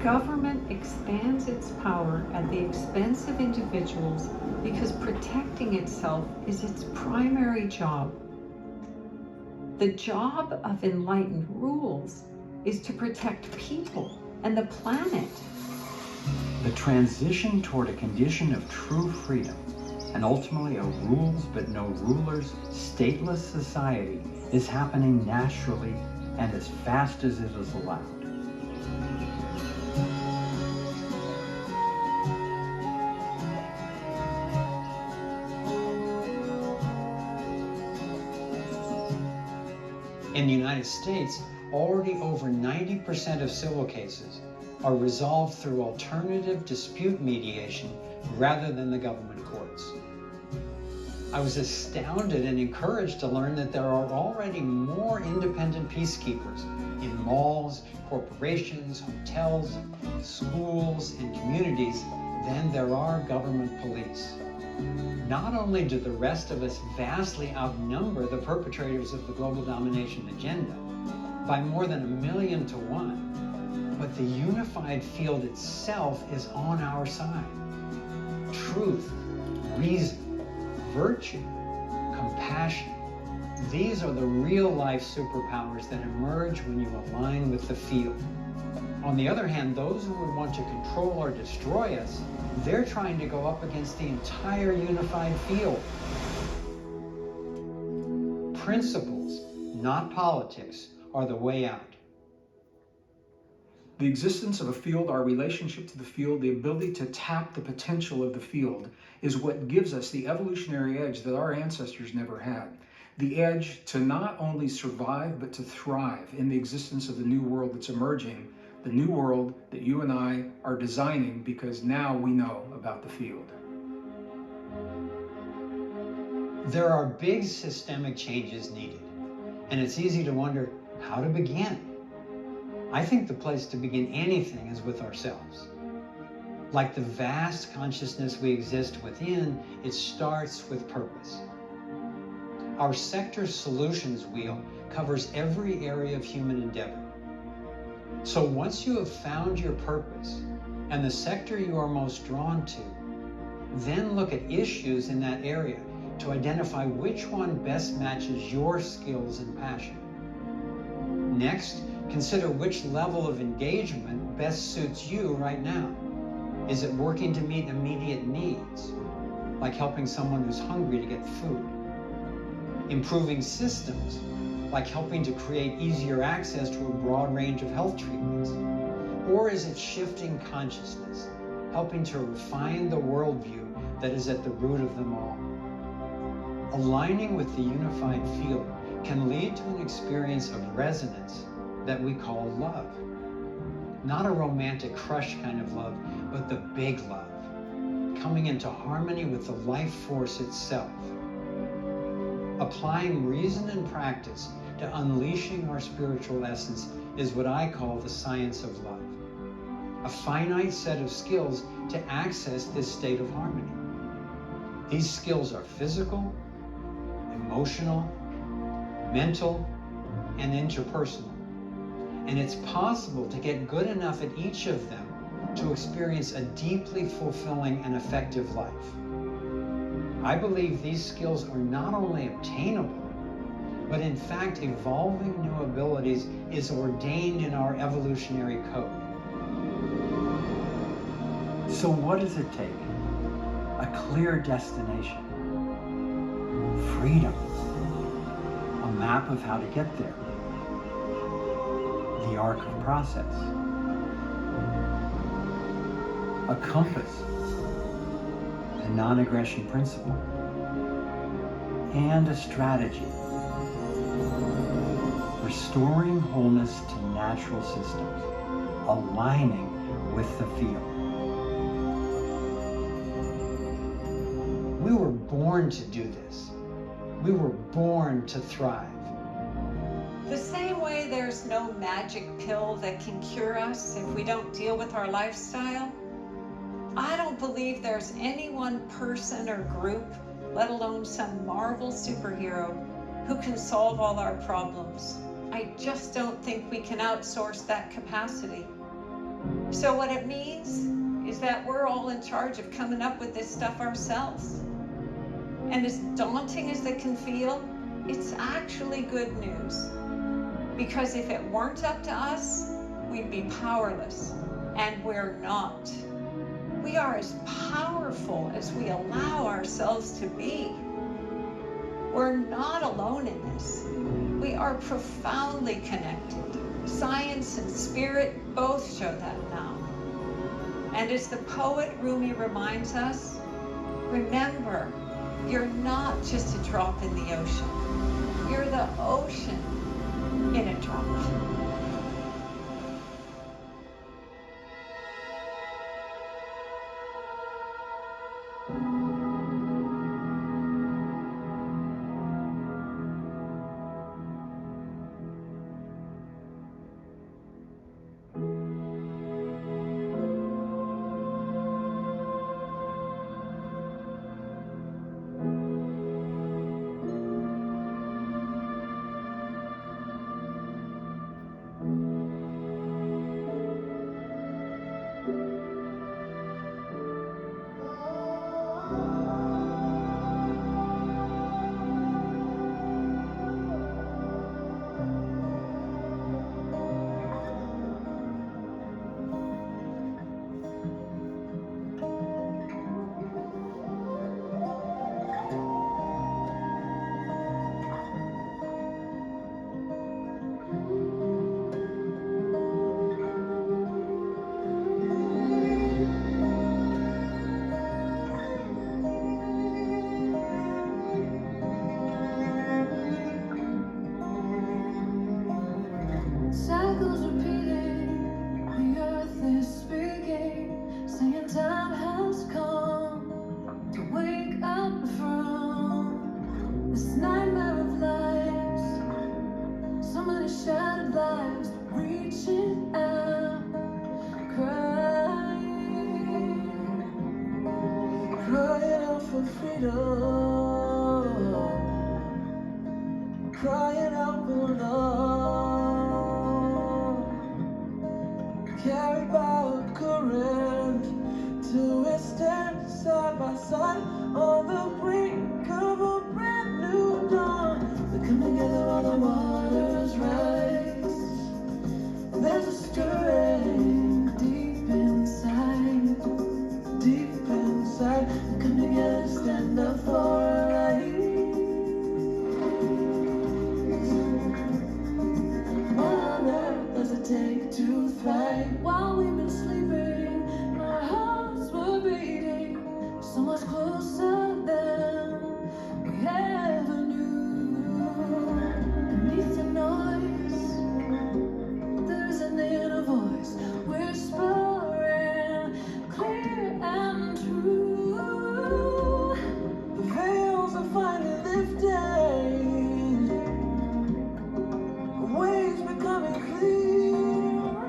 Government expands its power at the expense of individuals because protecting itself is its primary job. The job of enlightened rules is to protect people and the planet. The transition toward a condition of true freedom, and ultimately a rules but no rulers, stateless society, is happening naturally and as fast as it is allowed. In the United States, already over 90% of civil cases are resolved through alternative dispute mediation rather than the government courts. I was astounded and encouraged to learn that there are already more independent peacekeepers in malls, corporations, hotels, schools, and communities than there are government police. Not only do the rest of us vastly outnumber the perpetrators of the global domination agenda, by more than 1,000,000 to 1. But the unified field itself is on our side. Truth, reason, virtue, compassion. These are the real-life superpowers that emerge when you align with the field. On the other hand, those who would want to control or destroy us, they're trying to go up against the entire unified field. Principles, not politics, are the way out. The existence of a field, our relationship to the field, the ability to tap the potential of the field is what gives us the evolutionary edge that our ancestors never had. The edge to not only survive, but to thrive in the existence of the new world that's emerging, the new world that you and I are designing because now we know about the field. There are big systemic changes needed, and it's easy to wonder how to begin. I think the place to begin anything is with ourselves. Like the vast consciousness we exist within, it starts with purpose. Our sector's solutions wheel covers every area of human endeavor. So once you have found your purpose and the sector you are most drawn to, then look at issues in that area to identify which one best matches your skills and passion. Next, consider which level of engagement best suits you right now. Is it working to meet immediate needs, like helping someone who's hungry to get food? Improving systems, like helping to create easier access to a broad range of health treatments? Or is it shifting consciousness, helping to refine the worldview that is at the root of them all? Aligning with the unified field can lead to an experience of resonance that we call love. Not a romantic crush kind of love, but the big love, coming into harmony with the life force itself. Applying reason and practice to unleashing our spiritual essence is what I call the science of love. A finite set of skills to access this state of harmony. These skills are physical, emotional, mental, and interpersonal. And it's possible to get good enough at each of them to experience a deeply fulfilling and effective life. I believe these skills are not only obtainable, but in fact, evolving new abilities is ordained in our evolutionary code. So what does it take? A clear destination, freedom, a map of how to get there, the arc of process, a compass, the non-aggression principle, and a strategy, restoring wholeness to natural systems, aligning with the field. We were born to do this. We were born to thrive. The same way there's no magic pill that can cure us if we don't deal with our lifestyle, I don't believe there's any one person or group, let alone some Marvel superhero, who can solve all our problems. I just don't think we can outsource that capacity. So what it means is that we're all in charge of coming up with this stuff ourselves. And as daunting as it can feel, it's actually good news. Because if it weren't up to us, we'd be powerless. And we're not. We are as powerful as we allow ourselves to be. We're not alone in this. We are profoundly connected. Science and spirit both show that now. And as the poet Rumi reminds us, remember, you're not just a drop in the ocean. You're the ocean in a drop. This nightmare of lives, so many shattered lives, reaching out, crying out for freedom, crying out for love, carried by a current, till we stand side by side on the brink of a brand new dawn. We come together while the waters rise. There's a stirring deep inside, deep inside. We come together to stand up for our lives. What on earth does it take to thrive? While we've been sleeping, our hearts were beating so much closer than we ever knew. Beneath the noise, there's an inner voice whispering clear and true. The veils are finally lifting, the waves becoming clear.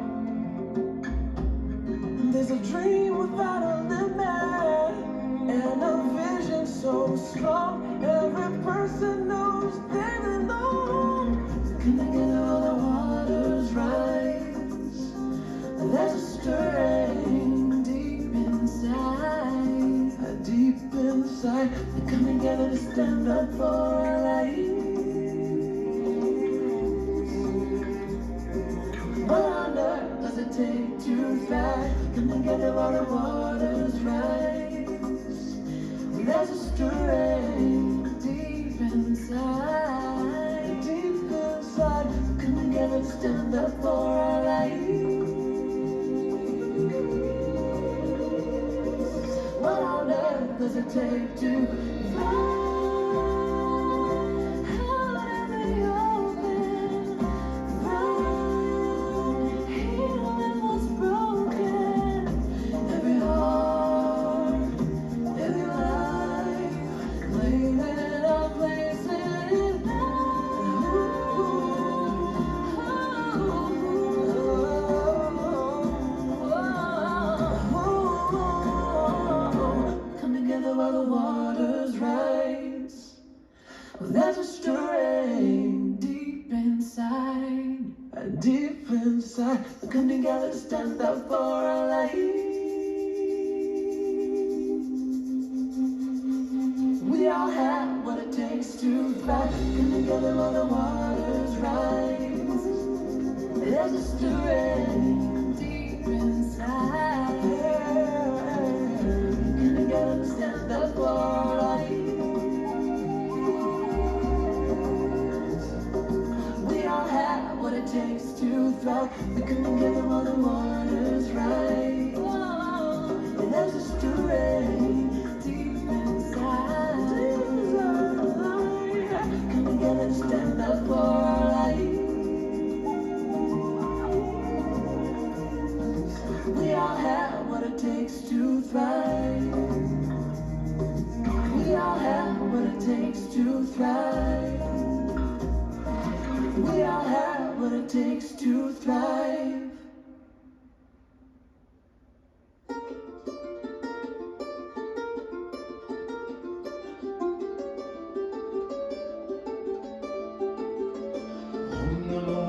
There's a dream without a limit, and a vision so strong, every person knows they belong. Come together while the waters rise. There's a stirring deep inside, deep inside. We come together to stand up for our lives. What on earth does it take to thrive? Come together while the waters rise. There's a stirring deep inside, deep inside. Come together to stand up for our lives. What on earth does it take to fly? Out in the open, run, healing what's broken. Every heart, every life, claiming our place in come together while the waters rise. Well, there's a stirring deep inside, deep inside. We come together to stand up for our lives. We all have what it takes to thrive. Come together while the waters rise. There's a stirring deep inside. Come together to stand up for our lives. We all have what it takes to thrive. We come together while the waters rise. And there's a stirring deep inside. Come together to stand up for our lives. We all have what it takes to thrive. We all have what it takes to thrive. We all have what it takes to thrive. Oh no.